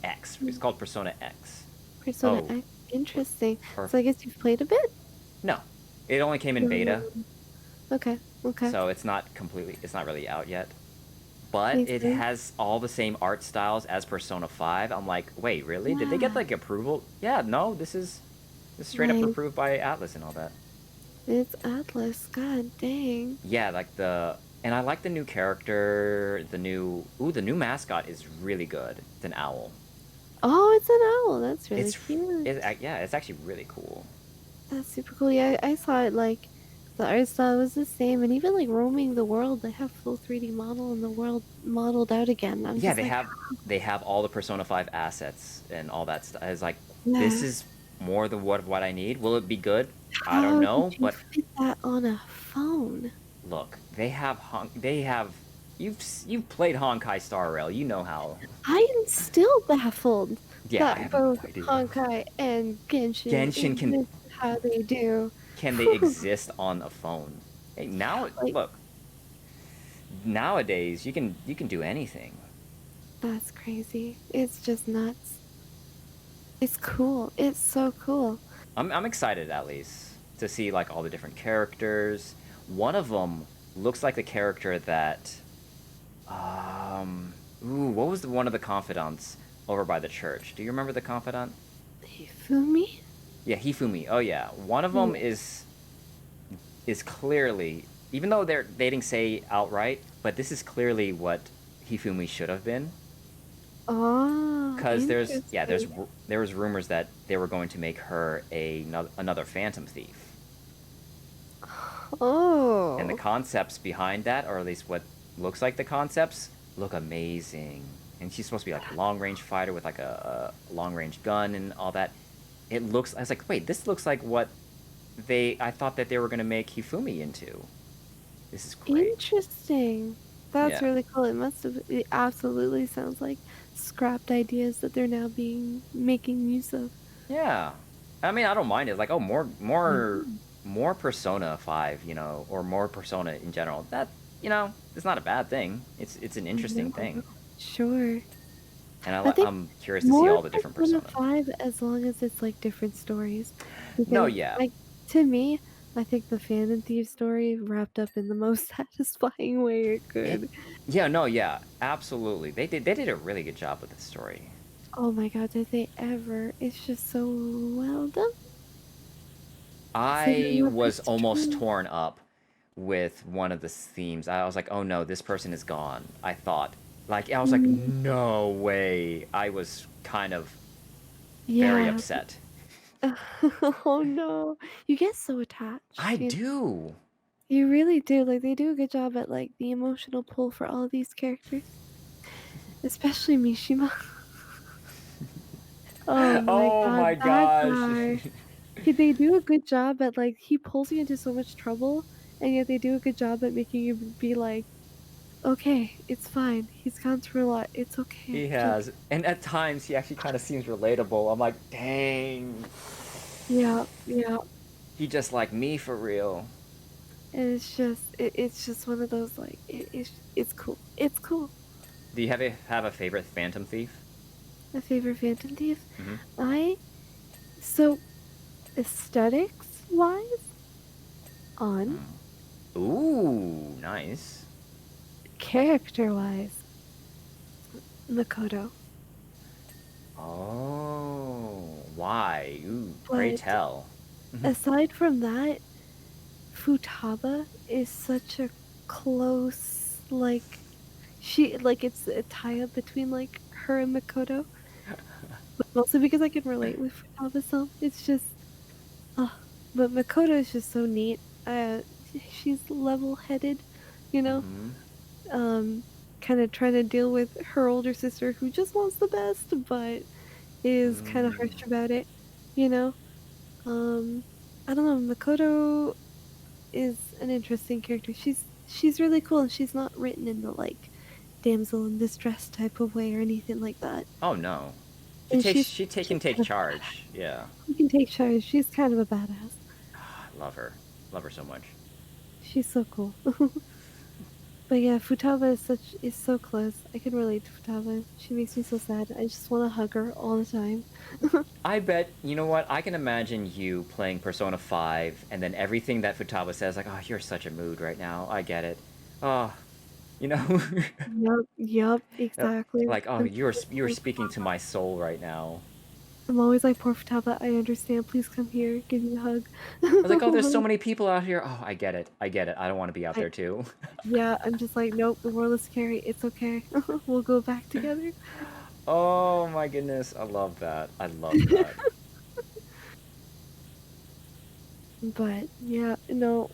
X. It's Mm, called Persona X. Persona Oh, X. Interesting. or So I guess you've played a bit? no, it only came in beta, No. Okay, okay. so it's not really out yet. But Makes it sense. has all the same art styles as Persona 5. I'm like, wait, really? Did they get Yeah. like approval? Yeah, no, this is straight up Nice. approved by Atlas and all that. It's Atlas. God dang. Yeah, like and I like the new character, the new mascot is really good. It's an owl. Oh, it's an owl. That's really It's cute. yeah, it's actually really cool. That's super cool. Yeah, I saw it like the art style was the same, and even like roaming the world, they have full 3D model and the world modeled out again. I'm Yeah, just like, they have all the Persona 5 assets and all that stuff. It's like this yeah. is more than what I need. Will it be good? I don't How did know, you but fit that on a phone? look, they have you've played Honkai Star Rail. You know how. I am still baffled Yeah, I that have no both idea. Honkai and Genshin Genshin exist how they do. can they exist on a phone? Hey, now Like, look, nowadays you can do anything. that's crazy. It's just nuts. It's cool. It's so cool. I'm excited at least to see like all the different characters. One of them looks like the character that ooh, what was one of the confidants over by the church? Do you remember the confidant? Hifumi? Yeah, Hifumi. Oh yeah. One of them Yeah. is clearly, even though they didn't say outright, but this is clearly what Hifumi should have been. Oh, Because interesting. there was rumors that they were going to make her another Phantom Thief, and the Oh, concepts behind that, or at least what looks like the concepts, look amazing. And she's supposed to be like a long range fighter with like a long range gun and all that. It looks. I was like, wait, this looks like what I thought that they were gonna make Hifumi into. This is great. interesting. That's Yeah. really cool. It absolutely sounds like scrapped ideas that they're now being making use of. Yeah. I mean, I don't mind it. Like, oh, Yeah. more Persona 5, or more Persona in general. That, it's not a bad thing. It's an interesting No, no, thing. sure. And I think I'm curious to see more all the different Persona Persona. 5 as long as it's like different stories. No, Because yeah. like to me, I think the Phantom Thief story wrapped up in the most satisfying way it It could. Yeah, no, yeah. Absolutely. They did a really good job with the story. Oh my god, did they ever? It's just so well done. Say I no more was praise almost true. torn up with one of the themes. I was like, "Oh no, this person is gone." I thought. Like I was like, Mm, "No way." I was kind of very yeah. upset. Oh no. You get so I attached, you know? do. You really do. Like they do a good job at like the emotional pull for all of these characters. Especially Mishima. Oh my Oh god, my that gosh. guy. They do a good job at like he pulls you into so much trouble, and yet they do a good job at making you be like, okay, it's fine. He's gone through a lot. It's He okay. Just has. And at times he actually kind of seems relatable. I'm like, "Dang. yeah, yeah. He just like me for real." And it's just one of those like it's cool. It's cool. Do you have a favorite Phantom Thief? My favorite Phantom Thief. Mhm. I So, aesthetics wise, on. Hmm. Ooh, nice. Character wise, Makoto. Oh, why? Ooh, pray But tell. aside from that, Futaba is such a close, like, she, like, it's a tie up between, like, her and Makoto. But mostly because I can relate with Futaba some. It's just, oh, but Makoto is just so neat. She's level headed, you know? Mm-hmm. Um, kind of trying to deal with her older sister who just wants the best, but is kind of harsh Mm. about it, you know? Um, I don't know. Makoto is an interesting character. She's really cool, and she's not written in the like damsel in distress type of way or anything like that. Oh no. And she's Can she's take kind of charge. Yeah. she can take charge. She's kind of a badass. I love her. Love her so much. She's so cool. But yeah, Futaba is so close. I can relate to Futaba. She makes me so sad. I just want to hug her all the time. I bet, you know what? I can imagine you playing Persona 5 and then everything that Futaba says, like, oh, you're such a mood right now. I get it. Oh, you know? Yup, exactly. Like, oh, I'm always you're like, speaking to my soul right now. I'm always like, poor Futaba. I understand. Please come here. Give me a hug. I was like, oh, there's so many people out here. Oh, I get it. I get it. I don't want to be out I there too. Yeah, I'm just like, nope. The world is scary. It's okay. We'll go back together. Oh my goodness. I love that. I love that. But yeah, no,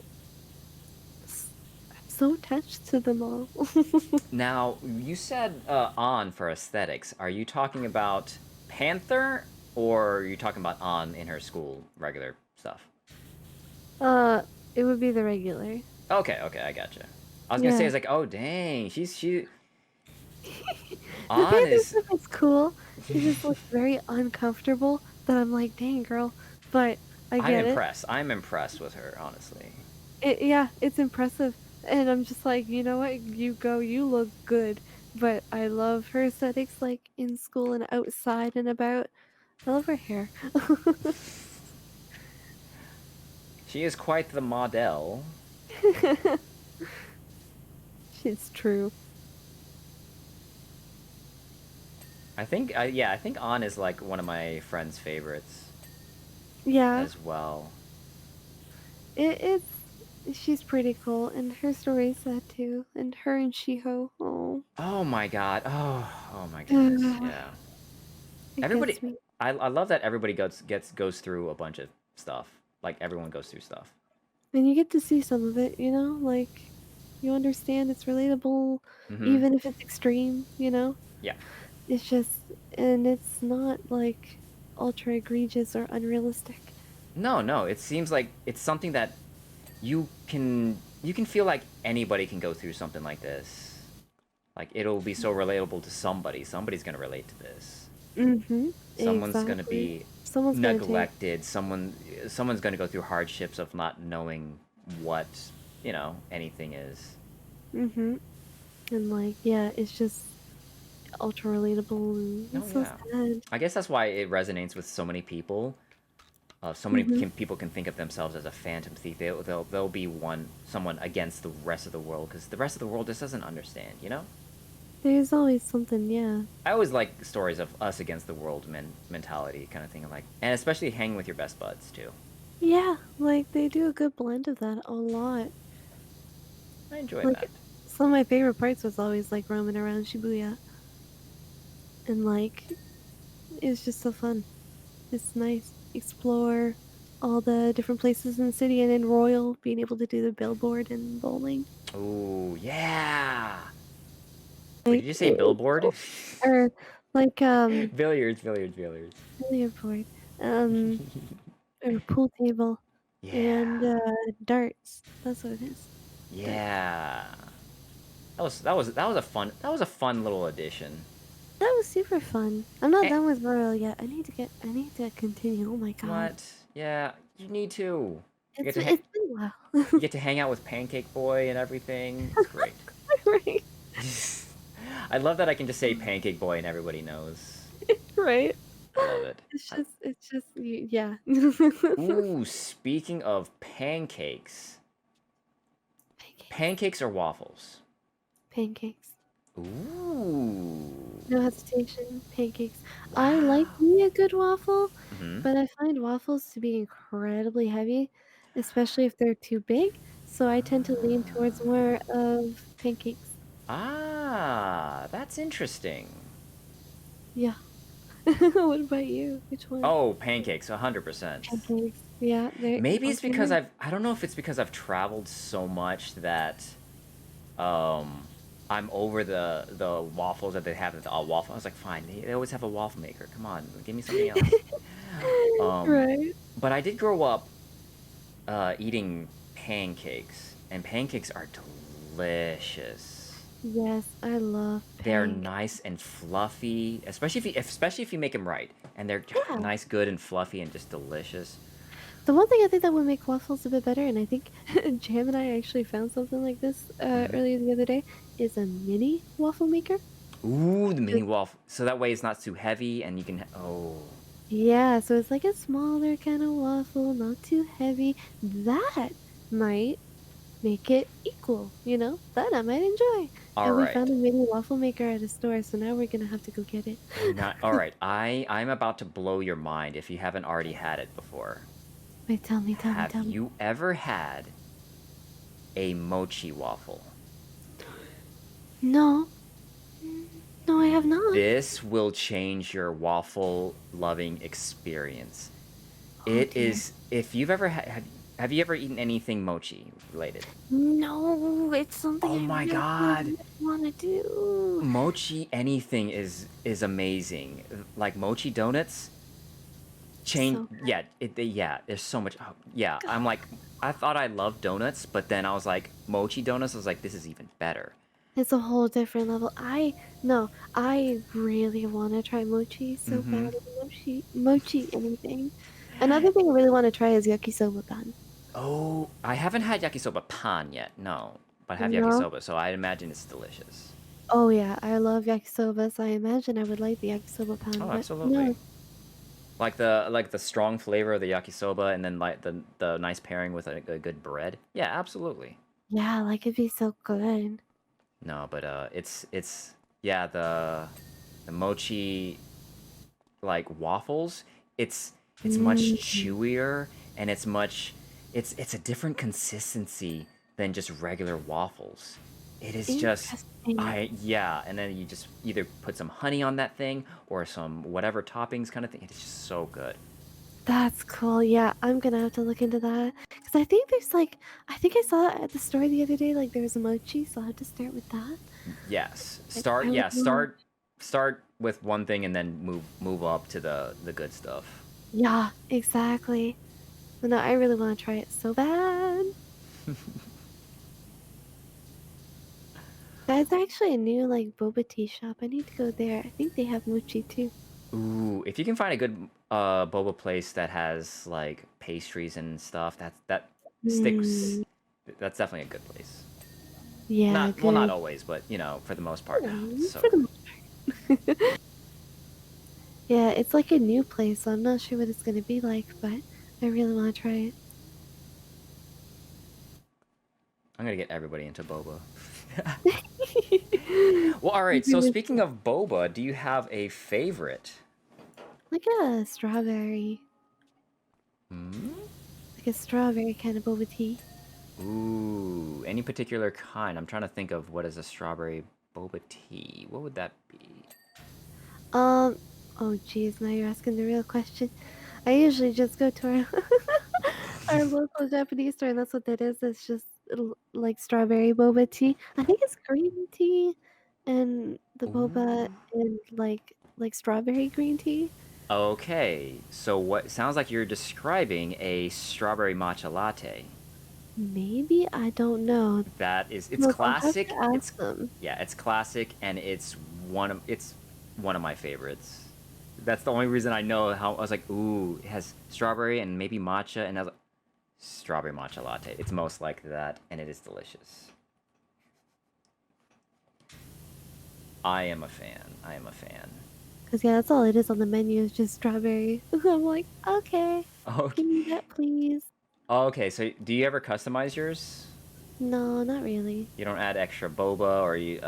I'm so attached to them all. Now, you said on for aesthetics. Are you talking about Panther or are you talking about on in her school regular stuff? uh, it would be the regular. Okay, okay, I gotcha. I was gonna say, Yeah. it's like, oh dang, she The on Panther is. stuff is cool. It just looks very uncomfortable that I'm like, dang girl. But I I'm get it. impressed. I'm impressed with her, honestly. Yeah, it's impressive. And I'm just like, you know what? You go, you look good. But I love her aesthetics like in school and outside and about. I love her hair. She is quite the model. She's true. I think, yeah, I think on is like one of my friend's favorites Yeah, as well. she's pretty cool, and her story's sad too. And her and Shiho, oh, Oh my god. Oh my goodness. Yeah. it Everybody, gets me. I love that everybody goes through a bunch of stuff. Like everyone goes through stuff. And you get to see some of it, you know, like you understand it's relatable, Mm-hmm. even if it's extreme, you know. Yeah. It's just, and it's not like ultra egregious or unrealistic. No, no. It seems like it's something that you can feel like anybody can go through something like this. Like it'll be so relatable to somebody. Somebody's gonna relate to this. Mm-hmm. Someone's gonna Exactly. be Someone's gonna take. neglected. Someone's gonna go through hardships of not knowing what, anything is. Mm-hmm. And like, yeah, it's just ultra relatable and Oh it's so yeah. sad. I guess that's why it resonates with so many people. Mm-hmm. People can think of themselves as a phantom thief. They'll be someone against the rest of the world because the rest of the world just doesn't understand. You know. There's always something, yeah. I always like stories of us against the world mentality kind of thing. Like, and especially hanging with your best buds too. Yeah, like they do a good blend of that a lot. I enjoy Like that. some of my favorite parts was always like roaming around Shibuya and like it's just so fun. It's nice. Explore all the different places in the city and in Royal being able to do the billboard and bowling. Oh yeah. Wait, did Like you say billboard? cool. Or like Billiards, billiards, billiards. billiard board. Um or pool table and Yeah. darts. That's what it is. Darts. Yeah. That was a fun little addition. That was super fun. I'm not Eh, done with Royal yet. I need to continue. Oh my god. what? Yeah, you need to. You get It's to it's been a you while. get to hang out with Pancake Boy and everything. It's great. Right. I love that I can just say Pancake Boy and everybody knows. Right. I love love it. Yeah. Ooh, speaking of pancakes, Pancakes. pancakes or waffles? Pancakes. Ooh, No hesitation, pancakes. I like wow. me a good waffle, Hmm. but I find waffles to be incredibly heavy, especially if they're too big, so I tend to lean towards more of pancakes. That's interesting. Yeah. What about you? Which one? Oh, pancakes, 100%. Pancakes. Yeah, they're Maybe it's because ultimate. I don't know if it's because I've traveled so much that um I'm over the waffles that they have at the waffle. I was like, fine, they always have a waffle maker. Come on, give me something else. Um, Right. but I did grow up eating pancakes, and pancakes are delicious. Yes, I love They're pancakes. nice and fluffy, especially if you make them right, and they're Yeah. nice, good, and fluffy, and just delicious. The one thing I think that would make waffles a bit better, and I think Jam and I actually found something like this Hmm. earlier the other day, is a mini waffle maker. Ooh, the mini 'Cause waffle, so that way it's not too heavy, and you can. Oh, yeah, so it's like a smaller kind of waffle, not too heavy. That might make it equal, That I might enjoy. all And we right. found a mini waffle maker at a store, so now we're gonna have to go get it. Not all right. I'm about to blow your mind if you haven't already had it before. Wait, tell me, tell me, Have tell me. you ever had a mochi waffle? No, no, I have not. This will change your waffle loving experience. Oh It dear. is if you've ever have you ever eaten anything mochi related? No, it's something Oh I my really, god. really want to do. Mochi anything is amazing. Like mochi donuts change So yeah, there's so much yeah, good. I'm like I thought I loved donuts, but then I was like mochi donuts, I was like this is even better. It's a whole different level. No, I really want to try mochi so Mhm. bad. Mochi anything. Another thing I really want to try is yakisoba pan. Oh, I haven't had yakisoba pan yet. No, but I have No? yakisoba, so I imagine it's delicious. Oh yeah, I love yakisoba, so I imagine I would like the yakisoba pan, Oh, but absolutely. no. Like the strong flavor of the yakisoba, and then like the nice pairing with a good bread. Yeah, absolutely. Yeah, like it'd be so good. No, but it's yeah the mochi like waffles. It's much Mm, chewier and it's a different consistency than just regular waffles. It is just interesting. I yeah, and then you just either put some honey on that thing or some whatever toppings kind of thing. It is just so good. That's cool. Yeah, I'm gonna have to look into that. Because I think I think I saw it at the store the other day, like there was a mochi, so I'll have to start with that. Yes. Like, I would love. Start with one thing and then move up to the good stuff. Yeah, exactly. But no, I really want to try it so bad. There's actually a new like boba tea shop. I need to go there. I think they have mochi too. Ooh, if you can find a good boba place that has like pastries and stuff, that Hmm. sticks. That's definitely a good place. Yeah, Not good. always, but for the most part. Oh, it's Yeah, so for the good. most part. Yeah, it's like a new place, so I'm not sure what it's gonna be like, but I really want to try it. I'm gonna get everybody into boba. I'm Well, all right. So gonna speaking of boba, do you have a favorite? like a strawberry, Hmm? like a strawberry kind of boba tea. Ooh, any particular kind? I'm trying to think of what is a strawberry boba tea. What would that be? Um, oh geez, now you're asking the real question. I usually just go to our our local Japanese store, and that's what that is. It's just like strawberry boba tea. I think it's green tea, and the boba Ooh. and like strawberry green tea. Okay, so what sounds like you're describing a strawberry matcha latte. Maybe I don't know. It's Look, I'll have classic. to ask them. It's classic and it's one of my favorites. That's the only reason I know how I was like, ooh, it has strawberry and maybe matcha and I was like, strawberry matcha latte. It's most like that and it is delicious. I am a fan. I am a fan. Cause yeah, that's all it is on the menu is just strawberry. I'm like, okay, Okay. give me that, please. Okay, so do you ever customize yours? No, not really. You don't add extra boba, or you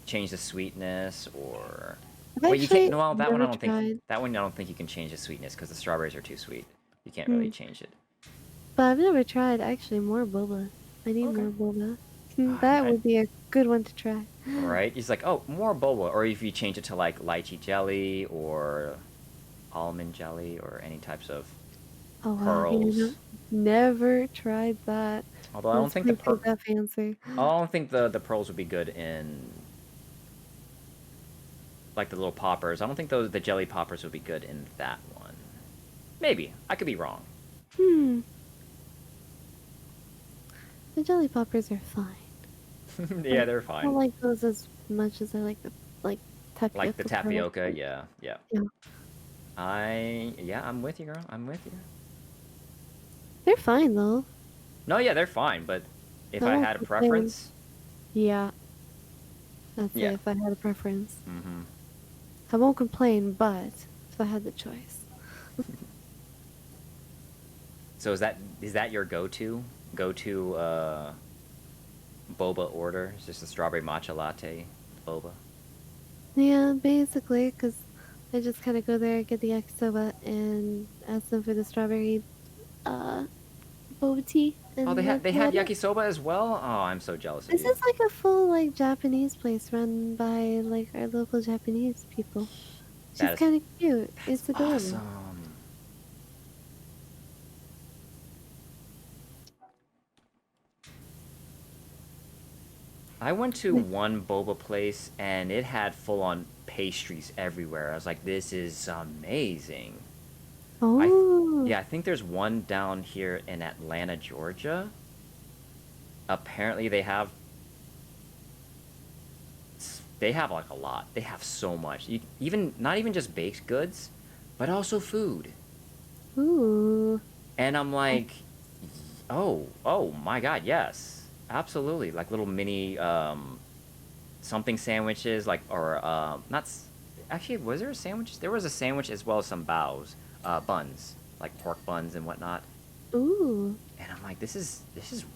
change the sweetness, or I've well, you can't. actually No, well, that one I never don't think. tried. That one I don't think you can change the sweetness because the strawberries are too sweet. You can't really Hmm. change it. But I've never tried actually more boba. I need Okay. more boba. Ah, That would be a good one to try. right? He's like, oh, more boba, or if you change it to like lychee jelly or almond jelly or any types of Oh wow, pearls. never tried that. Although I don't Let's think the make it that fancy. I don't think the pearls would be good in like the little poppers. I don't think the jelly poppers would be good in that one. Maybe I could be wrong. Hmm, the jelly poppers are fine. Yeah, Like, they're I don't fine. like those as much as I like the like Like the tapioca pearls. tapioca, But yeah, yeah. yeah, Yeah, I'm with you, girl. I'm with you. they're fine though. No, yeah, they're fine, but if I I won't had a complain. preference, Yeah, that's it. yeah. If I had a preference, Mm-hmm. I won't complain. But if I had the choice, So is that your go to boba order? It's just a strawberry matcha latte boba. yeah, basically, because I just kind of go there, get the yakisoba, and ask them for the strawberry uh boba tea, Oh, they and have that's they have about it. yakisoba as well. Oh, I'm so jealous of This you. is like a full like Japanese place run by like our local Japanese people. That She's is kind of cute. that's It's adorable. awesome. I went to Like, one boba place and it had full on pastries everywhere. I was like, this is amazing. oh, Yeah, I think there's one down here in Atlanta, Georgia. Apparently they have like a lot. They have so much. Even not even just baked goods, but also food. ooh, And I'm like, oh my God, yes, absolutely. Like little mini something sandwiches, like or not. Actually, was there a sandwich? There was a sandwich as well as some buns, like pork buns and whatnot. ooh. And I'm like, this is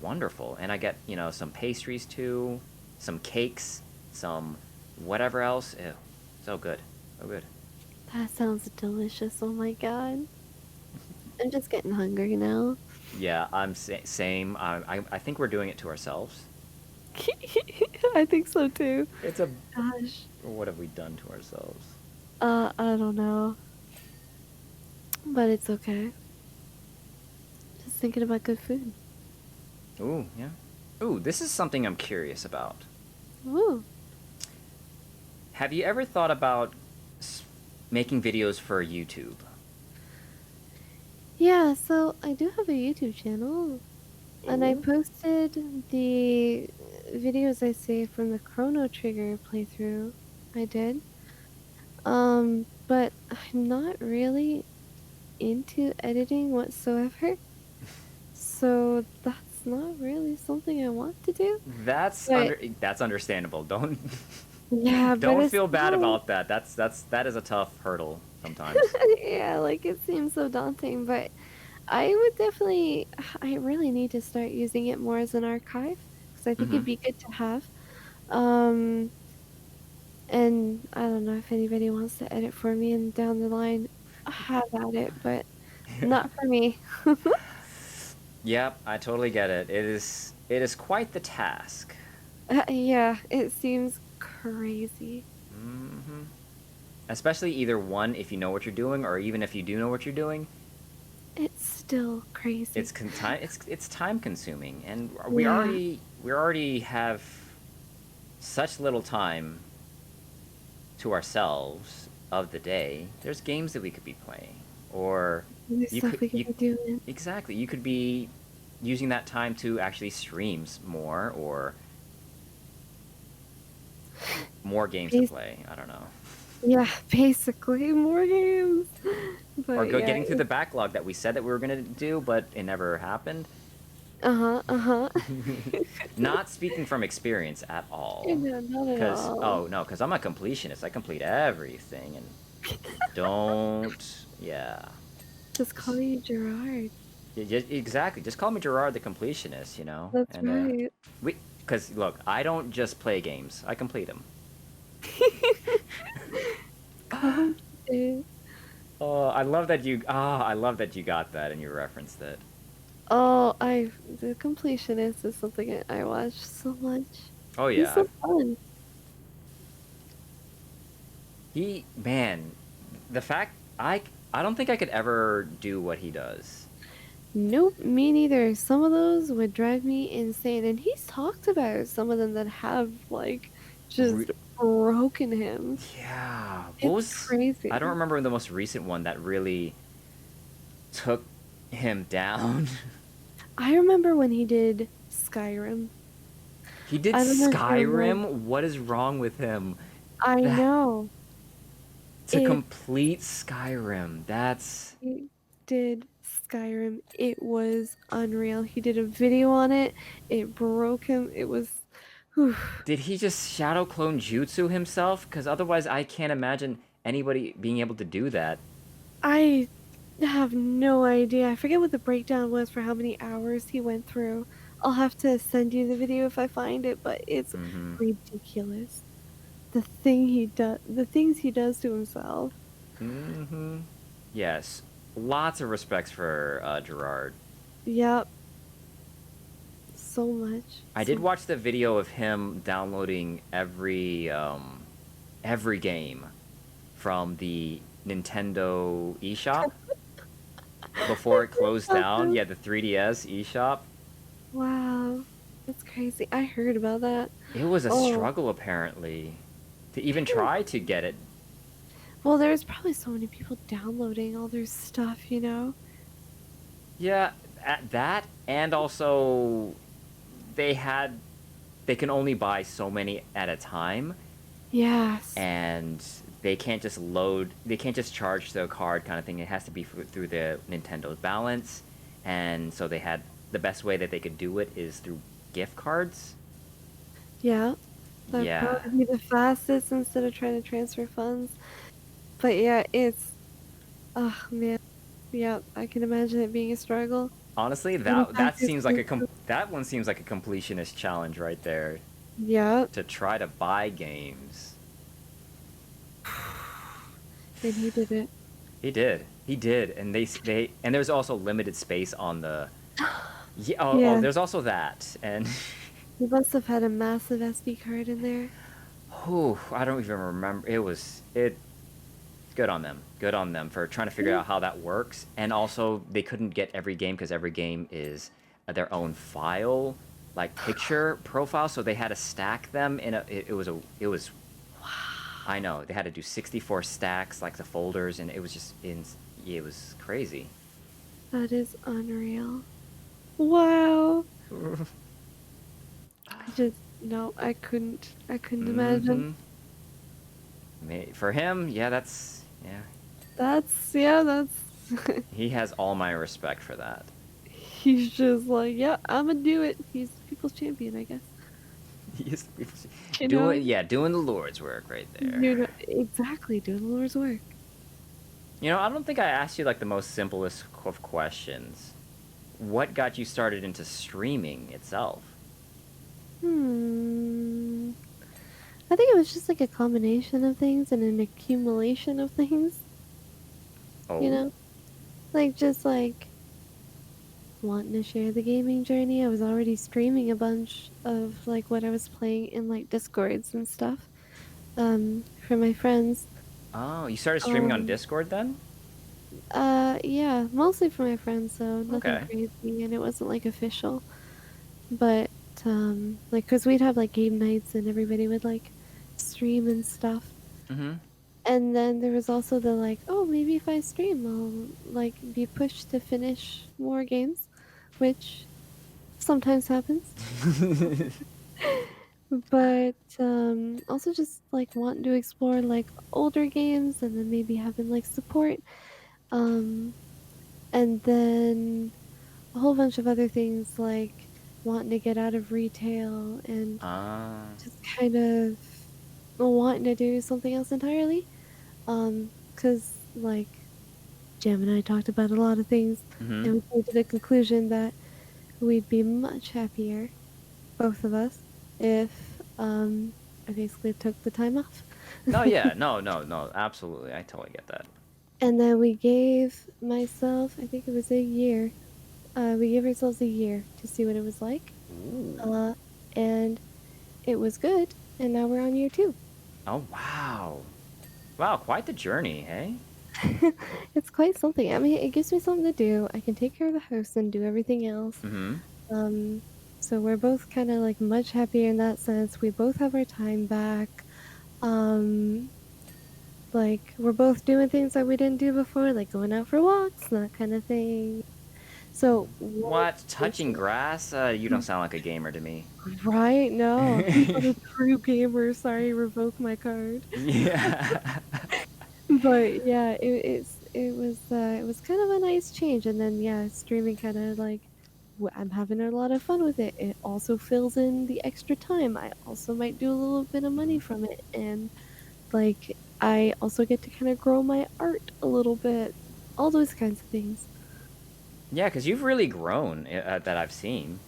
wonderful. And I get some pastries too, some cakes, some whatever else. Ew, so good, so good. That sounds delicious. Oh my god. I'm just getting hungry now. Yeah, same. I think we're doing it to ourselves. I think so too. It's a Gosh. What have we done to ourselves? I don't know. But it's okay. Just thinking about good food. Ooh, yeah. Ooh, this is something I'm curious about. Ooh. Have you ever thought about making videos for YouTube? Yeah, so I do have a YouTube channel, and I Ooh. posted the videos I saved from the Chrono Trigger playthrough I did. But I'm not really into editing whatsoever, so that's not really something I want to do. But That's understandable. Don't yeah, but don't it's feel bad still about that. That is a tough hurdle sometimes. yeah, like it seems so daunting, but I would definitely I really need to start using it more as an archive because I think Mm-hmm. it'd be good to have. Um, and I don't know if anybody wants to edit for me and down the line, have at it, but not for me. Yep, I totally get it. It is quite the task. Yeah, it seems crazy. Mm-hmm. Especially either one, if you know what you're doing, or even if you do know what you're doing, It's still crazy. it's time consuming, and Yeah, we already have such little time to ourselves of the day. There's games that we could be playing, or there's you stuff could we could you be doing. exactly you could be using that time to actually streams more or more games to Bas- play. I don't know. yeah, basically more games. Or But go yeah, getting through the backlog that we said that we were gonna do, but it never happened. Uh-huh, uh-huh. Not speaking from experience at all. No, not at Cause all. oh no, cause I'm a completionist. I complete everything and don't yeah. Just call Just, you Gerard. exactly. Just call me Gerard the completionist, you know? That's And right. we cause look, I don't just play games. I complete them. Complicated. Oh, I love that you I love that you got that and you referenced it. Oh, the completionist is something I watch so much. Oh He's yeah, so I've fun. man, the fact I don't think I could ever do what he does. Nope, me neither. Some of those would drive me insane, and he's talked about some of them that have like Re- just broken him. yeah, what It's was I don't crazy. remember the most recent one that really took him down. I remember when he did Skyrim. He did I don't know if you remember. Skyrim. What is wrong with him? I That know. to It complete Skyrim. That's He did Skyrim. It was unreal. He did a video on it. It broke him. It was. Whew. did he just shadow clone jutsu himself? Because otherwise, I can't imagine anybody being able to do that. I have no idea. I forget what the breakdown was for how many hours he went through. I'll have to send you the video if I find it, but it's Mm-hmm. ridiculous. The things he does to himself. Mm-hmm. Yes. Lots of respects for Gerard. Yep, so much. I did So watch the video of him downloading every game from the Nintendo eShop before it closed down. awesome. Yeah, the 3DS eShop. Wow, that's crazy. I heard about that. It was a Oh, struggle apparently to even phew. try to get it. Well, there's probably so many people downloading all their stuff, you know? Yeah, at that and also they had they can only buy so many at a time Yes. and they can't just charge the card kind of thing. It has to be through the Nintendo's balance, and so they had the best way that they could do it is through gift cards. Yeah. That'd Yeah, probably be the fastest instead of trying to transfer funds. But yeah, oh man. Yeah, I can imagine it being a struggle. honestly, And the that fact is, seems like that one seems like a completionist challenge right there yeah. to try to buy games. And he did it. He did, and they and there's also limited space on the yeah. Yeah. There's also that, and He must have had a massive SD card in there. whew, I don't even remember. It good on them. Good on them for trying to figure Yeah. out how that works. And also, they couldn't get every game because every game is their own file, like picture profile. So they had to stack them in it was I know they had to do 64 stacks like the folders, and it was just it was crazy. That is unreal. Wow. No, I couldn't imagine. Mm-hmm. For him, yeah, That's he has all my respect for that. he's just like, yeah, I'm gonna do it. He's people's champion, I guess. He's You know, doing the Lord's work right there. you know exactly doing the Lord's work. You know, I don't think I asked you like the most simplest of questions. What got you started into streaming itself? Hmm. I think it was just like a combination of things and an accumulation of things. You Oh? know, like just like wanting to share the gaming journey. I was already streaming a bunch of like what I was playing in like Discords and stuff. For my friends. Oh, you started streaming on Um, Discord then? yeah, mostly for my friends, so nothing Okay. crazy, and it wasn't like official. But like, cause we'd have like game nights, and everybody would like stream and stuff. Mm-hmm. And then there was also the like, oh, maybe if I stream, I'll like be pushed to finish more games, which sometimes happens. But also just like wanting to explore like older games, and then maybe having like support. Um, and then a whole bunch of other things like wanting to get out of retail and Ah. just kind of wanting to do something else entirely. 'Cause like Jam and I talked about a lot of things, Mm-hmm. and we came to the conclusion that we'd be much happier, both of us, if I basically took the time off. No, yeah, no, no, no, absolutely. I totally get that. And then we gave myself, I think it was a year. We gave ourselves a year to see what it was like. Ooh. Uh, and it was good, and now we're on year 2. Oh, wow. Wow, quite the journey, hey? It's quite something. I mean, it gives me something to do. I can take care of the house and do everything else. Mm-hmm. Um, so we're both kind of like much happier in that sense. We both have our time back. Um, like we're both doing things that we didn't do before, like going out for walks, that kind of thing. So what What? Touching grass? You don't sound like a gamer to me. right? No, he's not a true gamer. Sorry, revoke my card. Yeah. But yeah, it was kind of a nice change, and then yeah, streaming kind of like I'm having a lot of fun with it. It also fills in the extra time. I also might do a little bit of money Mhm. from it, and like I also get to kind of grow my art a little bit. All those kinds of things. Yeah, because you've really grown that I've seen.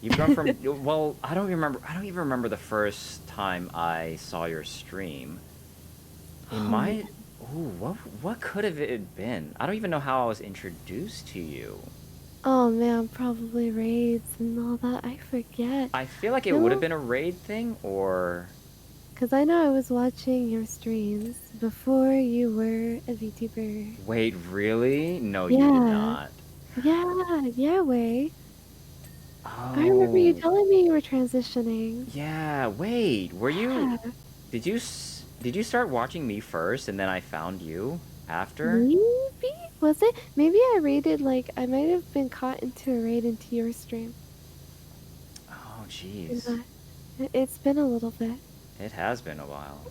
You've grown from, well, I don't remember. I don't even remember the first time I saw your stream. It Oh man. might. Ooh, what could have it been? I don't even know how I was introduced to you. Oh man, probably raids and all that. I forget. I feel like it would have No, been a raid thing, or because I know I was watching your streams before you were a VTuber. wait, really? No, you did Yeah. not. Yeah, yeah, way. I remember you Oh, telling me you were transitioning. yeah. Wait, were you? Yeah. Did you start watching me first, and then I found you after? Maybe? Was it? Maybe I raided, like, I might have been caught into a raid into your stream. Oh, And jeez. it's been a little bit. It has been a while.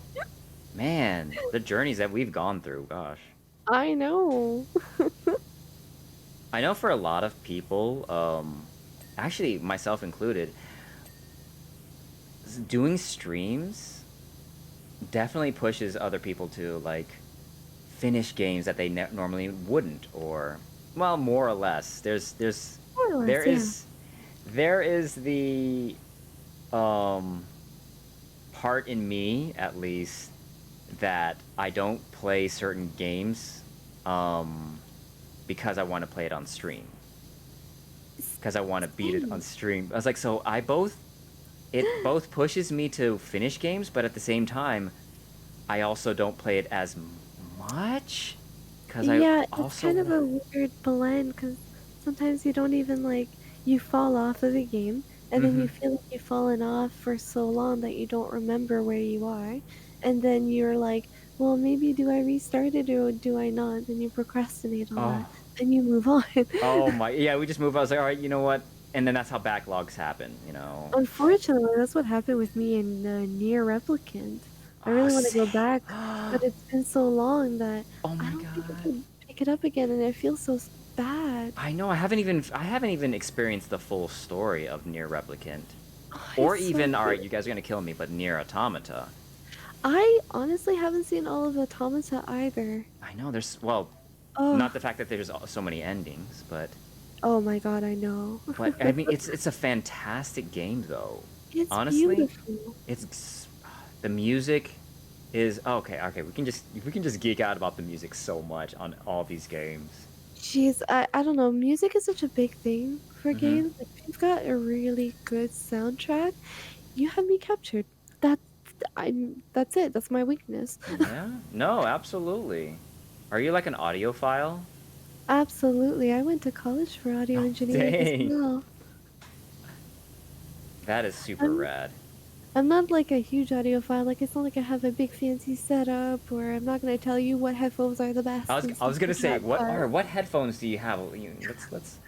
Man, the journeys that we've gone through, gosh. I know. I know for a lot of people, actually myself included, doing streams definitely pushes other people to like finish games that they normally wouldn't, or well, more or less. More or There less, yeah. is there is the um part in me at least that I don't play certain games um because I want to play it on stream. Because I want to beat it on Same. stream. I was like, so I both it both pushes me to finish games, but at the same time, I also don't play it as much because I Yeah, it's also kind of a want. weird blend because sometimes you don't even like you fall off of the game and then Mm-hmm. you feel like you've fallen off for so long that you don't remember where you are. And then you're like, well, maybe do I restart it or do I not? Then you procrastinate on that. Oh, Then you move on. oh my, yeah. We just move. I was like, all right, you know what? And then that's how backlogs happen. You know. Unfortunately, that's what happened with me in Near Replicant. I Oh, really want to go same. back, but it's been so long that Oh I my don't think I god. could pick it up again, and it feels so bad. I know. I haven't even experienced the full story of Near Replicant, Oh, or it's so even. All right, good. you guys are gonna kill me, but Near Automata. I honestly haven't seen all of Automata either. I know. There's well, not Oh, the fact that there's so many endings, but oh my god, I know. I mean it's a fantastic game though. It's Honestly, beautiful. it's the music is okay. We can just geek out about the music so much on all these games. Jeez, I don't know. Music is such a big thing for Mm-hmm. games. Like, if you've got a really good soundtrack, you have me captured. That's that's it. That's my weakness. Yeah. No, absolutely. Are you like an audiophile? Absolutely. I went to college for audio Oh, engineering as dang. well. That is super I'm rad. I'm not like a huge audiophile. Like it's not like I have a big fancy setup, or I'm not gonna tell you what headphones are the best and I stuff was gonna like say that. But what headphones do you have? Let's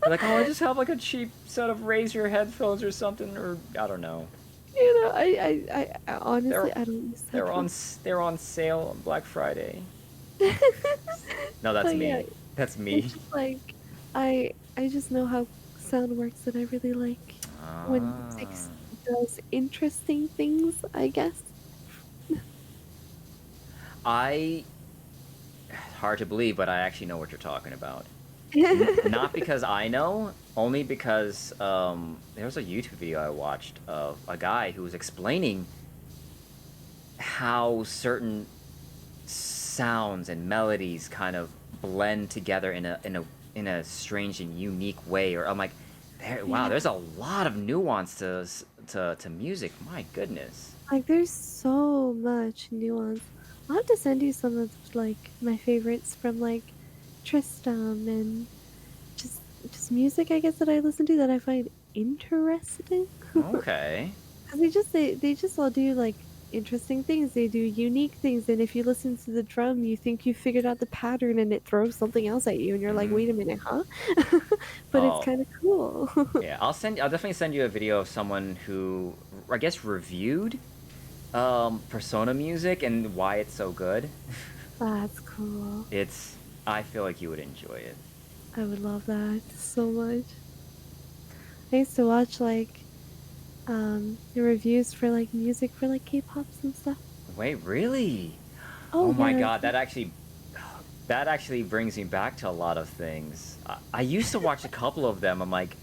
you're like, oh, I just have like a cheap set of Razer headphones or something, or I don't know. you know, I They're honestly I don't use headphones. they're on sale on Black Friday. No, that's But yeah, me. That's it's me. just like I I just know how sound works, and I really like when music Ah. does interesting things, I guess. I hard to believe, but I actually know what you're talking about. Not because I know, only because there was a YouTube video I watched of a guy who was explaining how certain sounds and melodies kind of blend together in a strange and unique way. Or I'm like, wow, Yeah, there's a lot of nuance to music. My goodness. like there's so much nuance. I'll have to send you some of like my favorites from like Tristram and just just music I guess that I listen to that I find interesting. Okay. 'Cause they just all do, like, interesting things, they do unique things, and if you listen to the drum, you think you figured out the pattern and it throws something else at you, and you're like, Mm-hmm. "Wait a minute, huh?" But it's Oh, kinda cool. yeah. I'll definitely send you a video of someone who I guess reviewed Persona music and why it's so good. That's cool. It's I feel like you would enjoy it. I would love that so much. I used to watch, like, the reviews for, like, music for, like, K-pops and stuff. Wait, really? Oh, Oh my yeah. god, that actually brings me back to a lot of things. I used to watch a couple of them. I'm like,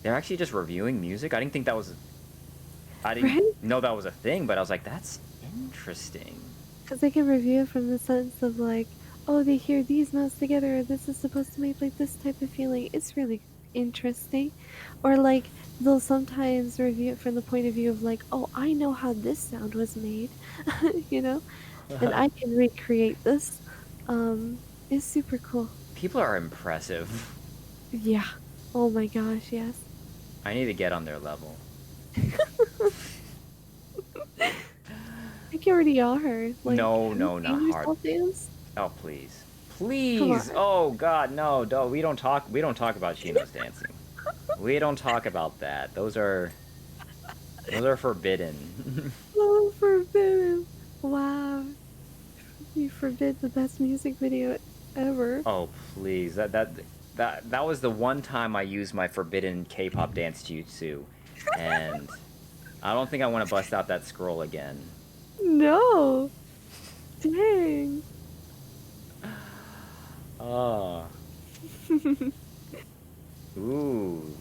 they're actually just reviewing music. I didn't Right? know that was a thing, but I was like, that's interesting. 'Cause they can review it from the sense of like, "Oh, they hear these notes together, this is supposed to make, like, this type of feeling." It's really interesting. Or, like, they'll sometimes review it from the point of view of like, "Oh, I know how this sound was made," you know? "And I can recreate this." It's super cool. People are impressive. Yeah. Oh my gosh, yes. I need to get on their level. I think you already are. Like, No, have you no, not seen hard. yourself dance? Oh, please. Come Please. on. Oh god, no. Don't we don't talk about Shino's dancing. We don't talk about that. Those are forbidden. Oh, forbidden. Wow. You forbid the best music video ever. Oh, please. That was the one time I used my forbidden K-pop dance jutsu, and I don't think I want to bust out that scroll again. No. Dang. Oh. Ooh.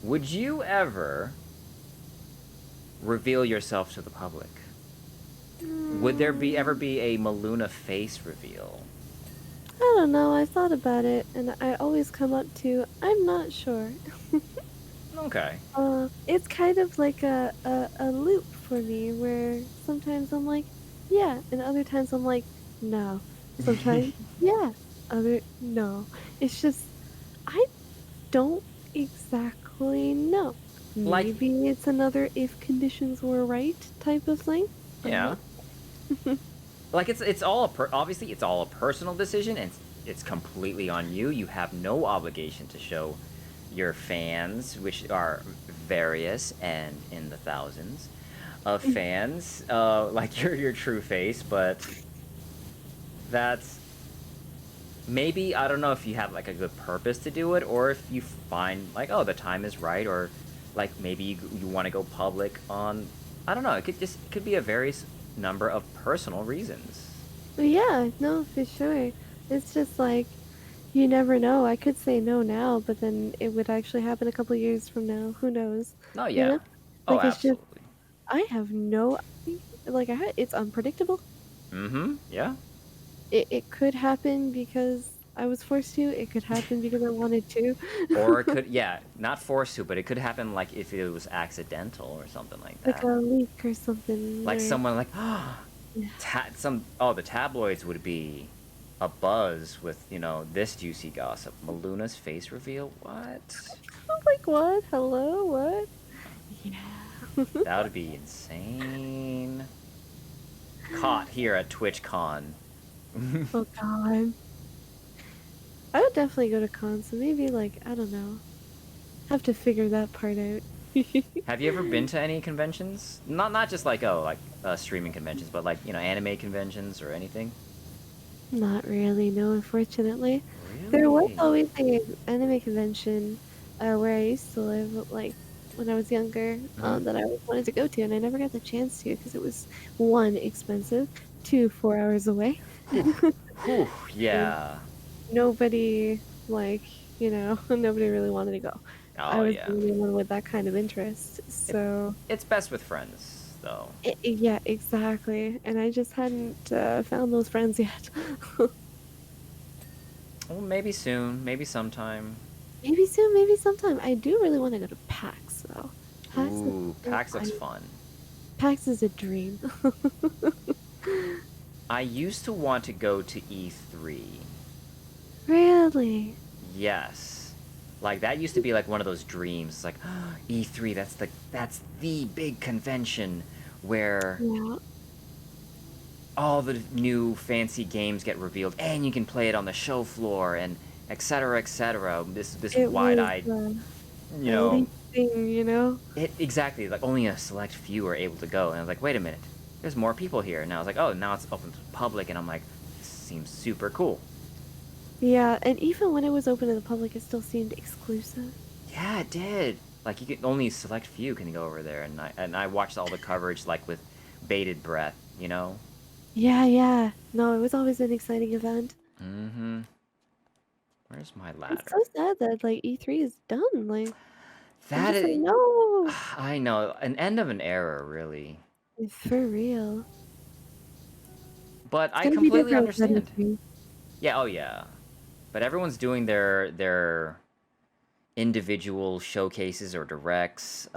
Would you ever reveal yourself to the public? Would there be ever Mm, be a Melunah face reveal? I don't know. I thought about it, and I always come up to I'm not sure. Okay. It's kind of like a loop for me where sometimes I'm like, yeah, and other times I'm like, no. Sometimes, yeah, other no. It's just I don't exactly know. Like, Maybe it's another if conditions were right type of thing. I don't yeah. know. Like it's all obviously it's all a personal decision and it's completely on you. You have no obligation to show your fans, which are various and in the thousands of fans, like your true face, but that's maybe I don't know if you have like a good purpose to do it or if you find like oh the time is right or like maybe you want to go public on I don't know it could be a various number of personal reasons. Yeah, no, for sure. It's just like you never know. I could say no now, but then it would actually happen a couple years from now. Who knows? Oh You know? yeah. Oh Like it's just absolutely. I have no like it's unpredictable. Mm-hmm. Yeah. It could happen because I was forced to. It could happen because I wanted to. Or it could yeah not forced to but it could happen like if it was accidental or something like Like a that. leak or something Like or someone like yeah. the tabloids would be a buzz with this juicy gossip Meluna's face reveal what I'm like, what? Hello? What? Yeah. that would be insane caught here at TwitchCon. Oh god. I would definitely go to cons, so maybe like, I don't know. Have to figure that part out. Have you ever been to any conventions not just like streaming conventions but like anime conventions or anything Not really, no, unfortunately. There was Really? always a anime convention, where I used to live, like, when I was younger, Hmm. that I always wanted to go to, and I never got the chance to because it was, 1, expensive, 2, 4 hours away. Whew. Whew. And Yeah. nobody, like, nobody really wanted to go. I Oh was yeah. the only one with that kind of interest, It so it's best with friends though. yeah, exactly, and I just hadn't, found those friends yet. Well, maybe soon, maybe sometime. Maybe soon, maybe sometime. I do really wanna go to PAX, though. PAX is Ooh, so PAX looks fun. PAX is a dream. I used to want to go to E3. Really? Yes. Like that used to be like one of those dreams. It's like E3, that's the big convention where Yeah, all the new fancy games get revealed and you can play it on the show floor and etc etc. This it was, wide-eyed, you a know, leap thing, you know? it exactly like only a select few are able to go. And I was like, "Wait a minute. There's more people here." And I was like, "Oh, now it's open to the public." And I'm like, "This seems super cool." Yeah, and even when it was open to the public, it still seemed exclusive. Yeah, it did. Like you can only select few can go over there, and I watched all the coverage like with bated breath, you know. Yeah, yeah. No, it was always an exciting event. Mm-hmm. Where's my It's ladder? so sad that, like, E3 is done, like, I'm That just like, is, "No!" I know, an end of an era, really. For real. But It's I gonna be completely different than understand. E3. Yeah, oh yeah. But everyone's doing their individual showcases or directs.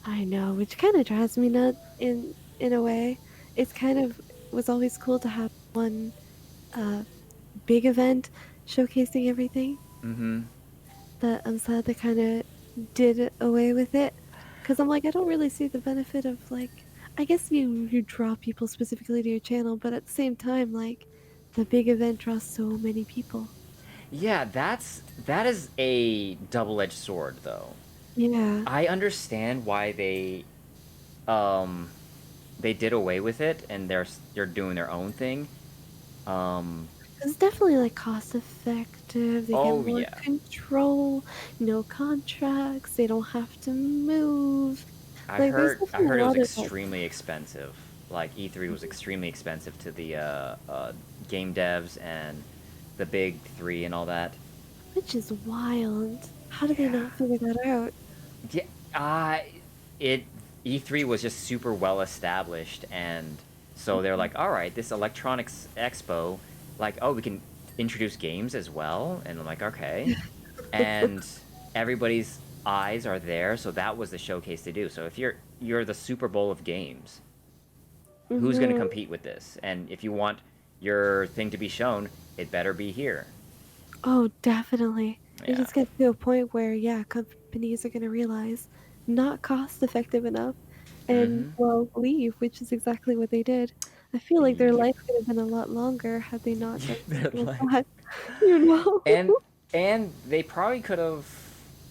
I know, which kinda drives me nuts in a way. It's kind of was always cool to have one, uh, big event showcasing everything, Mm-hmm. but I'm sad they kinda did away with it. because 'Cause I'm like, I don't really see the benefit of, like I guess you draw people specifically to your channel, but at the same time, like, the big event draws so many people. Yeah, that is a double-edged sword, though. Yeah. I understand why um they did away with it and they're doing their own thing. Um, It's definitely, like, cost effective, they get oh more yeah, control, no contracts, they don't have to move. I Like, there's heard I definitely a heard it was lot of that. extremely expensive. Like E3 was extremely expensive to the game devs and the big three and all that. Which is wild. How do they Yeah, not figure that out? yeah. It E3 was just super well established, and so they're Mhm. like, all right, this electronics expo, like, oh, we can introduce games as well, and I'm like, okay, and everybody's eyes are there, so that was the showcase to do. So if you're the Super Bowl of games, who's going to Mhm. compete with this? And if you want your thing to be shown, it better be here. Oh, definitely. It Yeah. just gets to a point where, yeah, companies are gonna realize not cost effective enough and, Mm-hmm. well, leave, which is exactly what they did. I feel like their Yep. life could have been a lot longer had they not done They're something like like, that, you know? and they probably could have,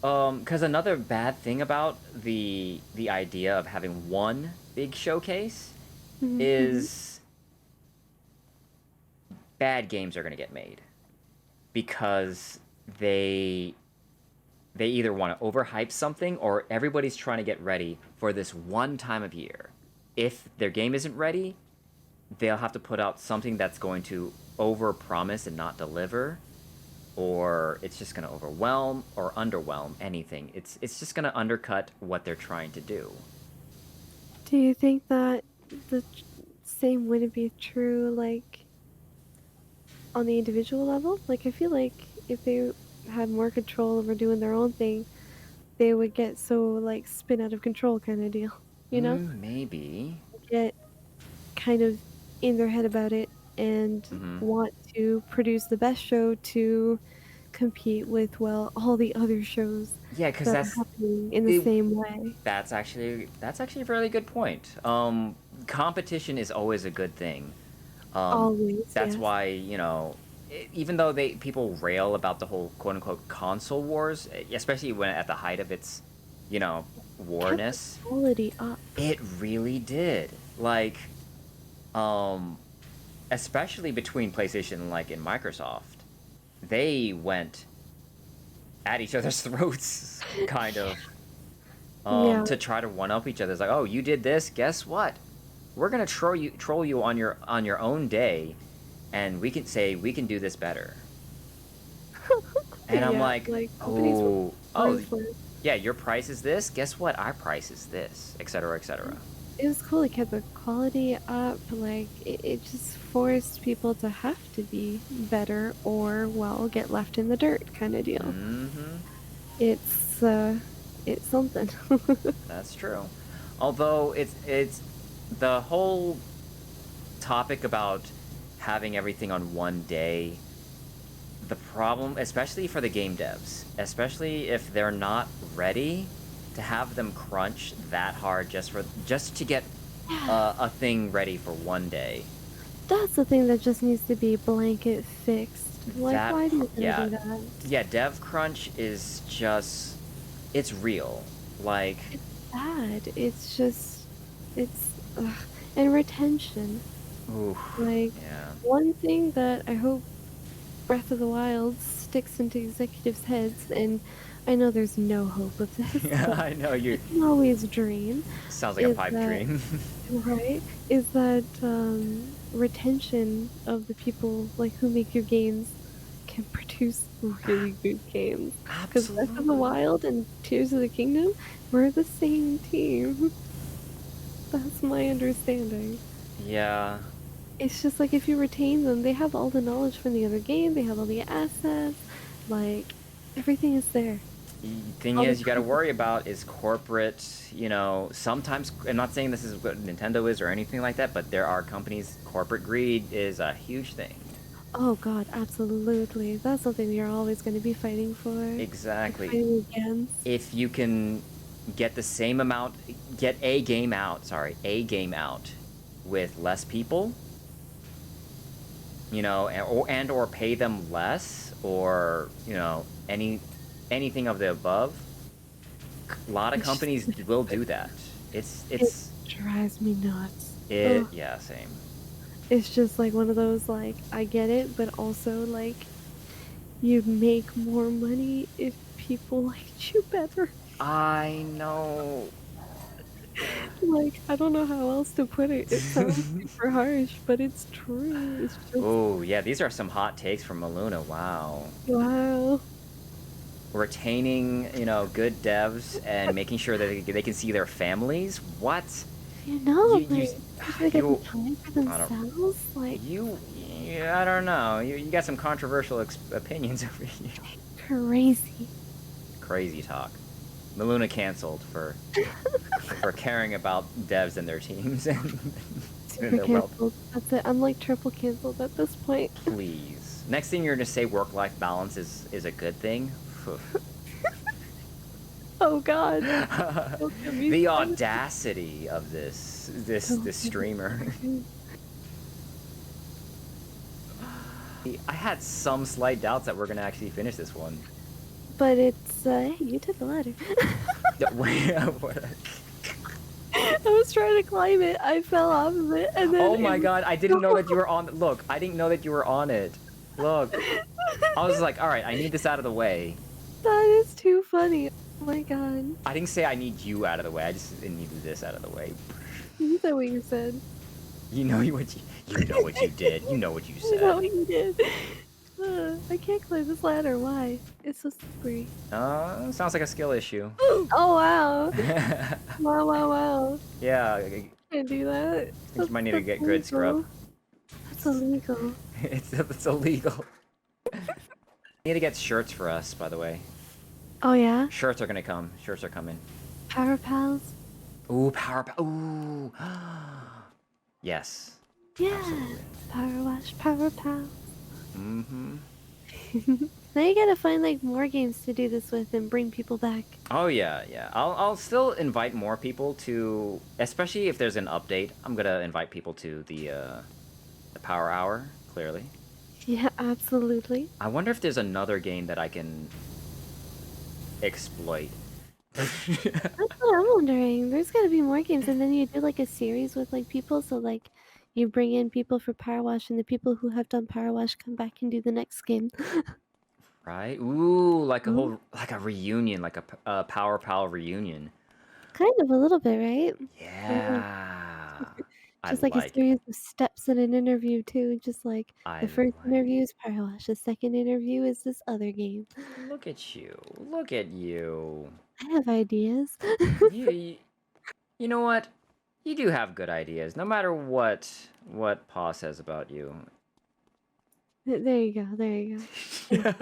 because another bad thing about the idea of having one big showcase Mhm, mhm. is bad games are going to get made because they they either want to overhype something or everybody's trying to get ready for this one time of year. If their game isn't ready, they'll have to put out something that's going to overpromise and not deliver, or it's just going to overwhelm or underwhelm anything. It's just going to undercut what they're trying to do. Do you think that the same wouldn't be true, like, on the individual level? Like, I feel like if they had more control over doing their own thing, they would get so, like, spin out of control kinda deal, you know? Maybe. Get kind of in their head about it and Hmm. want to produce the best show to compete with, well, all the other shows Yeah, because that are happening in the same way. that's actually a really good point. Competition is always a good thing. Um, Always, that's yes. why, even though they people rail about the whole quote unquote console wars, especially when at the height of its, Kept the warness, quality up. it really did. Like, um, especially between PlayStation like and Microsoft. they went at each other's throats, kind of, Yeah. to try to one up each other. It's like, oh, you did this. Guess what? We're gonna troll you on your own day, and we can say we can do this better. And I'm Yeah, like, like companies were oh, ruthless. yeah, your price is this. Guess what? Our price is this, etc., etc. It was cool. It kept the quality up. Like it just forced people to have to be better, or well, get left in the dirt, kind of deal. Mm-hmm. It's it's something. That's true. Although it's the whole topic about having everything on one day. The problem, especially for the game devs, especially if they're not ready to have them crunch that hard just to get Yeah, a thing ready for one day. that's the thing that just needs to be blanket fixed. Like, why do you gotta Yeah, do that? yeah, dev crunch is just, it's real. Like, It's bad. It's just, it's, ugh. And retention. ooh, Like, yeah. one thing that I hope Breath of the Wild sticks into executives' heads, and I know there's no hope of this, Yeah, but I know I you. can always dream, Sounds like a is pipe that, dream. right? Is that retention of the people like who make your games can produce really good games. Because Breath of the Absolutely. Wild and Tears of the Kingdom were the same team. That's my understanding. Yeah. It's just like if you retain them, they have all the knowledge from the other game, they have all the assets, like everything is there. Thing All the is, you got to content. worry about is corporate, sometimes, I'm not saying this is what Nintendo is or anything like that, but there are companies, corporate greed is a huge thing. Oh God, absolutely. That's something we are always going to be fighting for, like Exactly. fighting against. If you can get the same amount, get a game out, sorry, a game out with less people, and or pay them less, or, anything of the above, a lot of It's just, companies will do that. It's it it's drives me nuts. it Ugh. yeah, same. It's just like one of those like I get it, but also like you make more money if people liked you better. I know. Like, I don't know how else to put it. It sounds super harsh, but it's true. It's just, Oh, yeah, these are some hot takes from Melunah. Wow. wow. Retaining, good devs and making sure that they can see their families. What? You know, You like, if they get the you time for I don't themselves, like, I don't know. You got some controversial opinions over here. crazy. Crazy talk. Melunah canceled for caring about devs and their teams and Super their well. canceled. That's it. I'm like triple canceled at this point. Please. Next thing you're gonna say work-life balance is a good thing. Phew. Oh God. Don't get me The started. audacity of this Don't get me streamer. started. I had some slight doubts that we're gonna actually finish this one. But it's, hey, you took the ladder. What? I was trying to climb it. I fell off of it, and then Oh it my was god, I didn't know that you were on. Look, I didn't know that you were on it. Look. I was like, alright, I need this out of the way. That is too funny. Oh my God. I didn't say I need you out of the way, I just needed this out of the way. You said what you said. You know what you did. You know what you I know said. what you did. I can't climb this ladder. Why? It's so slippery. Sounds like a skill issue. Oh wow. Wow, wow, wow. Yeah, I Can't do that. think you might need to That's get grid scrub. illegal. That's illegal. It's illegal. You need to get shirts for us, by the way. Oh yeah? Shirts are gonna come. Shirts are coming. Power pals? Ooh, ooh. Yes. Yes. Absolutely. Power wash, power pal. Mm-hmm. Now you gotta find like more games to do this with and bring people back. Oh yeah, yeah. I'll still invite more people to, especially if there's an update. I'm gonna invite people to the Power Hour. Clearly. Yeah, absolutely. I wonder if there's another game that I can exploit. That's what I'm wondering. There's gotta be more games, and then you do like a series with like people. So like, you bring in people for Power Wash, and the people who have done Power Wash come back and do the next game. Right? Ooh, like a Mhm. whole, like a reunion, like a Power Pal reunion. Kind of a little bit, right? Or like Yeah. I just like a like it. series of steps in an interview too, just like I the first like interview is PowerWash, the second interview is this other game. Look at you. Look at you. I have ideas. You, you know what? You do have good ideas, no matter what Pa says about you. There you go, there you go.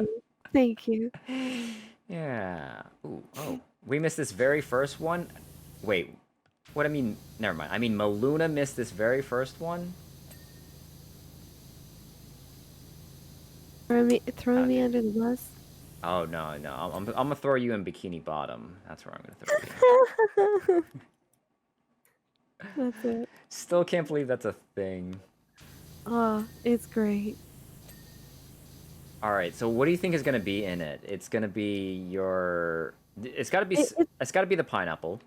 Thank you. Thank you. Yeah. Ooh, oh. We missed this very first one. Wait, what I mean, never mind. I mean, Melunah missed this very first one. Throwing me Okay. under the bus. Oh, no, no. I'm gonna throw you in Bikini Bottom. That's where I'm gonna throw you. That's it. Still can't believe that's a thing. Oh, it's great. All right, so what do you think is gonna be in it? It's gonna be your. It's gotta be. It, it It's gotta be the pineapple.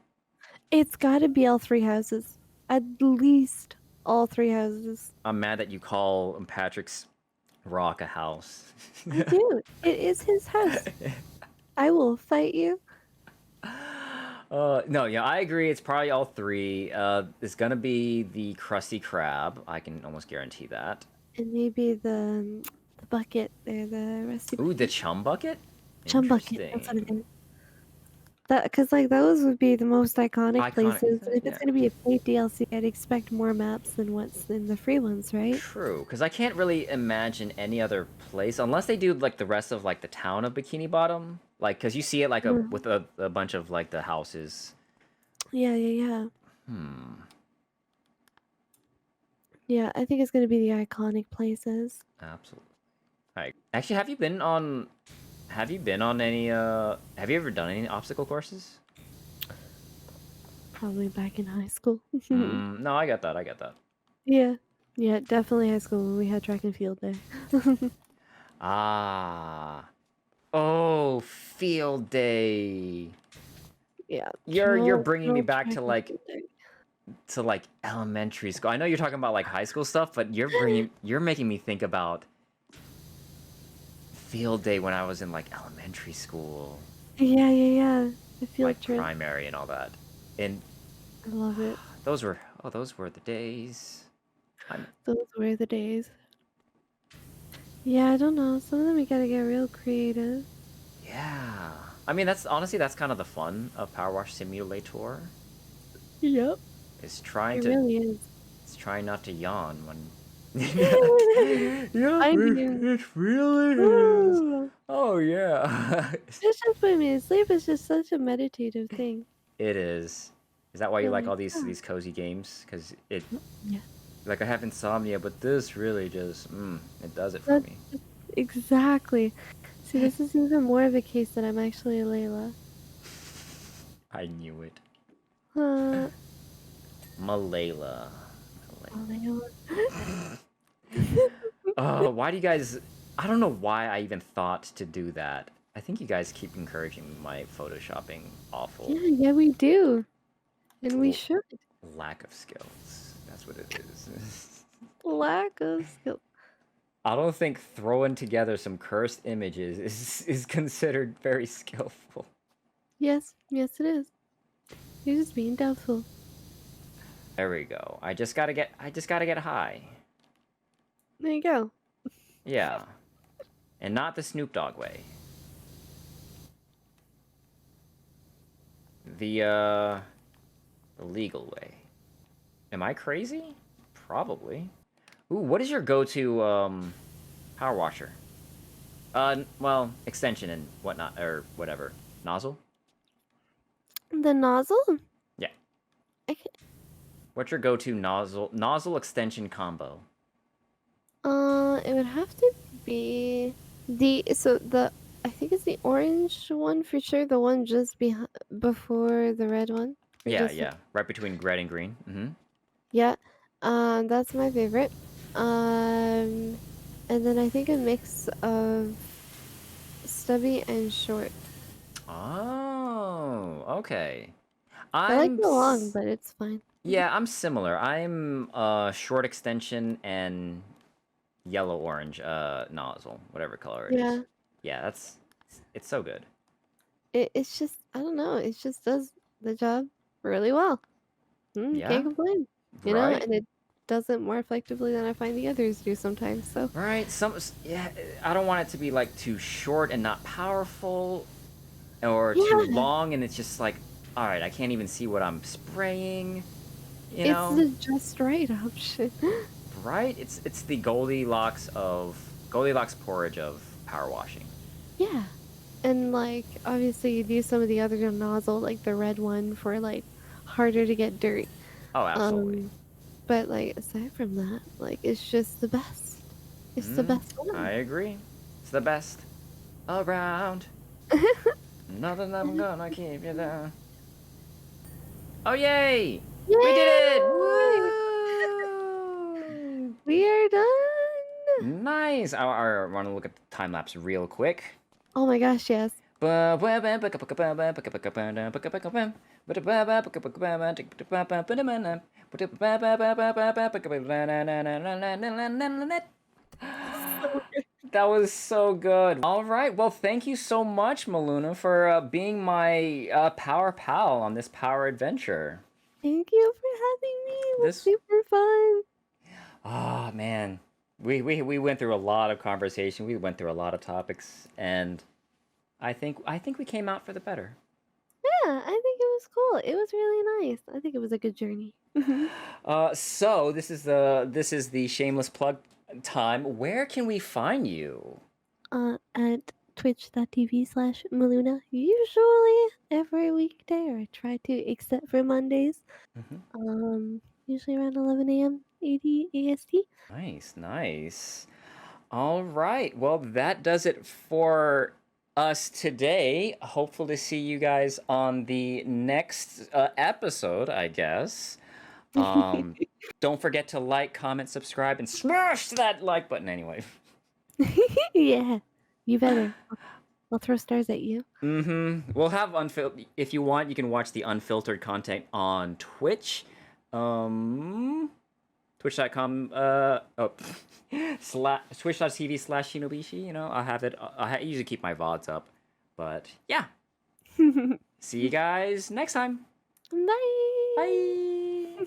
it's got to be all three houses. At least all three houses. I'm mad that you call Patrick's rock a house. I do. It is his house. I will fight you. No, yeah, I agree. It's probably all three. It's gonna be the Krusty Krab. I can almost guarantee that. And maybe the bucket there, the rusty Ooh, the bucket. Chum Bucket? Chum bucket. That's what it Interesting. is. That because like those would be the most iconic Iconic, places. And if it's yeah. gonna be a paid DLC, I'd expect more maps than what's in the free ones, right? True, because I can't really imagine any other place unless they do like the rest of like the town of Bikini Bottom, like because you see it like Mhm. with a bunch of like the houses. Yeah, yeah, yeah. Hmm. Yeah, I think it's gonna be the iconic places. Absolutely. Right. Actually, have you been on any have you ever done any obstacle courses? Probably back in high school. No, I get that. I get that. Yeah. Yeah, definitely high school when we had track and field there. Ah. Oh, field day. Yeah, You're bringing me kill back track and field day. to like elementary school. I know you're talking about like high school stuff, but you're making me think about field day when I was in like elementary school, Yeah, yeah, yeah. The field like trip. primary and all that. And I love it. those were the days. I'm Those were the days. Yeah, I don't know. Some of them you gotta get real creative. Yeah. I mean, that's honestly that's kind of the fun of Power Wash Simulator Yep. is It really is. trying not to yawn when. I Yeah, mean, it really is. woo! Oh yeah. It's just putting me to sleep is just such a meditative thing. It is. Is that why you You're like like, all ah, these cozy games? Because it yeah. like I have insomnia, but this really just it does it for That's me. exactly. See, this is even more of a case that I'm actually a Layla. I knew it. Uh, Malayla. a Layla. Why do you guys? I don't know why I even thought to do that. I think you guys keep encouraging my photoshopping awful Yeah, yeah, we do. And we l- should. lack of skills. That's what it is. Lack of skill. I don't think throwing together some cursed images is considered very skillful. Yes, yes, it is. You're just being doubtful. There we go. I just gotta get high. There you go. Yeah. And not the Snoop Dogg way. The legal way. Am I crazy? Probably. Ooh, what is your go-to power washer? Well, extension and whatnot or whatever. Nozzle? The nozzle? Yeah. I can, What's your go-to nozzle extension combo? it would have to be the I think it's the orange one for sure. The one just before the red one. Or Yeah, just yeah. Right between red and green. Mm-hmm. yeah. That's my favorite. And then I think a mix of stubby and short. Oh, okay. I like I'm the long, s- but it's fine. yeah, I'm similar. I'm short extension and yellow orange nozzle, whatever color it Yeah. is. Yeah, it's so good. It's just I don't know. It just does the job really well. Can't Yeah, complain. right. And it does it more effectively than I find the others do sometimes. So Right. Yeah, I don't want it to be like too short and not powerful, or too yeah, long and it's just like, all right, I can't even see what I'm spraying. You it's know, the just right option. right? It's the Goldilocks porridge of power washing. Yeah. And like obviously you do some of the other nozzle, like the red one for like harder to get dirt. Oh, absolutely. Um, but like aside from that, like it's just the best. It's the best I one. agree. It's the best around. Nothing I'm gonna keep you down. Oh, yay! We did it! Yay! Woo! We are done. Nice. I want to look at the time lapse real quick. Oh my gosh, yes. So good. That was so good. All right. Well, thank you so much, Melunah, for being my power pal on this power adventure. Thank you for having me. It was This, super fun. ah, man, we went through a lot of conversation. We went through a lot of topics, and I think we came out for the better. Yeah, I think it was cool. It was really nice. I think it was a good journey. So this is the shameless plug time. Where can we find you? At twitch.tv/Meluna, usually every weekday, or I try to, except for Mondays. Mhm. Usually around 11 a.m. AD AST. Nice, nice. All right. Well, that does it for us today. Hopefully, to see you guys on the next episode, I guess. Um, don't forget to like, comment, subscribe, and smash that like button anyway. Yeah, you better. I'll throw stars at you. We'll have if you want, you can watch the unfiltered content on Twitch. Um, Twitch.com, twitch.tv/Shinobishi. I have it. I usually keep my VODs up. But yeah, see you guys next time. Bye. Bye.